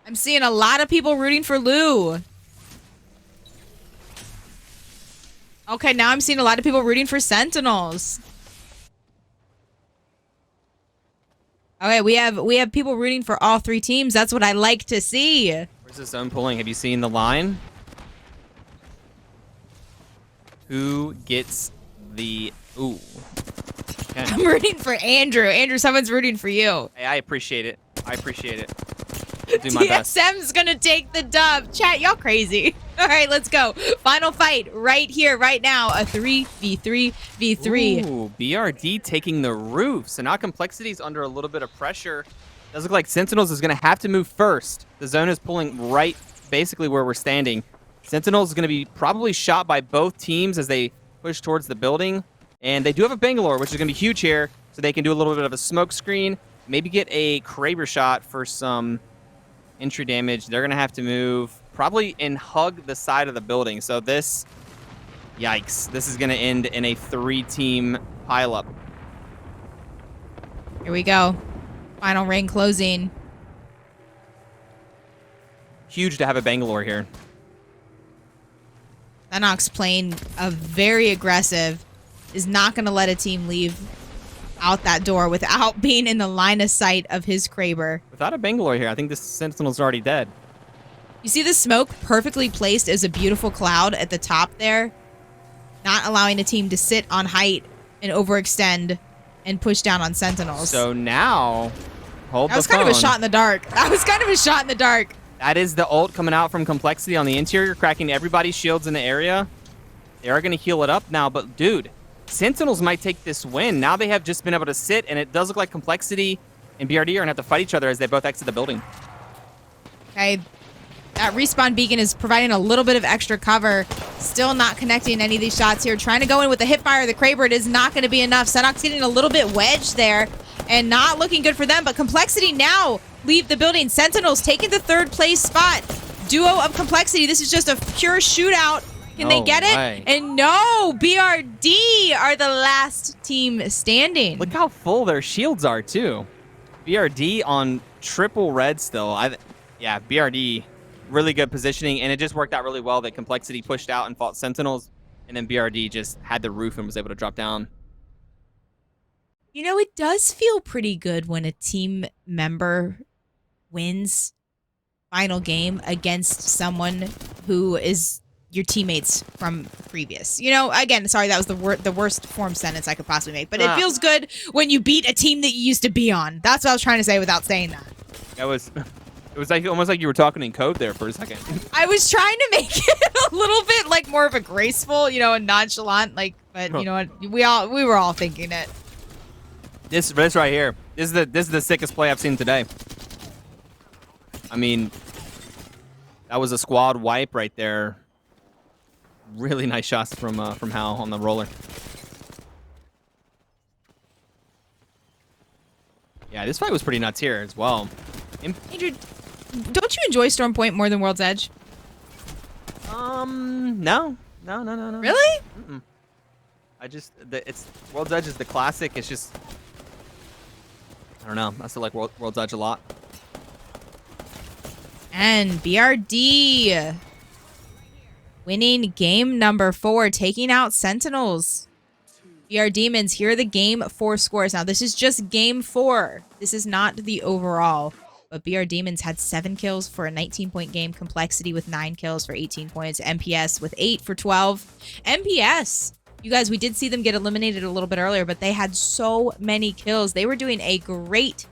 I'm seeing a lot of people rooting for Lou. Okay, now I'm seeing a lot of people rooting for Sentinels. Okay, we have people rooting for all 3 teams. That's what I like to see. Where's the zone pulling? Have you seen the line? Who gets the... Ooh. Okay. I'm rooting for Andrew. Andrew, someone's rooting for you. Hey, I appreciate it. I appreciate it. I'll do my best. TSM's gonna take the dub. Chat, y'all crazy. All right, let's go. Final fight right here, right now. A 3v3v3. Ooh, BRD taking the roof. So now Complexity's under a little bit of pressure. Does look like Sentinels is going to have to move first. The zone is pulling right basically where we're standing. Sentinels is going to be probably shot by both teams as they push towards the building. And they do have a Bangalore, which is going to be huge here. So they can do a little bit of a smoke screen. Maybe get a Kraber shot for some entry damage. They're going to have to move probably and hug the side of the building. So this, yikes. This is going to end in a 3-team pileup. Here we go. Final ring closing. Huge to have a Bangalore here. Thenox playing a very aggressive, is not going to let a team leave out that door without being in the line of sight of his Kraber. Without a Bangalore here, I think this Sentinel's already dead. You see the smoke perfectly placed as a beautiful cloud at the top there, not allowing a team to sit on height and overextend and push down on Sentinels. So now, hold the phone. That was kind of a shot in the dark. That was kind of a shot in the dark. That is the ult coming out from Complexity on the interior, cracking everybody's shields in the area. They are going to heal it up now, but dude, Sentinels might take this win. Now they have just been able to sit, and it does look like Complexity and BRD are going to have to fight each other as they both exit the building. Okay, that respawn beacon is providing a little bit of extra cover. Still not connecting any of these shots here. Trying to go in with the hipfire of the Kraber. It is not going to be enough. Senox getting a little bit wedged there and not looking good for them, but Complexity now leave the building. Sentinels taking the 3rd place spot. Duo of Complexity. This is just a pure shootout. Can they get it? Way. And no, BRD are the last team standing. Look how full their shields are, too. BRD on triple red still. Yeah, BRD, really good positioning, and it just worked out really well that Complexity pushed out and fought Sentinels, and then BRD just had the roof and was able to drop down. You know, it does feel pretty good when a team member wins final game against someone who is your teammates from previous. You know, again, sorry, that was the worst form sentence I could possibly make, but it feels good when you beat a team that you used to be on. That's what I was trying to say without saying that. It was like almost like you were talking in code there for a second. I was trying to make it a little bit like more of a graceful, you know, and nonchalant, like, but you know what, we were all thinking it. This right here. This is the sickest play I've seen today. I mean, that was a squad wipe right there. Really nice shots from Hal on the roller. Yeah, this fight was pretty nuts here as well. Andrew, don't you enjoy Storm Point more than World's Edge? No. Really? Mm-mm. It's World's Edge is the classic. It's just, I don't know. I still like World's Edge a lot. And BRD winning game number 4, taking out Sentinels. BR Demons, here are the game 4 scores. Now, this is just game 4. This is not the overall. But BR Demons had 7 kills for a 19-point game. Complexity with 9 kills for 18 points. MPS with 8 for 12. MPS, you guys, we did see them get eliminated a little bit earlier, but they had so many kills. They were doing a great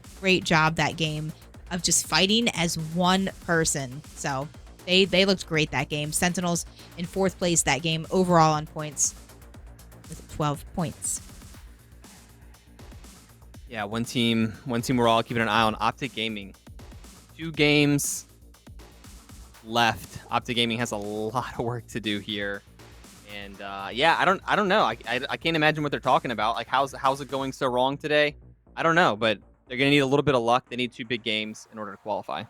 job that game of just fighting as one person. So they looked great that game. Sentinels in 4th place that game overall on points with 12 points. Yeah, one team we're all keeping an eye on. Optic Gaming. 2 games left. Optic Gaming has a lot of work to do here. And yeah, I don't know. I can't imagine what they're talking about. Like how's it going so wrong today? I don't know, but they're gonna need a little bit of luck. They need 2 big games in order to qualify.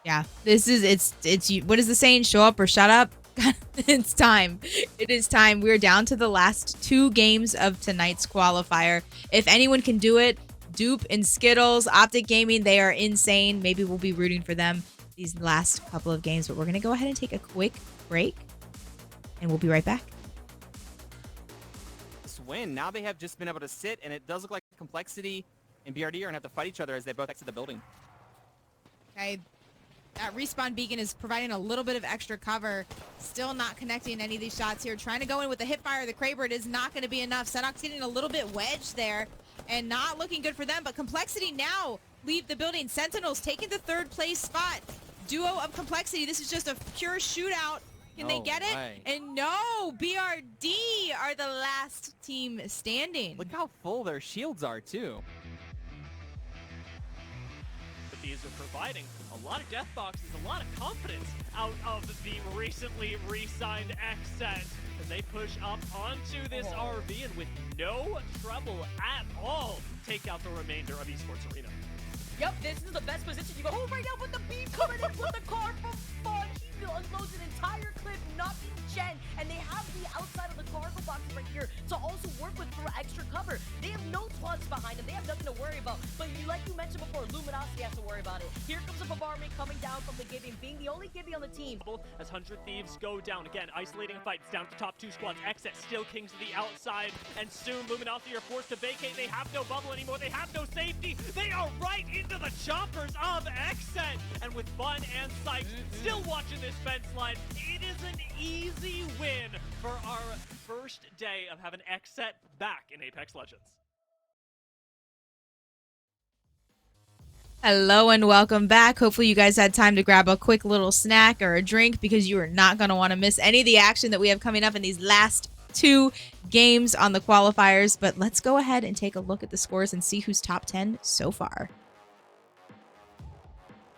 Yeah, it's what is the saying? Show up or shut up. It's time. It is time. We're down to the last 2 games of tonight's qualifier. If anyone can do it, Dupe and Skittles, Optic Gaming, they are insane. Maybe we'll be rooting for them these last couple of games, but we're gonna go ahead and take a quick break, and we'll be right back. This win. Now they have just been able to sit, and it does look like Complexity and BRD are gonna have to fight each other as they both exit the building. Okay. That respawn beacon is providing a little bit of extra cover. Still not connecting any of these shots here. Trying to go in with the hipfire of the Kraber. It is not going to be enough. Senox getting a little bit wedged there and not looking good for them. But Complexity now leave the building. Sentinels taking the 3rd place spot. Duo of Complexity. This is just a pure shootout. Can they get it? And no, BRD are the last team standing. Look how full their shields are, too. that these are providing a lot of death boxes, a lot of confidence out of the recently re-signed X-Set. And they push up onto this RV and with no trouble at all, take out the remainder of Esports Arena. Yep, this is the best position you go. Oh, right now with the beam coming in with the car from fun. He unloads an entire clip, knocking Jen, and they have the outside of the cargo boxes right here to also work with for extra cover. They have no squads behind them. They have nothing to worry about. But like you mentioned before, Luminosity has to worry about it. Here comes the bombardment coming down from the Gibby, being the only Gibby on the team. As 100 Thieves go down, again, isolating a fight. It's down to top 2 squads. X-Set still kings to the outside, and soon Luminosity are forced to vacate. They have no bubble anymore. They have no safety. They are right into the choppers of X-Set. And with Fun and Sykes still watching this fence line, it is an easy win for our first day of having X-Set back in Apex Legends. Hello and welcome back. Hopefully you guys had time to grab a quick little snack or a drink because you are not going to want to miss any of the action that we have coming up in these last 2 games on the qualifiers. But let's go ahead and take a look at the scores and see who's top 10 so far.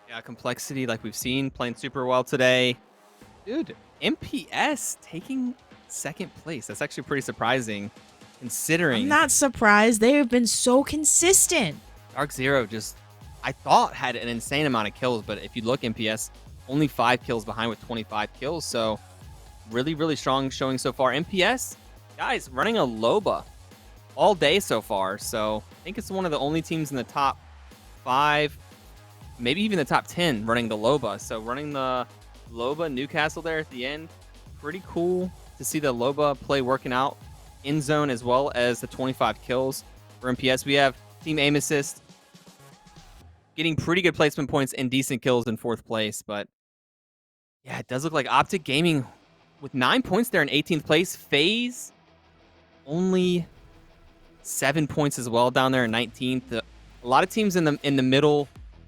Yeah, Complexity, like we've seen, playing super well today. Dude, MPS taking 2nd place. That's actually pretty surprising considering. I'm not surprised. They have been so consistent. Dark Zero just, I thought, had an insane amount of kills, but if you look, MPS only 5 kills behind with 25 kills, so really, really strong showing so far. MPS, guys, running a Loba all day so far, so I think it's one of the only teams in the top 5, maybe even the top 10 running the Loba. So running the Loba Newcastle there at the end, pretty cool to see the Loba play working out in zone as well as the 25 kills for MPS. We have Team Aim Assist getting pretty good placement points and decent kills in 4th place. But yeah, it does look like Optic Gaming with 9 points there in 18th place. FaZe only 7 points as well down there in 19th. A lot of teams in the middle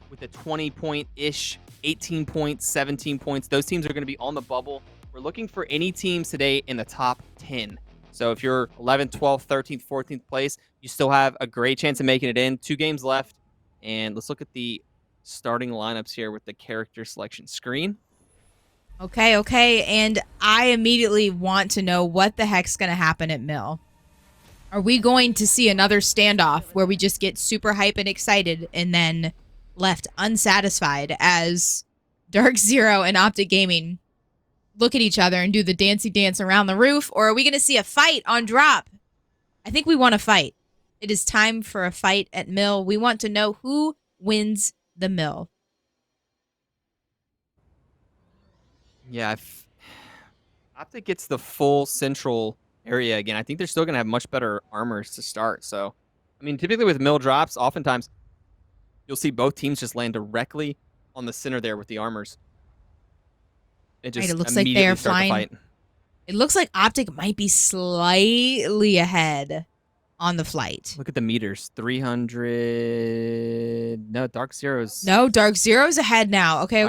with a 20-point-ish, 18 points, 17 points. Those teams are going to be on the bubble. We're looking for any teams today in the top 10. So if you're 11th, 12th, 13th, 14th place, you still have a great chance of making it in. 2 games left. And let's look at the starting lineups here with the character selection screen. Okay. And I immediately want to know what the heck's going to happen at Mill. Are we going to see another standoff where we just get super hype and excited and then left unsatisfied as Dark Zero and Optic Gaming look at each other and do the dancey dance around the roof? Or are we going to see a fight on drop? I think we want a fight. It is time for a fight at Mill. We want to know who wins the Mill. Yeah, if Optic gets the full central area again, I think they're still going to have much better armors to start. So, I mean, typically with Mill drops, oftentimes you'll see both teams just land directly on the center there with the armors. It just It looks like they're flying. It looks like Optic might be slightly ahead on the flight. Look at the meters. 300. No, Dark Zero's. No, Dark Zero's ahead now. Okay.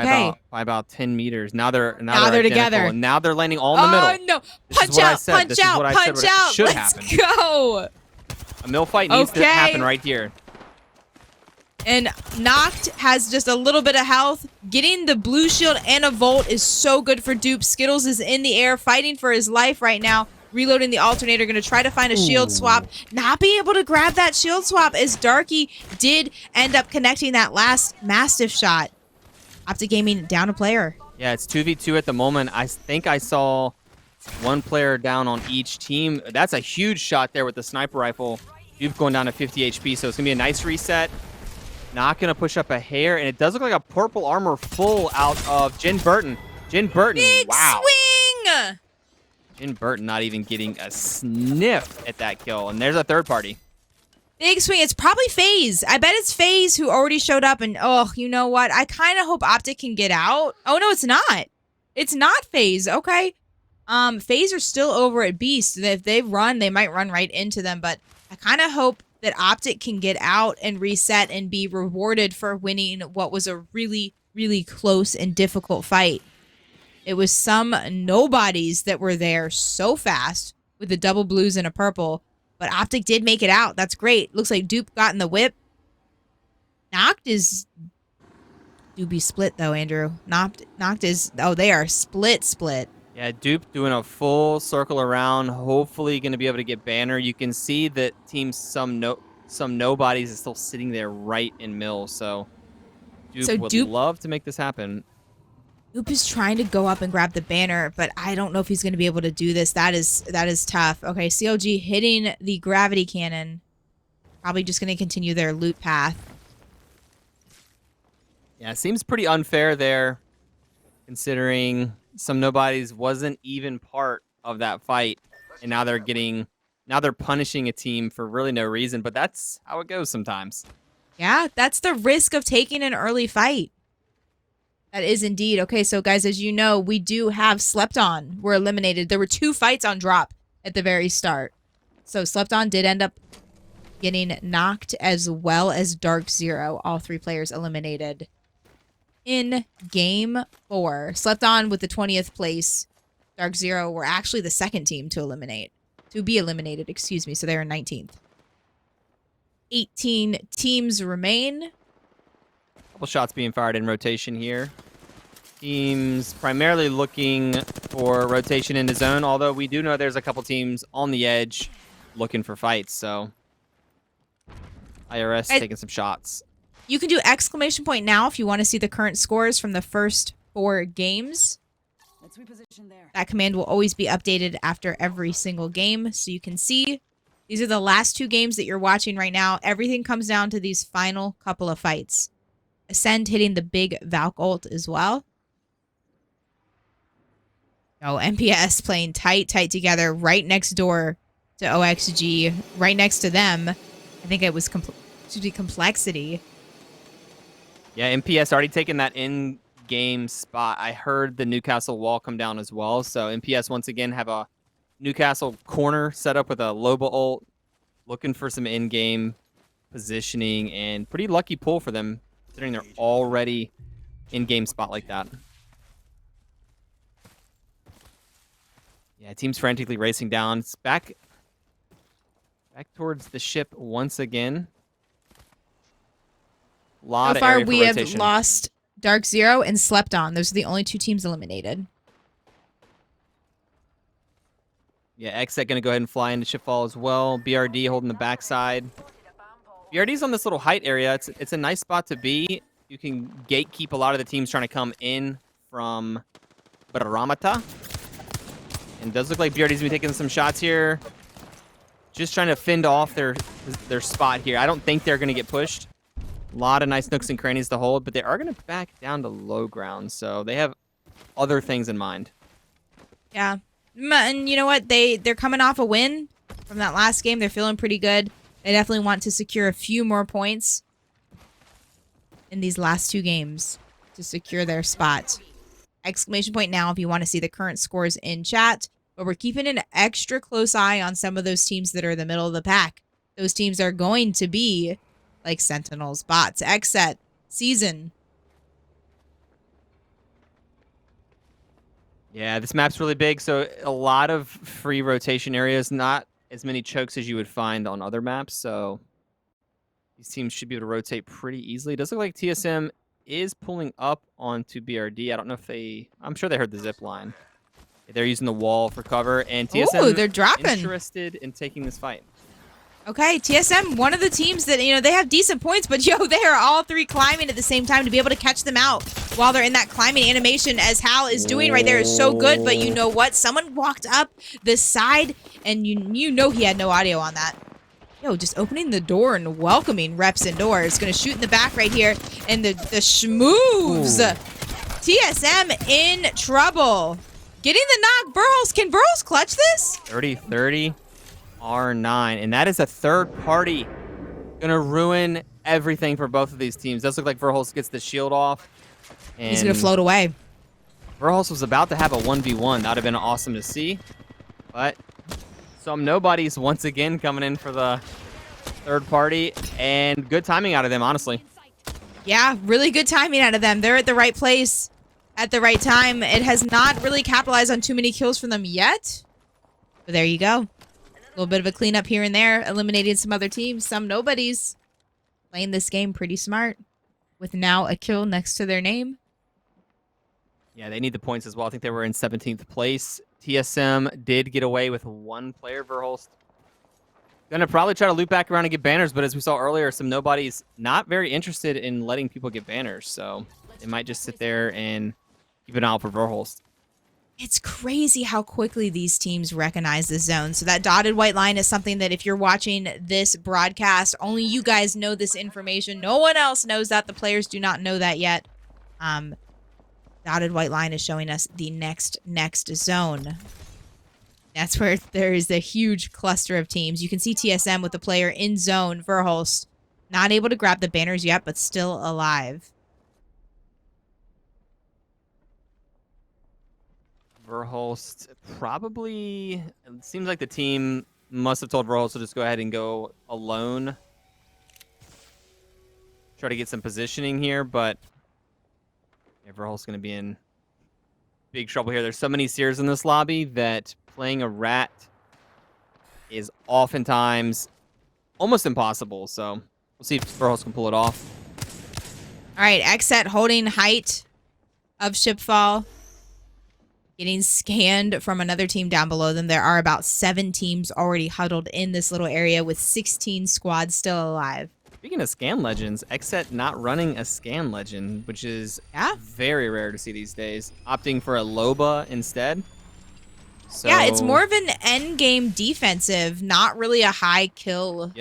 By about 10 meters. Now they're together. And now they're landing all in the middle. Oh no! Punch out! Punch out! Let's go. A Mill fight needs to happen right here. And Noct has just a little bit of health. Getting the blue shield and a Volt is so good for Dupe. Skittles is in the air, fighting for his life right now. Reloading the alternator, going to try to find a shield swap. Not be able to grab that shield swap as Darky did end up connecting that last Mastiff shot. Optic Gaming down a player. Yeah, it's 2v2 at the moment. I think I saw one player down on each team. That's a huge shot there with the sniper rifle. Dupe going down to 50 HP, so it's going to be a nice reset. Not going to push up a hair, and it does look like a purple armor full out of Jen Burton. Jen Burton, Big wow. swing! Jen Burton not even getting a sniff at that kill, and there's a third party. Big swing. It's probably FaZe. I bet it's FaZe who already showed up, and oh, you know what? I kind of hope Optic can get out. Oh, no, it's not. It's not FaZe. Okay. FaZe are still over at Beast. If they run, they might run right into them, but I kind of hope that Optic can get out and reset and be rewarded for winning what was a really, really close and difficult fight. It was some nobodies that were there so fast with the double blues and a purple, but Optic did make it out. That's great. Looks like Dupe got in the whip. Noct is Do be split though, Andrew. Knocked is they are split. Yeah, Dupe doing a full circle around. Hopefully going to be able to get banner. You can see that team some nobodies is still sitting there right in mill. So Dupe So would Dupe love to make this happen. Dupe is trying to go up and grab the banner, but I don't know if he's going to be able to do this. That is tough. Okay, CLG hitting the gravity cannon. Probably just going to continue their loot path. Yeah, it seems pretty unfair there, considering some nobodies wasn't even part of that fight, and now they're punishing a team for really no reason. But that's how it goes sometimes. Yeah, that's the risk of taking an early fight. That is indeed. Okay, so guys, as you know, we do have Slept On. We're eliminated. There were 2 fights on drop at the very start. So Slept On did end up getting knocked, as well as Dark Zero. All 3 players eliminated in game 4. Slept On with the 20th place. Dark Zero were actually the 2nd team to be eliminated, excuse me. So they were 19th. 18 teams remain. Couple shots being fired in rotation here. Teams primarily looking for rotation into zone, although we do know there's a couple teams on the edge looking for fights, so IRS taking some shots. You can do exclamation point now if you want to see the current scores from the first 4 games. Let's reposition there. That command will always be updated after every single game, so you can see. These are the last 2 games that you're watching right now. Everything comes down to these final couple of fights. Ascend hitting the big Valk ult as well. Oh, MPS playing tight together right next door to OXG, right next to them. I think it was Complexity. Yeah, MPS already taken that in-game spot. I heard the Newcastle wall come down as well, so MPS once again have a Newcastle corner set up with a Loba ult, looking for some in-game positioning, and pretty lucky pull for them, considering they're already in-game spot like that. Yeah, team's frantically racing down. It's back towards the ship once again. So far, we have lost Dark Zero and Slept On. Those are the only 2 teams eliminated. Yeah, Xset going to go ahead and fly into Shipfall as well. BRD holding the backside. BRD's on this little height area. It's a nice spot to be. You can gatekeep a lot of the teams trying to come in from Baramata. And it does look like BRD's going to be taking some shots here. Just trying to fend off their spot here. I don't think they're going to get pushed. A lot of nice nooks and crannies to hold, but they are going to back down to low ground. So they have other things in mind. Yeah. And you know what? They're coming off a win from that last game. They're feeling pretty good. They definitely want to secure a few more points in these last 2 games to secure their spot. Exclamation point now if you want to see the current scores in chat. But we're keeping an extra close eye on some of those teams that are in the middle of the pack. Those teams are going to be like Sentinels, Bots, Xset, Season. Yeah, this map's really big, so a lot of free rotation areas, not as many chokes as you would find on other maps, so these teams should be able to rotate pretty easily. It does look like TSM is pulling up onto BRD. I don't know if I'm sure they heard the zip line. They're using the wall for cover, and TSM they're dropping. Interested in taking this fight. Okay, TSM, one of the teams that, they have decent points, but, they are all 3 climbing at the same time to be able to catch them out while they're in that climbing animation, as Hal is doing right there, is so good. But you know what? Someone walked up the side, and you know he had no audio on that. Just opening the door and welcoming reps indoors. Going to shoot in the back right here, and the schmoves. TSM in trouble. Getting the knock. Burles, can Burles clutch this? 30-30. R9, and that is a third party. Gonna ruin everything for both of these teams. Does look like Verholz gets the shield off. And he's gonna float away. Verholz was about to have a 1v1. That would have been awesome to see. But some nobodies once again coming in for the third party, and good timing out of them, honestly. Yeah, really good timing out of them. They're at the right place at the right time. It has not really capitalized on too many kills from them yet. But there you go. A little bit of a cleanup here and there, eliminating some other teams, some nobodies. Playing this game pretty smart. with now a kill next to their name. Yeah, they need the points as well. I think they were in 17th place. TSM did get away with one player, Verhulst. Gonna probably try to loop back around and get banners, but as we saw earlier, some nobodies not very interested in letting people get banners, so they might just sit there and keep an eye out for Verhulst. It's crazy how quickly these teams recognize the zone. So that dotted white line is something that if you're watching this broadcast, only you guys know this information. No one else knows that. The players do not know that yet. Dotted white line is showing us the next zone. That's where there is a huge cluster of teams. You can see TSM with the player in zone. Verhulst not able to grab the banners yet, but still alive. Verhulst probably, it seems like the team must have told Verhulst to just go ahead and go alone. Try to get some positioning here, but yeah, Verhulst's going to be in big trouble here. There's so many Seers in this lobby that playing a rat is oftentimes almost impossible. So we'll see if Verhulst can pull it off. All right, Xset holding height of Shipfall. Getting scanned from another team down below them. There are about 7 teams already huddled in this little area with 16 squads still alive. Speaking of scan legends, Xset not running a scan legend, which is very rare to see these days. Opting for a Loba instead. So, yeah, it's more of an end game defensive, not really a high kill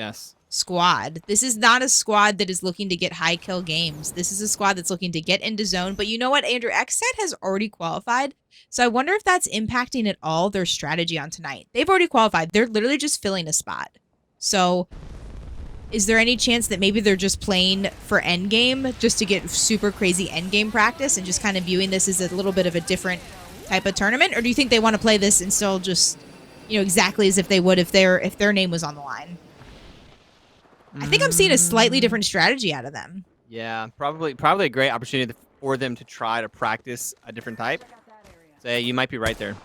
squad. This is not a squad that is looking to get high kill games. This is a squad that's looking to get into zone. But you know what, Andrew? Xset has already qualified. So I wonder if that's impacting at all their strategy on tonight. They've already qualified. They're literally just filling a spot. So is there any chance that maybe they're just playing for endgame just to get super crazy endgame practice and just kind of viewing this as a little bit of a different type of tournament? Or do you think they want to play this and still just, you know, exactly as if they would if their name was on the line? I think I'm seeing a slightly different strategy out of them. Yeah, probably a great opportunity for them to try to practice a different type. So yeah, you might be right there.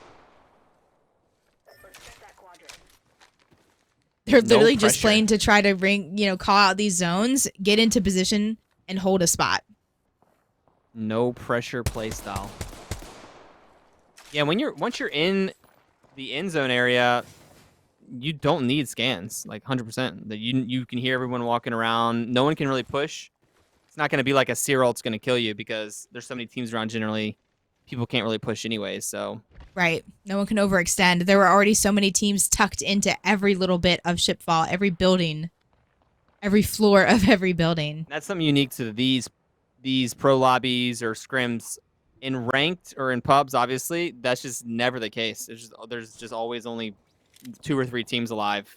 They're literally just playing to try to call out these zones, get into position, and hold a spot. No pressure play style. Yeah, once you're in the end zone area, you don't need scans, like 100%. That you can hear everyone walking around. No one can really push. It's not going to be like a Seer ult's going to kill you because there's so many teams around. Generally, people can't really push anyways. So right, no one can overextend. There were already so many teams tucked into every little bit of Shipfall, every building, every floor of every building. That's something unique to these pro lobbies or scrims. In ranked or in pubs, obviously, that's just never the case. There's just always only 2 or 3 teams alive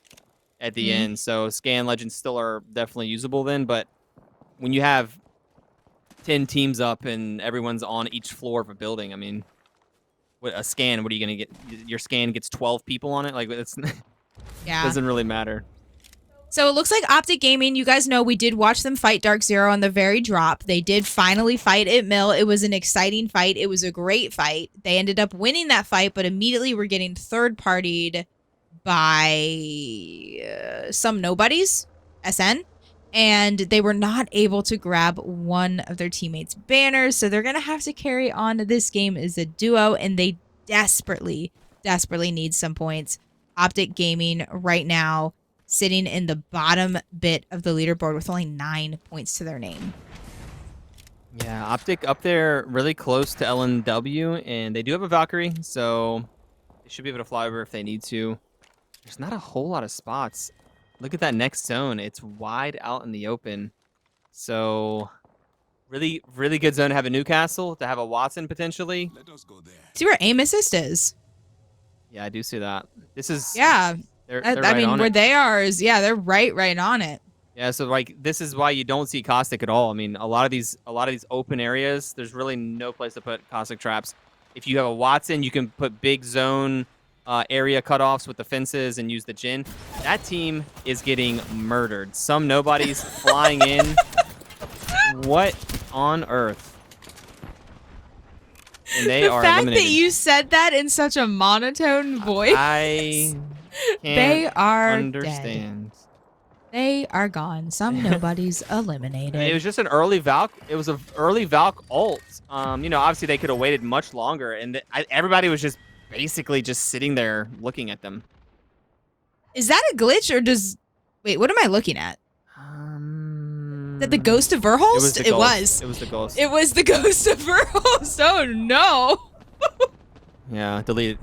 at the end. So scan legends still are definitely usable then, but when you have 10 teams up and everyone's on each floor of a building, I mean, what a scan, what are you going to get? Your scan gets 12 people on it? Like, it's doesn't really matter. So it looks like Optic Gaming, you guys know we did watch them fight Dark Zero on the very drop. They did finally fight at Mill. It was an exciting fight. It was a great fight. They ended up winning that fight, but immediately were getting third-partied by some nobodies, SN, and they were not able to grab one of their teammates' banners, so they're going to have to carry on this game as a duo, and they desperately need some points. Optic Gaming right now sitting in the bottom bit of the leaderboard with only 9 points to their name. Yeah, Optic up there really close to LNW, and they do have a Valkyrie, so they should be able to fly over if they need to. There's not a whole lot of spots. Look at that next zone. It's wide out in the open. So really good zone to have a Newcastle, to have a Watson potentially. Let us go there. See where aim assist is. Yeah, I do see that. This is... Yeah. They're I right mean, on where it. they are is, yeah, they're right on it. Yeah, so like this is why you don't see Caustic at all. I mean, a lot of these open areas, there's really no place to put Caustic traps. If you have a Watson, you can put big zone area cutoffs with the fences and use the Jin. That team is getting murdered. Some nobodies flying in. What on earth? And they are the fact eliminated. that you said that in such a monotone voice. I can't they are understand. dead. They are gone. Some nobodies It eliminated. was just an early Valk. It was an early Valk ult. You know, obviously they could have waited much longer, and everybody was just basically just sitting there looking at them. Is that a glitch or does... Wait, what am I looking at? Is that the ghost of Verholst? It was. It was the ghost. It was the ghost of Verholst. Oh, no. Yeah, delete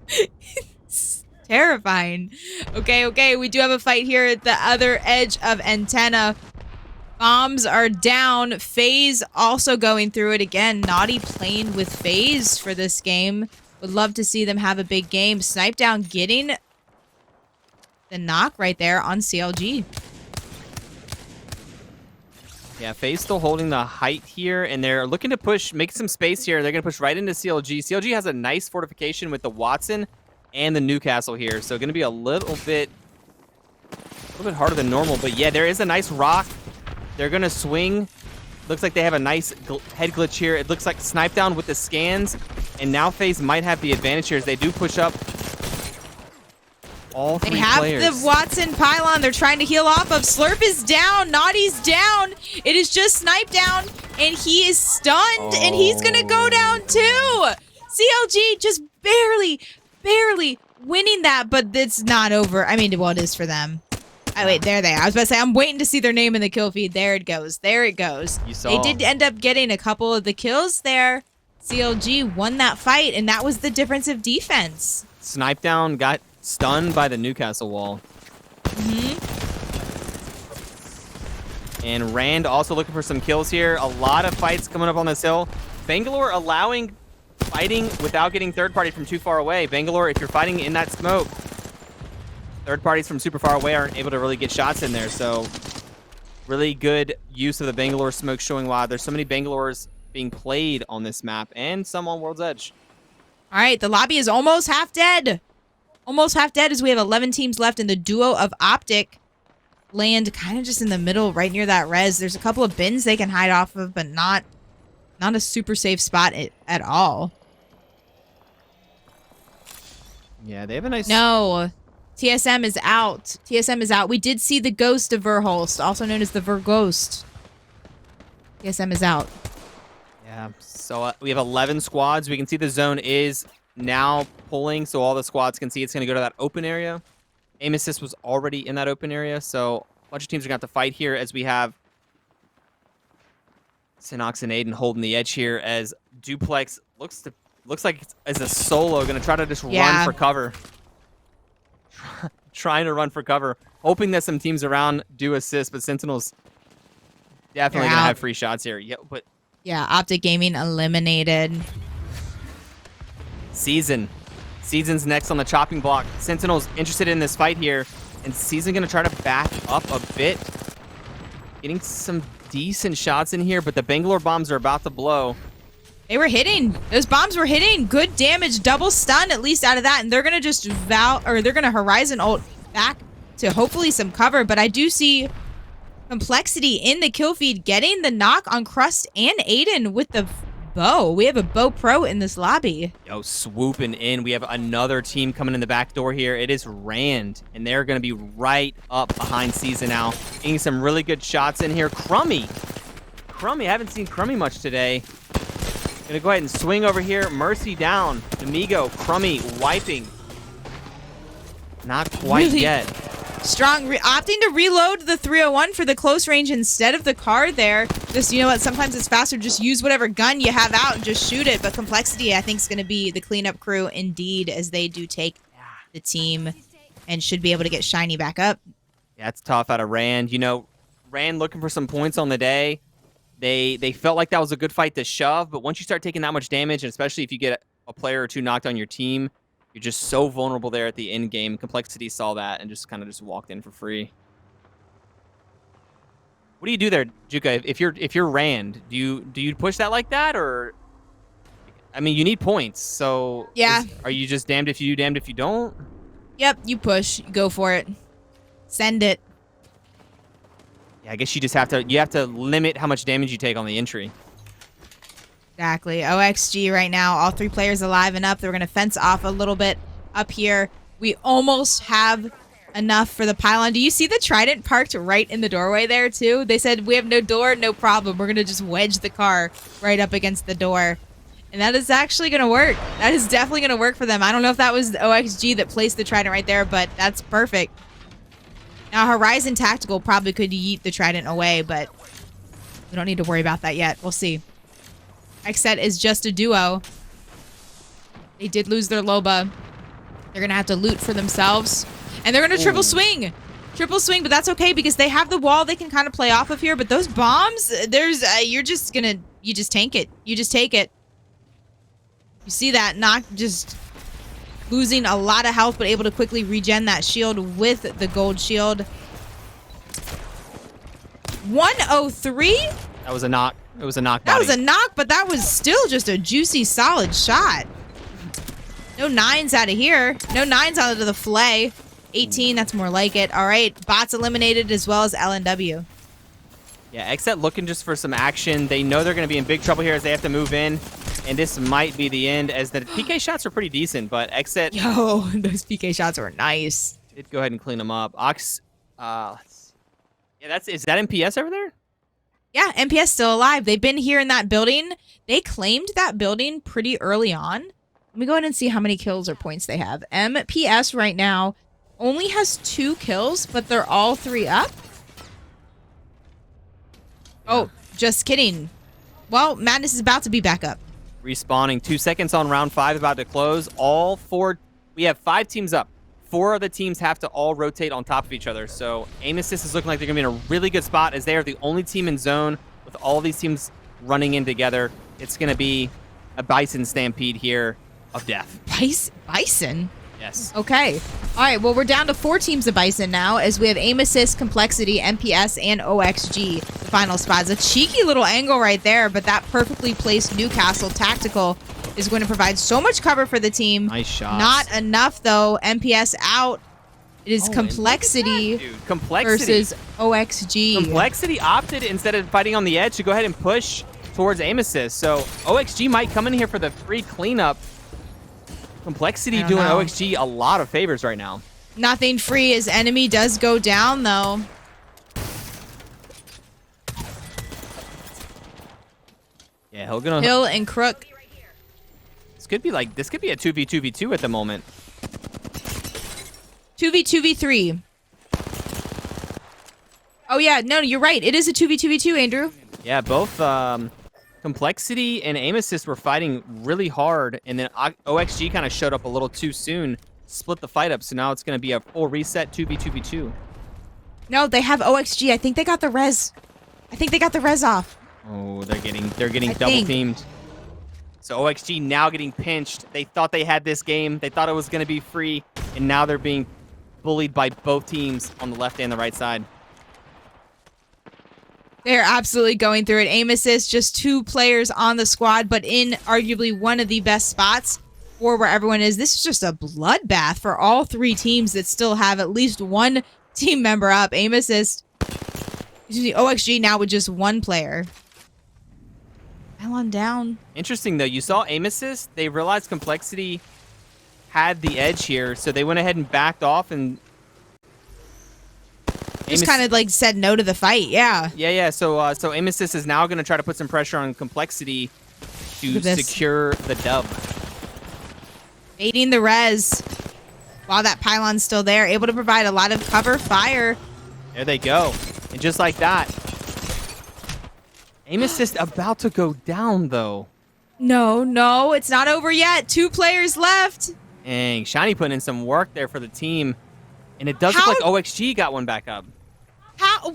it. It's terrifying. Okay. We do have a fight here at the other edge of Antenna. Bombs are down. FaZe also going through it again. Naughty playing with FaZe for this game. Would love to see them have a big game. Snipe down getting the knock right there on CLG. Yeah, FaZe still holding the height here, and they're looking to push, make some space here. They're going to push right into CLG. CLG has a nice fortification with the Watson and the Newcastle here, so going to be a little bit harder than normal. But yeah, there is a nice rock. They're going to swing. Looks like they have a nice head glitch here. It looks like snipe down with the scans, and now FaZe might have the advantage here as they do push up. All three They have players. the Watson pylon they're trying to heal off of. Slurp is down. Naughty's down. It is just Snipe down, and he is stunned, and he's going to go down too. CLG just barely winning that, but it's not over. I mean, well, it is for them. Oh, wait, there they are. I was about to say, I'm waiting to see their name in the kill feed. There it goes. There it goes. You saw. They did end up getting a couple of the kills there. CLG won that fight, and that was the difference of defense. Snipe down got stunned by the Newcastle wall. And Rand also looking for some kills here. A lot of fights coming up on this hill. Bangalore allowing fighting without getting third party from too far away. Bangalore, if you're fighting in that smoke, third parties from super far away aren't able to really get shots in there. So really good use of the Bangalore smoke, showing why there's so many Bangalores being played on this map and some on World's Edge. All right, the lobby is almost half dead. Almost half dead as we have 11 teams left in the duo of Optic. Land kind of just in the middle, right near that res. There's a couple of bins they can hide off of, but not a super safe spot at all. Yeah, they have a nice... No, TSM is out. TSM is out. We did see the ghost of Verholst, also known as the Verghost. TSM is out. Yeah, so we have 11 squads. We can see the zone is now pulling, so all the squads can see it's going to go to that open area. Aim assist was already in that open area, so a bunch of teams are going to have to fight here as we have Synox and Aiden holding the edge here as Duplex looks like as a solo going to try to just run for cover. Trying to run for cover, hoping that some teams around do assist, but Sentinels definitely going to have free shots here. Yeah, but yeah, Optic Gaming eliminated. Season's next on the chopping block. Sentinel's interested in this fight here, and Season gonna try to back up a bit. Getting some decent shots in here, but the Bangalore bombs are about to blow. They were hitting. Those bombs were hitting. Good damage, double stun at least out of that, and they're gonna just they're gonna Horizon ult back to hopefully some cover. But I do see Complexity in the kill feed getting the knock on Crust and Aiden with the bow. We have a bow pro in this lobby. Yo, swooping in. We have another team coming in the back door here. It is Rand, and they're going to be right up behind Season now. Getting some really good shots in here. Crummy, I haven't seen Crummy much today. Gonna go ahead and swing over here. Mercy down. Domingo, Crummy wiping. Not quite Really yet. Strong, opting to reload the 301 for the close range instead of the car there. Just, you know what, sometimes it's faster. Just use whatever gun you have out and just shoot it. But Complexity, I think, is going to be the cleanup crew indeed, as they do take the team and should be able to get Shiny back up. Yeah, it's tough out of Rand. You know, Rand looking for some points on the day. They felt like that was a good fight to shove, but once you start taking that much damage, and especially if you get a player or two knocked on your team, you're just so vulnerable there at the end game. Complexity saw that and just kind of just walked in for free. What do you do there, Juka? If you're Rand, do you push that like that, or I mean, you need points, so yeah. Are you just damned if you do, damned if you don't? Yep, you push, go for it, send it. Yeah, I guess you have to limit how much damage you take on the entry. Exactly. OXG right now, all three players alive and up. They're going to fence off a little bit up here. We almost have enough for the pylon. Do you see the Trident parked right in the doorway there too? They said, we have no door, no problem. We're going to just wedge the car right up against the door. And that is actually going to work. That is definitely going to work for them. I don't know if that was the OXG that placed the Trident right there, but that's perfect. Now, Horizon Tactical probably could yeet the Trident away, but we don't need to worry about that yet. We'll see. Xset is just a duo. They did lose their Loba. They're going to have to loot for themselves. And they're going to triple swing. Triple swing, but that's okay because they have the wall they can kind of play off of here. But those bombs, there's, you just tank it. You just take it. You see that? Not just losing a lot of health, but able to quickly regen that shield with the gold shield. 103? That was a knock. It was a knock body. That was a knock, but that was still just a juicy, solid shot. No 9s out of here. No 9s out of the fillet. 18, that's more like it. All right, bots eliminated as well as LNW. Yeah, Xset looking just for some action. They know they're going to be in big trouble here as they have to move in. And this might be the end as the PK shots are pretty decent, but Xset... Yo, those PK shots were nice. Did go ahead and clean them up. Ox... yeah, is that MPS over there? Yeah, MPS still alive. They've been here in that building. They claimed that building pretty early on. Let me go ahead and see how many kills or points they have. MPS right now only has 2 kills, but they're all 3 up. Oh, just kidding. Well, Madness is about to be back up. Respawning. 2 seconds on round 5 about to close. All 4... We have 5 teams up. 4 of the teams have to all rotate on top of each other. So Aim Assist is looking like they're going to be in a really good spot as they are the only team in zone with all these teams running in together. It's going to be a Bison stampede here of death. Bison? Yes. Okay. All right, well, we're down to 4 teams of Bison now as we have Aim Assist, Complexity, MPS, and OXG. The final spots. A cheeky little angle right there, but that perfectly placed Newcastle Tactical is going to provide so much cover for the team. Nice shot. Not enough, though. MPS out. It is Complexity, versus OXG. Complexity opted, instead of fighting on the edge, to go ahead and push towards Aim Assist. So OXG might come in here for the free cleanup. Complexity doing OXG a lot of favors right now. Nothing free as enemy does go down, though. Yeah, he'll gonna... Hill and Crook. This could be a 2v2v2 at the moment. 2v2v3. Oh, yeah. No, you're right. It is a 2v2v2, Andrew. Yeah, both Complexity and Aim Assist were fighting really hard, and then OXG kind of showed up a little too soon, split the fight up, so now it's going to be a full reset 2v2v2. No, they have OXG. I think they got the res. I think they got the res off. Oh, they're getting double teamed. So OXG now getting pinched. They thought they had this game. They thought it was going to be free, and now they're being bullied by both teams on the left and the right side. They're absolutely going through it. Aim Assist, just 2 players on the squad, but in arguably one of the best spots for where everyone is. This is just a bloodbath for all 3 teams that still have at least 1 team member up. Aim Assist. OXG now with just 1 player. Pylon down. Interesting, though. You saw Aim Assist. They realized Complexity had the edge here, so they went ahead and backed off and... Just kind of like said no to the fight, yeah. Yeah. So Aim Assist is now going to try to put some pressure on Complexity to secure the dub. Baiting the res while that pylon's still there, able to provide a lot of cover fire. There they go, and just like that, Aim Assist about to go down though. No, it's not over yet. 2 players left. Dang, Shiny putting in some work there for the team, and it does look like OXG got one back up.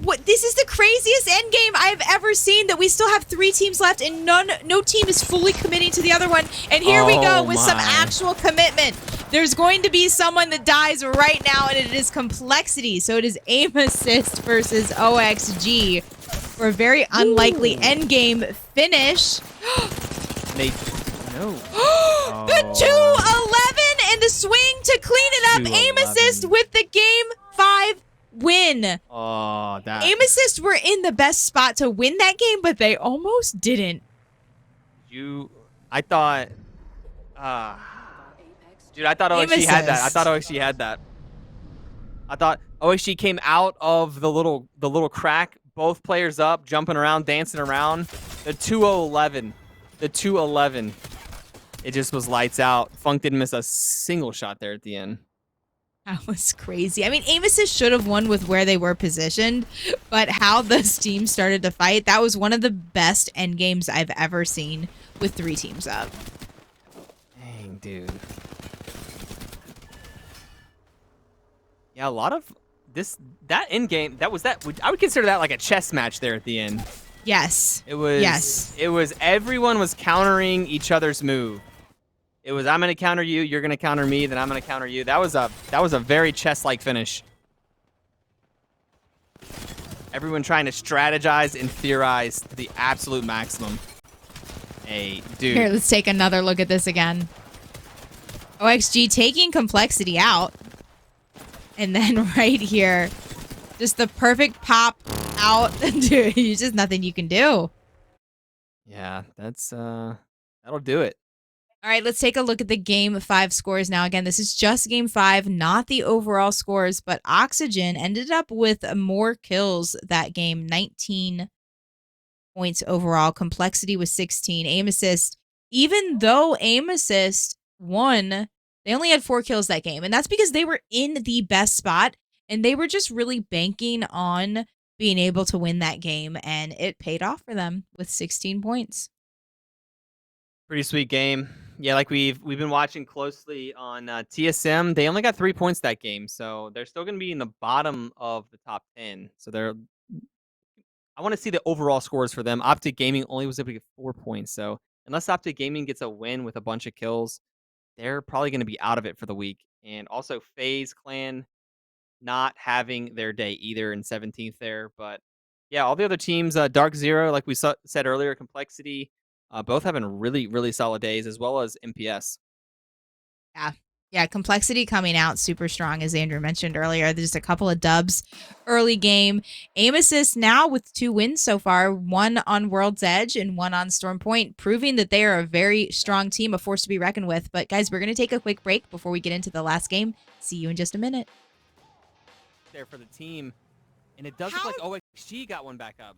What? This is the craziest endgame I've ever seen, that we still have 3 teams left and no team is fully committing to the other one. And here we go with some actual commitment. There's going to be someone that dies right now, and it is Complexity. So it is Aim Assist versus OXG for a very unlikely endgame finish. The 2-11 and the swing to clean it up. Aim Assist with the game 5 win. Oh, that... Aim Assist were in the best spot to win that game, but they almost didn't. I thought... Dude, I thought OXG had that. I thought OXG had that. I thought OXG came out of the little crack, both players up, jumping around, dancing around. The 2-0-11. The 2-11. It just was lights out. Funk didn't miss a single shot there at the end. That was crazy. I mean, Amos's should have won with where they were positioned, but how this team started to fight, that was one of the best end games I've ever seen with 3 teams up. Dang, dude. Yeah, a lot of that end game, I would consider that like a chess match there at the end. Yes. It was. Yes. It was. Everyone was countering each other's move. It was, I'm gonna counter you, you're gonna counter me, then I'm gonna counter you. That was a very chess-like finish. Everyone trying to strategize and theorize to the absolute maximum. Hey, dude. Here, let's take another look at this again. OXG taking complexity out. And then right here, just the perfect pop out. Dude, there's just nothing you can do. Yeah, that'll do it. All right, let's take a look at the Game 5 scores now. Again, this is just Game 5, not the overall scores, but Oxygen ended up with more kills that game, 19 points overall. Complexity was 16. Aim assist, even though aim assist won, they only had 4 kills that game. And that's because they were in the best spot, and they were just really banking on being able to win that game, and it paid off for them with 16 points. Pretty sweet game. Yeah, like we've been watching closely on TSM. They only got 3 points that game, so they're still going to be in the bottom of the top 10. So I want to see the overall scores for them. Optic Gaming only was able to get 4 points, so unless Optic Gaming gets a win with a bunch of kills, they're probably going to be out of it for the week. And also FaZe Clan not having their day either in 17th there. But yeah, all the other teams, Dark Zero, like we said earlier, Complexity, both having really, really solid days, as well as MPS. Yeah, Complexity coming out super strong, as Andrew mentioned earlier. There's a couple of dubs early game. Aim assist now with 2 wins so far, 1 on World's Edge and 1 on Storm Point, proving that they are a very strong team, a force to be reckoned with. But guys, we're going to take a quick break before we get into the last game. See you in just a minute. There for the team, and it does look like OXG got one back up.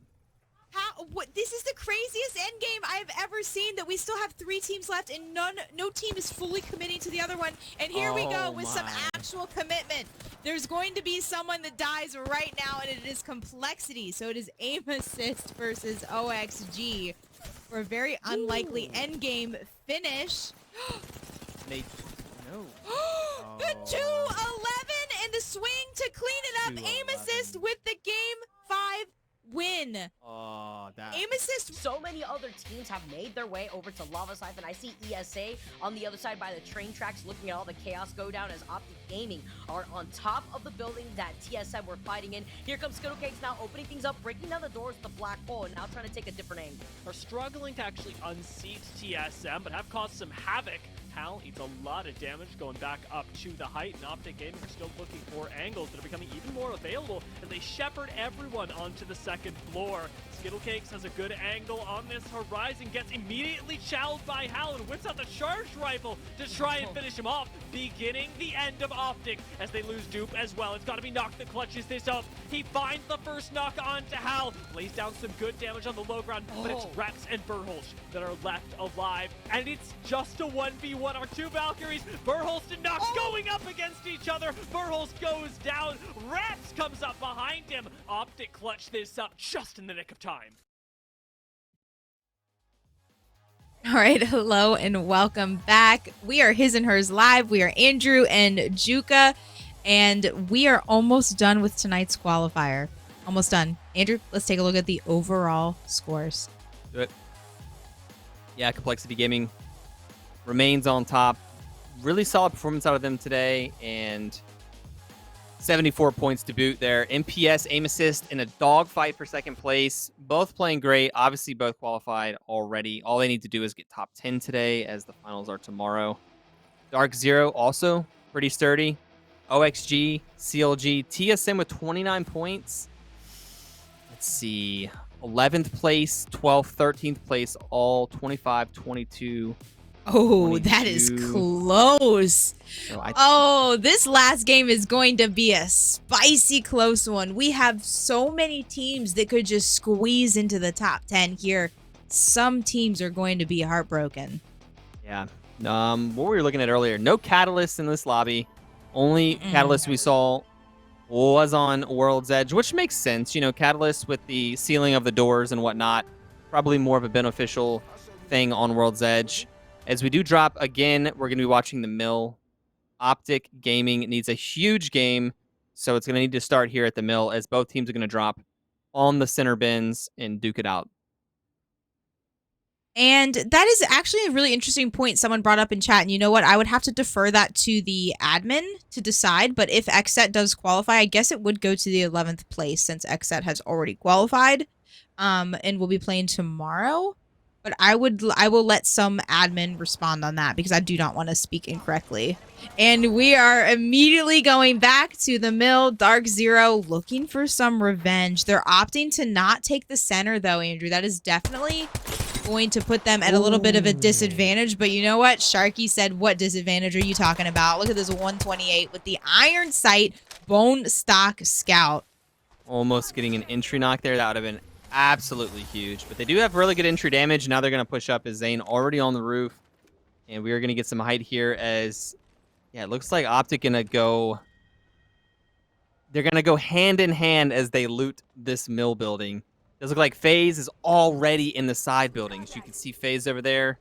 This is the craziest end game I've ever seen, that we still have 3 teams left and no team is fully committing to the other one. And here we go with some actual commitment. There's going to be someone that dies right now, and it is Complexity. So it is aim assist versus OXG for a very unlikely end game finish. The 2-11 and the swing to clean it up. Aim assist with the Game 5 win. Aim assist. So many other teams have made their way over to Lava Siphon. I see ESA on the other side by the train tracks looking at all the chaos go down as Optic Gaming are on top of the building that TSM were fighting in. Here comes Skittlecakes now opening things up, breaking down the doors to the black hole, and now trying to take a different angle. Are struggling to actually unseat TSM, but have caused some havoc. Hal eats a lot of damage going back up to the height, and Optic Gaming are still looking for angles that are becoming even more available as they shepherd everyone onto the second floor. Skittlecakes has a good angle on this horizon, gets immediately challenged by Hal and whips out the charged rifle to try and finish him off, beginning the end of Optic as they lose Dupe as well. It's got to be Knock that clutches this up. He finds the first knock onto Hal, lays down some good damage on the low ground, but it's Reps and Verholst that are left alive, and it's just a 1v1. Our 2 Valkyries, Verholst and Nox going up against each other. Verholst goes down. Reps comes up behind him. Optic clutch this up just in the nick of time. All right, hello and welcome back. We are His and Hers Live. We are Andrew and Juka, and we are almost done with tonight's qualifier. Almost done. Andrew, let's take a look at the overall scores. Do it. Yeah, Complexity Gaming remains on top. Really solid performance out of them today, and 74 points to boot there. MPS, aim assist, in a dogfight for second place. Both playing great. Obviously, both qualified already. All they need to do is get top 10 today, as the finals are tomorrow. Dark Zero also pretty sturdy. OXG, CLG, TSM with 29 points. Let's see. 11th place, 12th, 13th place, all 25, 22, Oh, that is 22. close. So Oh, this last game is going to be a spicy close one. We have so many teams that could just squeeze into the top 10 here. Some teams are going to be heartbroken. Yeah. What we were looking at earlier, no catalyst in this lobby. Only catalyst we saw was on World's Edge, which makes sense. You know, catalyst with the sealing of the doors and whatnot, probably more of a beneficial thing on World's Edge. As we do drop again, we're going to be watching the mill. Optic Gaming needs a huge game, so it's going to need to start here at the mill as both teams are going to drop on the center bins and duke it out. And that is actually a really interesting point someone brought up in chat. And you know what? I would have to defer that to the admin to decide. But if XSET does qualify, I guess it would go to the 11th place since XSET has already qualified and will be playing tomorrow. But I will let some admin respond on that because I do not want to speak incorrectly. And we are immediately going back to the mill. Dark Zero looking for some revenge. They're opting to not take the center though, Andrew. That is definitely going to put them at a little bit of a disadvantage. But you know what? Sharky said, what disadvantage are you talking about? Look at this 128 with the iron sight bone stock scout. Almost getting an entry knock there. That would have been absolutely huge. But they do have really good entry damage. Now they're going to push up as Zane already on the roof. And we are going to get some height here as, yeah, it looks like Optic going to go. They're going to go hand in hand as they loot this mill building. Does look like FaZe is already in the side buildings. You can see FaZe over there.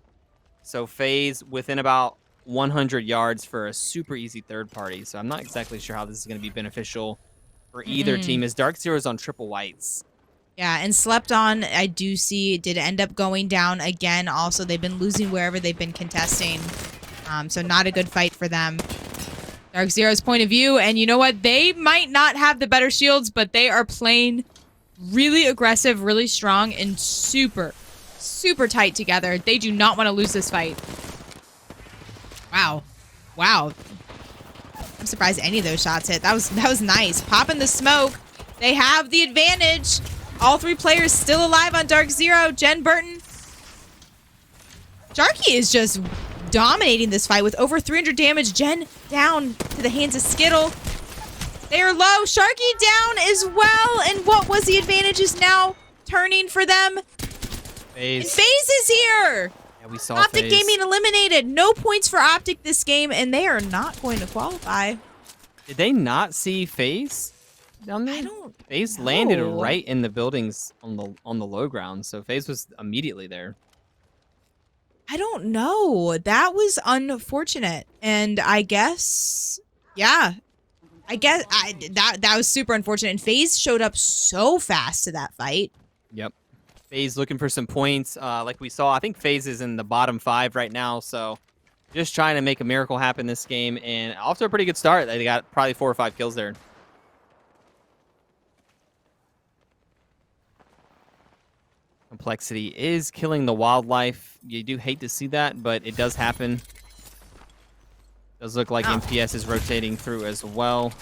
So FaZe within about 100 yards for a super easy third party. So I'm not exactly sure how this is going to be beneficial for either team as Dark Zero is on triple whites. Yeah, and Slept On, I do see, did end up going down again. Also, they've been losing wherever they've been contesting. So not a good fight for them. Dark Zero's point of view, and you know what? They might not have the better shields, but they are playing really aggressive, really strong, and super, super tight together. They do not want to lose this fight. Wow. Wow. I'm surprised any of those shots hit. That was nice. Popping the smoke. They have the advantage. All three players still alive on Dark Zero. Jen Burton. Sharky is just dominating this fight with over 300 damage. Jen down to the hands of Skittle. They are low. Sharky down as well. And what was the advantage is now turning for them. FaZe. And FaZe is here. Yeah, we saw Optic FaZe. Gaming eliminated. No points for Optic this game, and they are not going to qualify. Did they not see FaZe down there? I don't FaZe know. landed right in the buildings on the low ground, so FaZe was immediately there. I don't know. That was unfortunate. And I guess, yeah. I guess that was super unfortunate. And FaZe showed up so fast to that fight. Yep. FaZe looking for some points. Like we saw, I think FaZe is in the bottom 5 right now, so just trying to make a miracle happen this game. And off to a pretty good start. They got probably 4 or 5 kills there. Complexity is killing the wildlife. You do hate to see that, but it does happen. Does look like MPS is rotating through as well.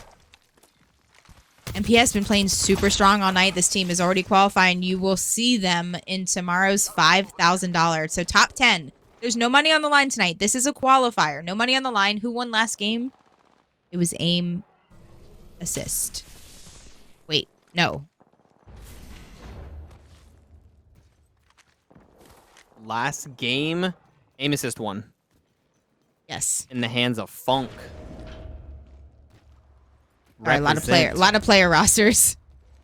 MPS been playing super strong all night. This team is already qualifying. You will see them in tomorrow's $5,000. So top 10. There's no money on the line tonight. This is a qualifier. No money on the line. Who won last game? It was aim assist. Wait, no. Last game, aim assist won. Yes. In the hands of Funk. All right, a lot of player rosters.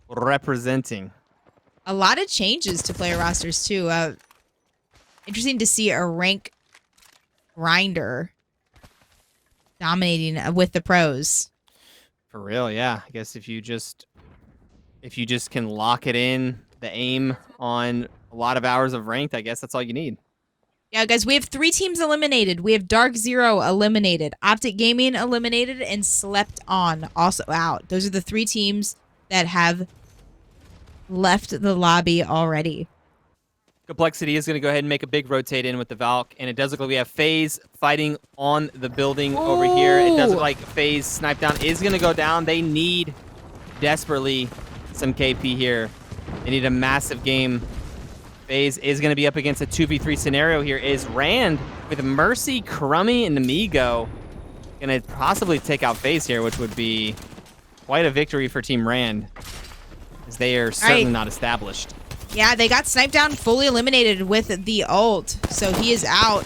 Representing. A lot of changes to player rosters too. Interesting to see a rank grinder dominating with the pros. For real, yeah. I guess if you just can lock it in, the aim on a lot of hours of ranked, I guess that's all you need. Yeah, guys, we have 3 teams eliminated. We have Dark Zero eliminated, Optic Gaming eliminated, and Slept On also out. Those are the 3 teams that have left the lobby already. Complexity is going to go ahead and make a big rotate in with the Valk, and it does look like we have FaZe fighting on the building over here. It does look like FaZe snipe down is going to go down. They need desperately some KP here. They need a massive game FaZe is going to be up against a 2v3 scenario here. Is Rand with Mercy, Crummy, and Amigo going to possibly take out FaZe here, which would be quite a victory for Team Rand, as they are certainly not established. Yeah, they got sniped down, fully eliminated with the ult. So he is out.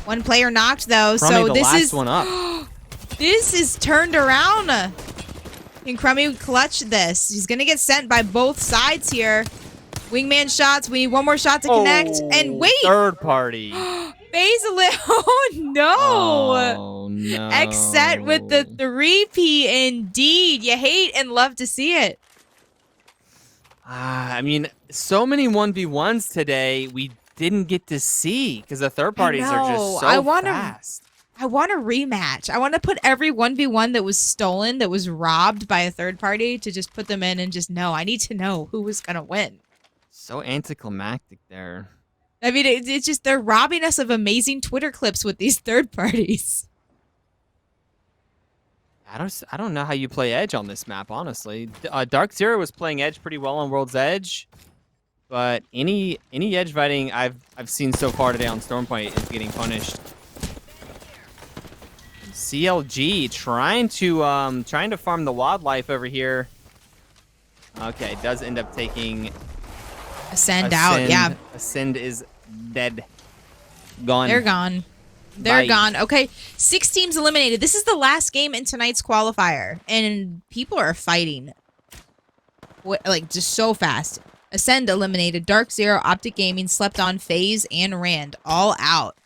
One player knocked, though. Crummy, so the this last is one up. This is turned around. Can Crummy clutch this? He's going to get sent by both sides here. Wingman shots. We need one more shot to connect. And wait. Third party. FaZe oh, no. Oh, no. X set with the 3P indeed. You hate and love to see it. I mean, so many 1v1s today we didn't get to see because the third parties are just so fast. I want a rematch. I want to put every 1v1 that was stolen, that was robbed by a third party, to just put them in and just know. I need to know who was going to win. So anticlimactic there. I mean, it's just they're robbing us of amazing Twitter clips with these third parties. I don't know how you play Edge on this map, honestly. Dark Zero was playing Edge pretty well on World's Edge, but any Edge fighting I've seen so far today on Stormpoint is getting punished. CLG trying to farm the wildlife over here. Okay, does end up taking Ascend out, yeah. Ascend is dead. Gone. They're gone. They're Bye. gone. Okay, 6 teams eliminated. This is the last game in tonight's qualifier, and people are fighting like just so fast. Ascend eliminated. Dark Zero, Optic Gaming, Slept On, FaZe, and Rand all out.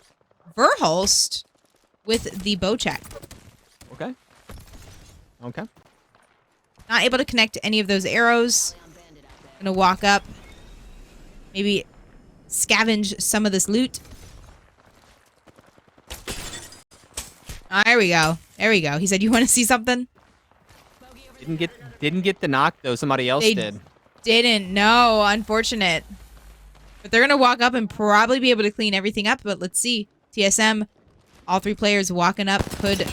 Verhulst with the bow check. Okay. Okay. Not able to connect any of those arrows. Gonna walk up. Maybe scavenge some of this loot. Oh, there we go. There we go. He said, "You want to see something?" Didn't get the knock though. Somebody else did. Didn't. No, unfortunate. But they're gonna walk up and probably be able to clean everything up. But let's see. TSM, all 3 players walking up could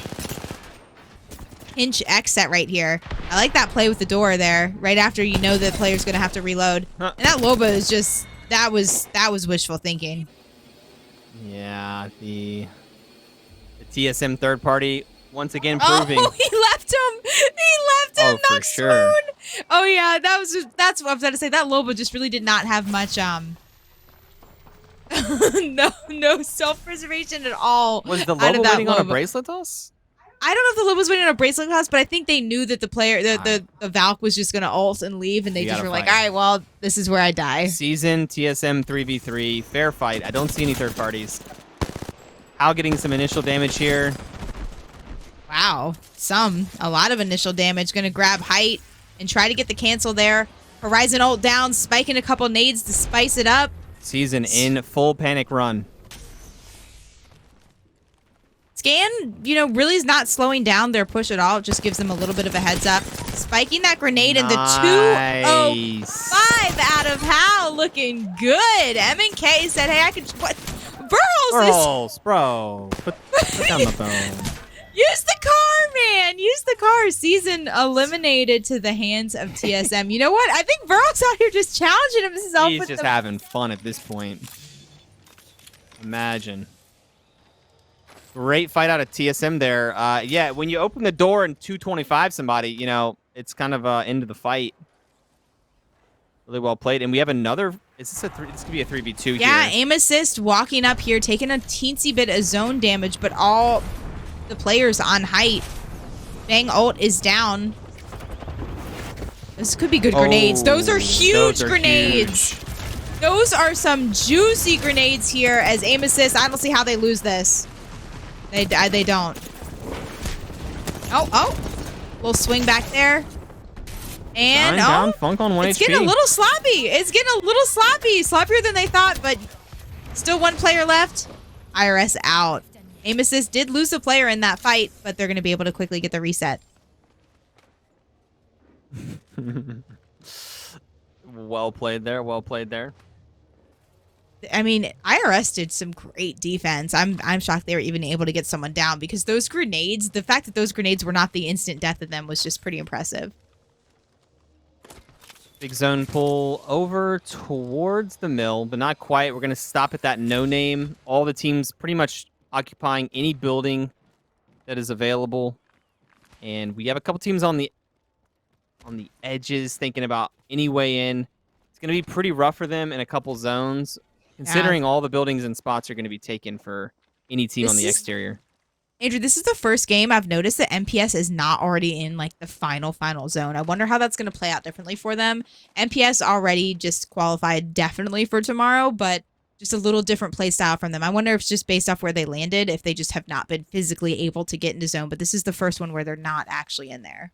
pinch X set right here. I like that play with the door there. Right after you know the player's gonna have to reload. Huh. And that Loba is just that was wishful thinking. Yeah, the TSM third party once again proving. Oh, he left him. He left him. Oh, for Knocked sure. Swoon. Oh yeah, that's what I was going to say. That Loba just really did not have much no self-preservation at all. Was the out of Loba that waiting on a Loba. bracelet toss? I don't know if the Loba was waiting on a bracelet toss, but I think they knew that the player, the Valk was just going to ult and leave, and they just were like, all right, well, this is where I die. Season TSM 3v3 fair fight. I don't see any third parties. Hal getting some initial damage here. Wow, a lot of initial damage. Going to grab height and try to get the cancel there. Horizon ult down, spiking a couple nades to spice it up. Season in full panic run. Scan, really is not slowing down their push at all. It just gives them a little bit of a heads up. Spiking that grenade in the 205 out of Hal. Looking good. M&K said, hey, I could... What? Burls, bro. Put down the phone. Use the car, man. Use the car. Season eliminated to the hands of TSM. You know what? I think Burl's out here just challenging himself. He's just having fun at this point. Imagine. Great fight out of TSM there. Yeah, when you open the door and 225 somebody, it's kind of into the fight. Really well played. And we have another... This could be a 3v2 here. Yeah, aim assist walking up here, taking a teensy bit of zone damage, but all the players on height. Bang ult is down. This could be good grenades. Those are huge grenades. Huge. Those are some juicy grenades here as aim assist. I don't see how they lose this. They don't. Oh. Little swing back there. And down, Funk on 1 it's HP. getting a little sloppy. It's getting a little sloppy. Sloppier than they thought, but still 1 player left. IRS out. Aim assist did lose a player in that fight, but they're going to be able to quickly get the reset. Well played there. Well played there. I mean, IRS did some great defense. I'm shocked they were even able to get someone down because those grenades, the fact that those grenades were not the instant death of them was just pretty impressive. Big zone pull over towards the mill, but not quite. We're going to stop at that no name. All the teams pretty much occupying any building that is available. And we have a couple teams on the edges thinking about any way in. It's going to be pretty rough for them in a couple zones, considering all the buildings and spots are going to be taken for any team on the exterior. Andrew, this is the first game I've noticed that MPS is not already in like the final zone. I wonder how that's going to play out differently for them. MPS already just qualified definitely for tomorrow, but just a little different play style from them. I wonder if it's just based off where they landed, if they just have not been physically able to get into zone. But this is the first one where they're not actually in there.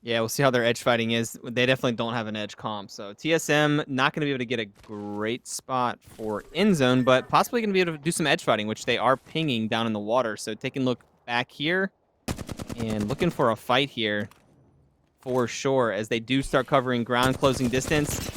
Yeah, we'll see how their edge fighting is. They definitely don't have an edge comp. So TSM not going to be able to get a great spot for end zone, but possibly going to be able to do some edge fighting, which they are pinging down in the water. So taking a look back here and looking for a fight here for sure as they do start covering ground closing distance.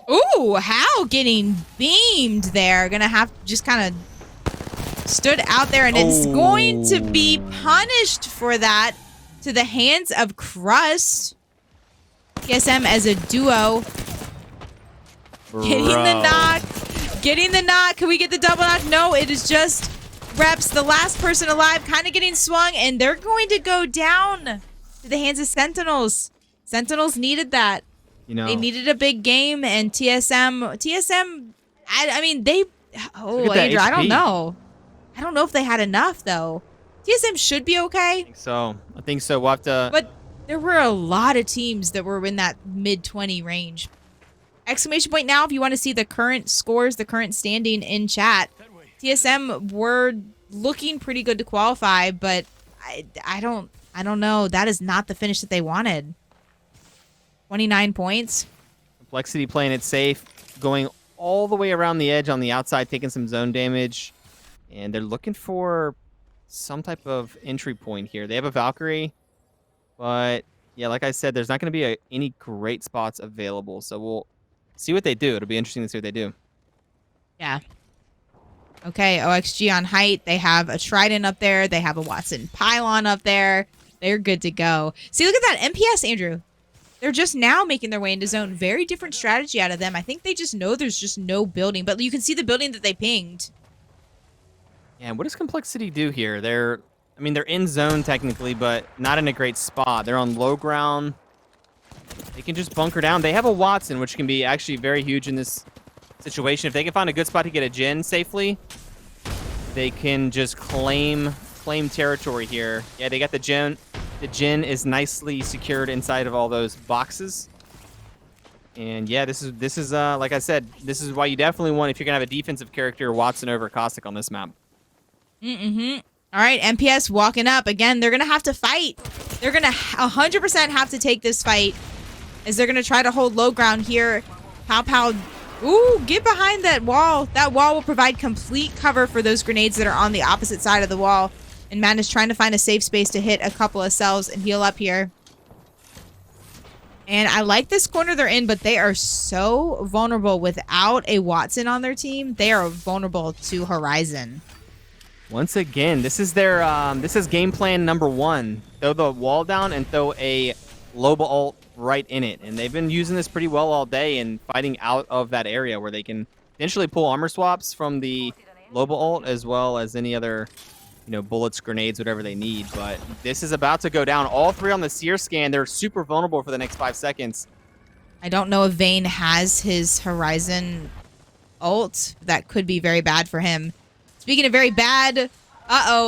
Ooh, Hal getting beamed there. Gonna have just kind of stood out there, and it's going to be punished for that. To the hands of Crust. TSM as a duo. Getting the knock. Getting the knock. Can we get the double knock? No, it is just Reps, the last person alive, kind of getting swung, and they're going to go down to the hands of Sentinels. Sentinels needed that. You know, they needed a big game, and TSM, I mean, they, oh, Andrew, I don't know. I don't know if they had enough, though. TSM should be okay. I think so. We'll have to... But there were a lot of teams that were in that mid-20 range. Exclamation point now if you want to see the current scores, the current standing in chat. TSM were looking pretty good to qualify, but I don't know. That is not the finish that they wanted. 29 points. Complexity playing it safe, going all the way around the edge on the outside, taking some zone damage. And they're looking for some type of entry point here. They have a Valkyrie, but yeah, like I said, there's not going to be any great spots available. So we'll see what they do. It'll be interesting to see what they do. Yeah. Okay, OXG on height. They have a Trident up there. They have a Watson Pylon up there. They're good to go. See, look at that. MPS, Andrew. They're just now making their way into zone. Very different strategy out of them. I think they just know there's just no building. But you can see the building that they pinged. Yeah, what does Complexity do here? They're in zone technically, but not in a great spot. They're on low ground. They can just bunker down. They have a Watson, which can be actually very huge in this situation. If they can find a good spot to get a Jin safely, they can just claim territory here. Yeah, they got the Jin. The Jin is nicely secured inside of all those boxes. And yeah, this is like I said, this is why you definitely want, if you're gonna have a defensive character, Watson over Caustic on this map. All right, MPS walking up again. They're gonna have to fight. They're gonna 100% have to take this fight, as they're gonna try to hold low ground here. Pow. Ooh, get behind that wall. That wall will provide complete cover for those grenades that are on the opposite side of the wall. And Man is trying to find a safe space to hit a couple of cells and heal up here. And I like this corner they're in, but they are so vulnerable without a Watson on their team. They are vulnerable to Horizon. Once again, this is their this is game plan number 1. Throw the wall down and throw a Loba ult right in it. And they've been using this pretty well all day and fighting out of that area where they can potentially pull armor swaps from the Loba ult as well as any other, bullets, grenades, whatever they need. But this is about to go down. All 3 on the seer scan. They're super vulnerable for the next 5 seconds. I don't know if Vayne has his Horizon ult. That could be very bad for him. Speaking of very bad,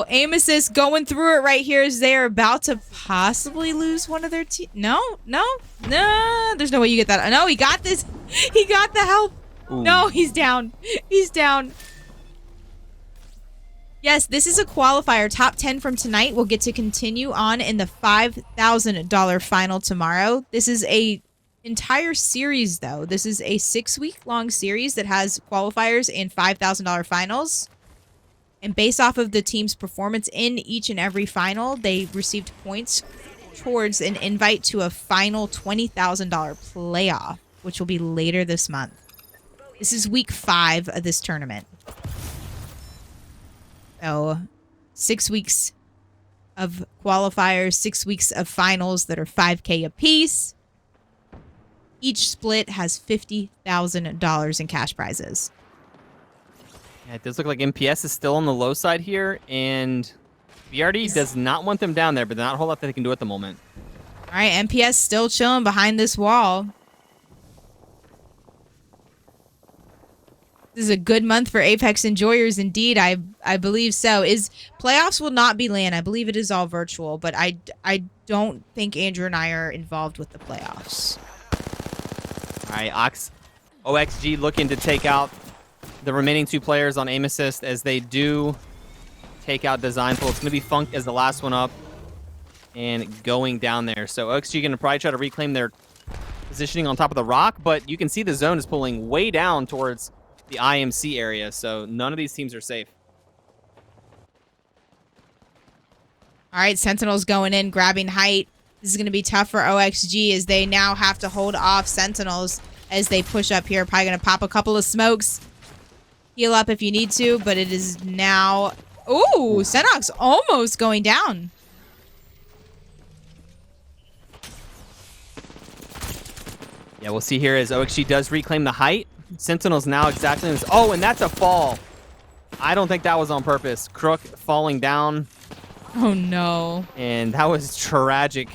aim assist going through it right here as they are about to possibly lose one of their team. No, there's no way you get that. No, he got this. He got the help. Ooh. No, he's down. He's down. Yes, this is a qualifier. Top 10 from tonight will get to continue on in the $5,000 final tomorrow. This is a entire series, though. This is a 6-week-long series that has qualifiers and $5,000 finals. And based off of the team's performance in each and every final, they received points towards an invite to a final $20,000 playoff, which will be later this month. This is week 5 of this tournament. So, 6 weeks of qualifiers, 6 weeks of finals that are $5K apiece. Each split has $50,000 in cash prizes. Yeah, it does look like MPS is still on the low side here, and BRD does not want them down there, but not a whole lot that they can do at the moment. All right, MPS still chilling behind this wall. This is a good month for Apex enjoyers, indeed. I believe so. Playoffs will not be LAN. I believe it is all virtual, but I don't think Andrew and I are involved with the playoffs. All right, OXG looking to take out the remaining 2 players on aim assist as they do take out Design Pool. It's going to be Funk as the last one up and going down there. So OXG going to probably try to reclaim their positioning on top of the rock, but you can see the zone is pulling way down towards the IMC area, so none of these teams are safe. All right, Sentinels going in, grabbing height. This is going to be tough for OXG as they now have to hold off Sentinels as they push up here. Probably going to pop a couple of smokes. Heal up if you need to, but it is now... Ooh, Senox almost going down. Yeah, we'll see here as OXG does reclaim the height. Sentinel's now exactly in this. Oh, and that's a fall. I don't think that was on purpose. Crook falling down. Oh, no. And that was tragic.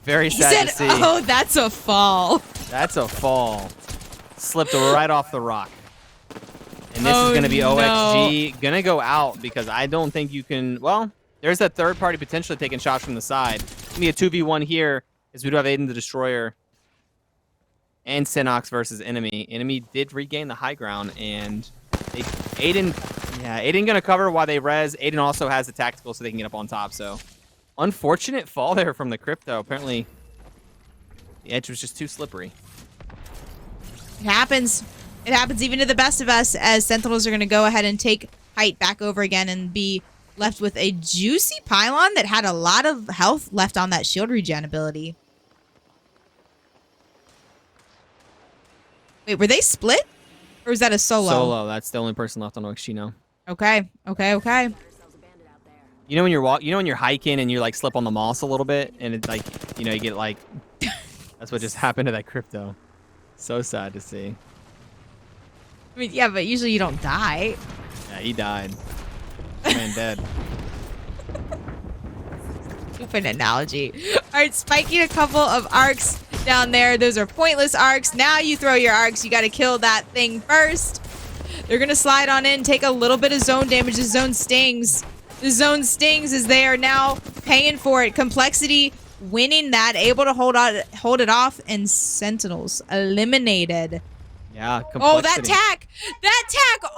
Very sad He to said, see. oh, that's a fall. That's a fall. Slipped right off the rock. And this is going to be no. OXG. Going to go out because I don't think you can... Well, there's that third party potentially taking shots from the side. It's going to be a 2v1 here as we do have Aiden the Destroyer and Sinox versus Enemy. Enemy did regain the high ground, and Aiden going to cover while they res. Aiden also has the tactical so they can get up on top. So unfortunate fall there from the Crypto. Apparently the edge was just too slippery. It happens. It happens even to the best of us, as Sentinels are going to go ahead and take height back over again and be left with a juicy pylon that had a lot of health left on that shield regen ability. Wait, were they split? Or is that a solo? Solo. That's the only person left on OXG now. Okay. You know when you're hiking and you like slip on the moss a little bit and it's like, you know, you get like that's what just happened to that Crypto. So sad to see. I mean, yeah, but usually you don't die. Yeah, he died. Man dead. Stupid analogy. All right, spiking a couple of arcs down there. Those are pointless arcs. Now you throw your arcs. You got to kill that thing first. They're going to slide on in, take a little bit of zone damage. The zone stings. The zone stings as they are now paying for it. Complexity winning that, able to hold it off, and Sentinels eliminated. Yeah, Complexity. Oh, that tack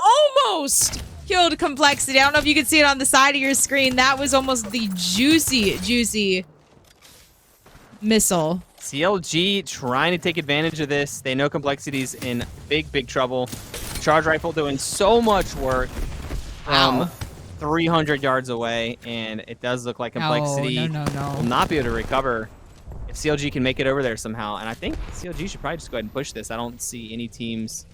almost killed Complexity. I don't know if you can see it on the side of your screen. That was almost the juicy missile. CLG trying to take advantage of this. They know Complexity's in big trouble. Charge Rifle doing so much work from 300 yards away, and it does look like Complexity No. will not be able to recover if CLG can make it over there somehow. And I think CLG should probably just go ahead and push this. I don't see any teams.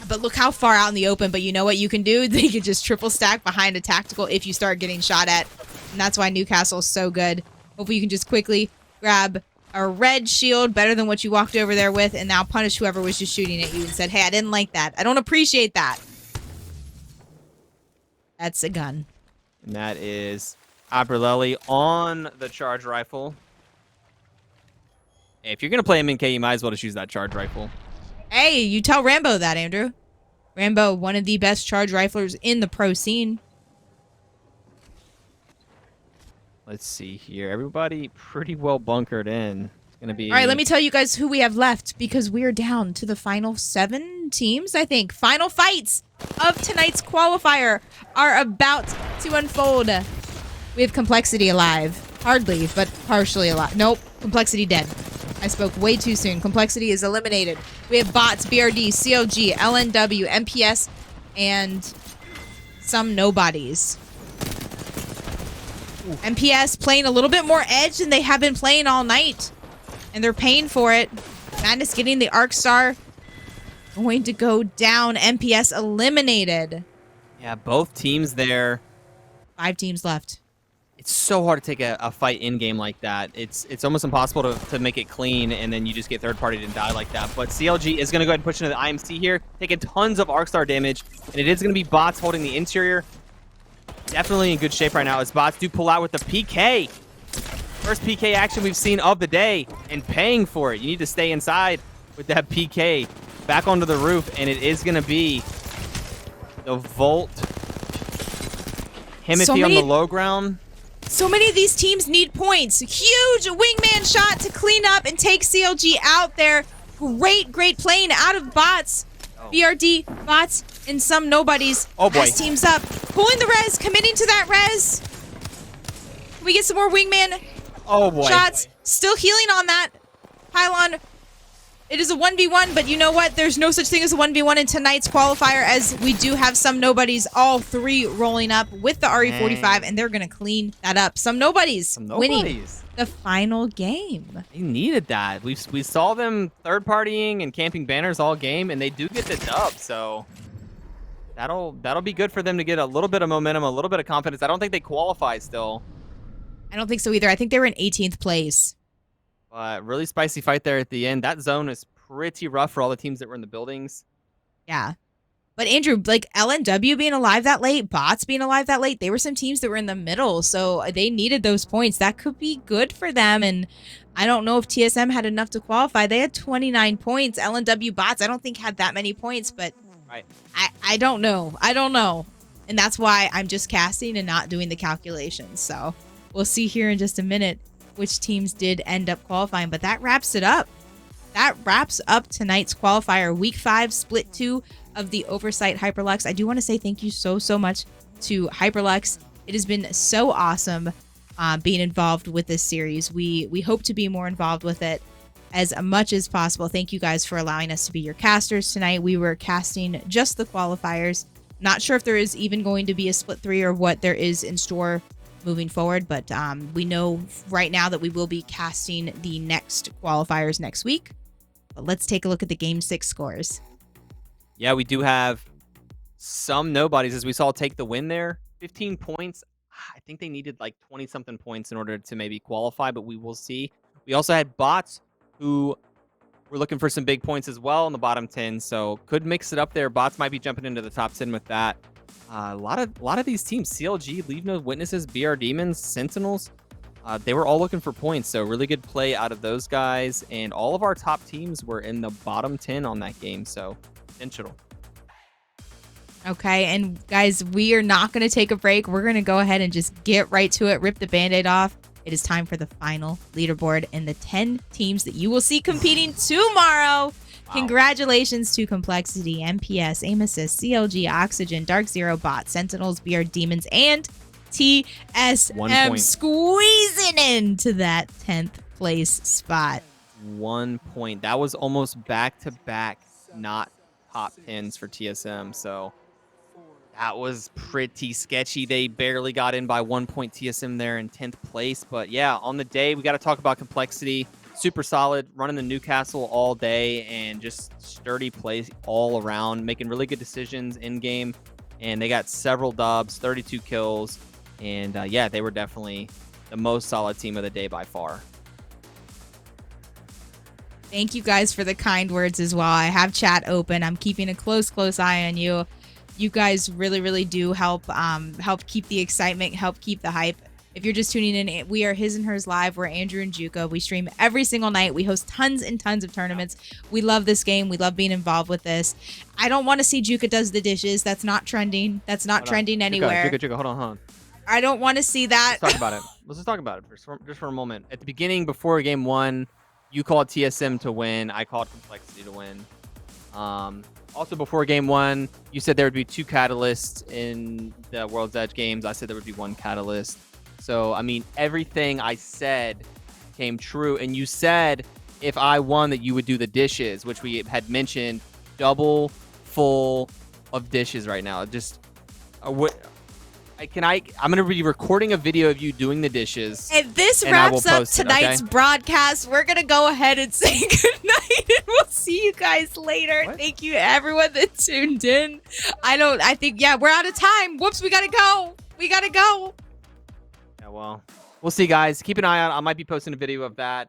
But look how far out in the open. But you know what you can do? They can just triple stack behind a tactical if you start getting shot at. And that's why Newcastle's so good. Hopefully you can just quickly grab a red shield, better than what you walked over there with, and now punish whoever was just shooting at you and said, hey, I didn't like that. I don't appreciate that. That's a gun. And that is Abrelelli on the Charge Rifle. Hey, if you're going to play MNK, you might as well just use that Charge Rifle. Hey, you tell Rambo that, Andrew. Rambo, one of the best charge riflers in the pro scene. Let's see here. Everybody pretty well bunkered in. It's going to be... All right, let me tell you guys who we have left, because we're down to the final 7 teams, I think. Final fights of tonight's qualifier are about to unfold. We have Complexity alive. Hardly, but partially alive. Nope, Complexity dead. I spoke way too soon. Complexity is eliminated. We have bots, BRD, CLG, LNW, MPS, and some nobodies. MPS playing a little bit more edge than they have been playing all night. And they're paying for it. Madness getting the Arc Star. Going to go down. MPS eliminated. Yeah, both teams there. 5 teams left. it's so hard to take a fight in game like that. It's almost impossible to make it clean, and then you just get third party and die like that. But CLG is going to go ahead and push into the IMC here, taking tons of Arc Star damage, and it is going to be bots holding the interior. Definitely in good shape right now as bots do pull out with the PK. First PK action we've seen of the day, and paying for it. You need to stay inside with that PK. Back onto the roof, and it is going to be the Volt. Himothy on the low ground. So many of these teams need points. Huge wingman shot to clean up and take CLG out there. Great playing out of bots. BRD, bots, and some nobodies. Oh boy. As teams up. Pulling the res, committing to that res. Can we get some more wingman shots? Still healing on that pylon. It is a 1v1, but you know what? There's no such thing as a 1v1 in tonight's qualifier, as we do have some nobodies, all three rolling up with the RE45, and they're going to clean that up. Some nobodies winning the final game. They needed that. We saw them third partying and camping banners all game, and they do get the dub, so that'll be good for them to get a little bit of momentum, a little bit of confidence. I don't think they qualify still. I don't think so either. I think they were in 18th place. Really spicy fight there at the end. That zone is pretty rough for all the teams that were in the buildings. Yeah. But Andrew, like LNW being alive that late, bots being alive that late, they were some teams that were in the middle, so they needed those points. That could be good for them, and I don't know if TSM had enough to qualify. They had 29 points. LNW bots, I don't think had that many points, but I don't know. I don't know. And that's why I'm just casting and not doing the calculations. So we'll see here in just a minute which teams did end up qualifying, but that wraps it up. That wraps up tonight's qualifier, week 5, split 2 of the Oversight Hyperlux. I do want to say thank you so much to Hyperlux. It has been so awesome being involved with this series. We hope to be more involved with it as much as possible. Thank you guys for allowing us to be your casters tonight. We were casting just the qualifiers. Not sure if there is even going to be a split 3 or what there is in store moving forward, but we know right now that we will be casting the next qualifiers next week. But let's take a look at the game 6 scores. Yeah, we do have some nobodies, as we saw, take the win there. 15 points. I think they needed like 20-something points in order to maybe qualify, but we will see. We also had bots who were looking for some big points as well in the bottom 10, so could mix it up there. Bots might be jumping into the top 10 with that. A lot of these teams, CLG, Leave No Witnesses, BR Demons, Sentinels, they were all looking for points, so really good play out of those guys, and all of our top teams were in the bottom 10 on that game, so intentional. Okay, and guys, we are not going to take a break. We're going to go ahead and just get right to it, rip the Band-Aid off. It is time for the final leaderboard and the 10 teams that you will see competing tomorrow. Wow. Congratulations to Complexity, MPS, Aim Assist, CLG, Oxygen, Dark Zero, Bot, Sentinels, BR Demons, and TSM squeezing into that 10th place spot. 1 point. That was almost back-to-back, not top 10s for TSM, so that was pretty sketchy. They barely got in by 1 point. TSM there in 10th place, but yeah, on the day, we got to talk about Complexity. Super solid, running the Newcastle all day, and just sturdy plays all around, making really good decisions in game. And they got several dubs, 32 kills, and yeah, they were definitely the most solid team of the day by far. Thank you guys for the kind words as well. I have chat open. I'm keeping a close eye on you. You guys really do help keep the excitement, help keep the hype. If you're just tuning in, we are His and Hers Live. We're Andrew and Juka. We stream every single night. We host tons and tons of tournaments. We love this game. We love being involved with this. I don't want to see Juka does the dishes. That's not trending. That's not trending anywhere. Juka, hold on. I don't want to see that. Let's talk about it. Let's just talk about it just for a moment. At the beginning, before game 1, you called TSM to win. I called Complexity to win. Also, before game 1, you said there would be 2 catalysts in the World's Edge games. I said there would be 1 catalyst. So, I mean, everything I said came true. And you said if I won that you would do the dishes, which we had mentioned, double full of dishes right now. Just, I'm going to be recording a video of you doing the dishes. And this wraps up tonight's broadcast. We're going to go ahead and say goodnight, and we'll see you guys later. What? Thank you, everyone that tuned in. Yeah, we're out of time. Whoops, we got to go. Yeah, well, we'll see, guys. Keep an eye out. I might be posting a video of that.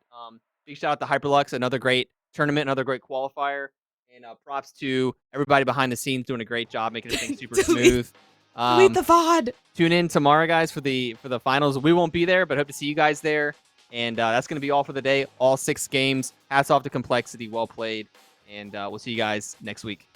Big shout out to Hyperlux, another great tournament, another great qualifier, and props to everybody behind the scenes doing a great job making this thing super smooth. Delete the VOD. Tune in tomorrow, guys, for the finals. We won't be there, but hope to see you guys there. And that's going to be all for the day. All 6 games. Hats off to Complexity. Well played. And we'll see you guys next week.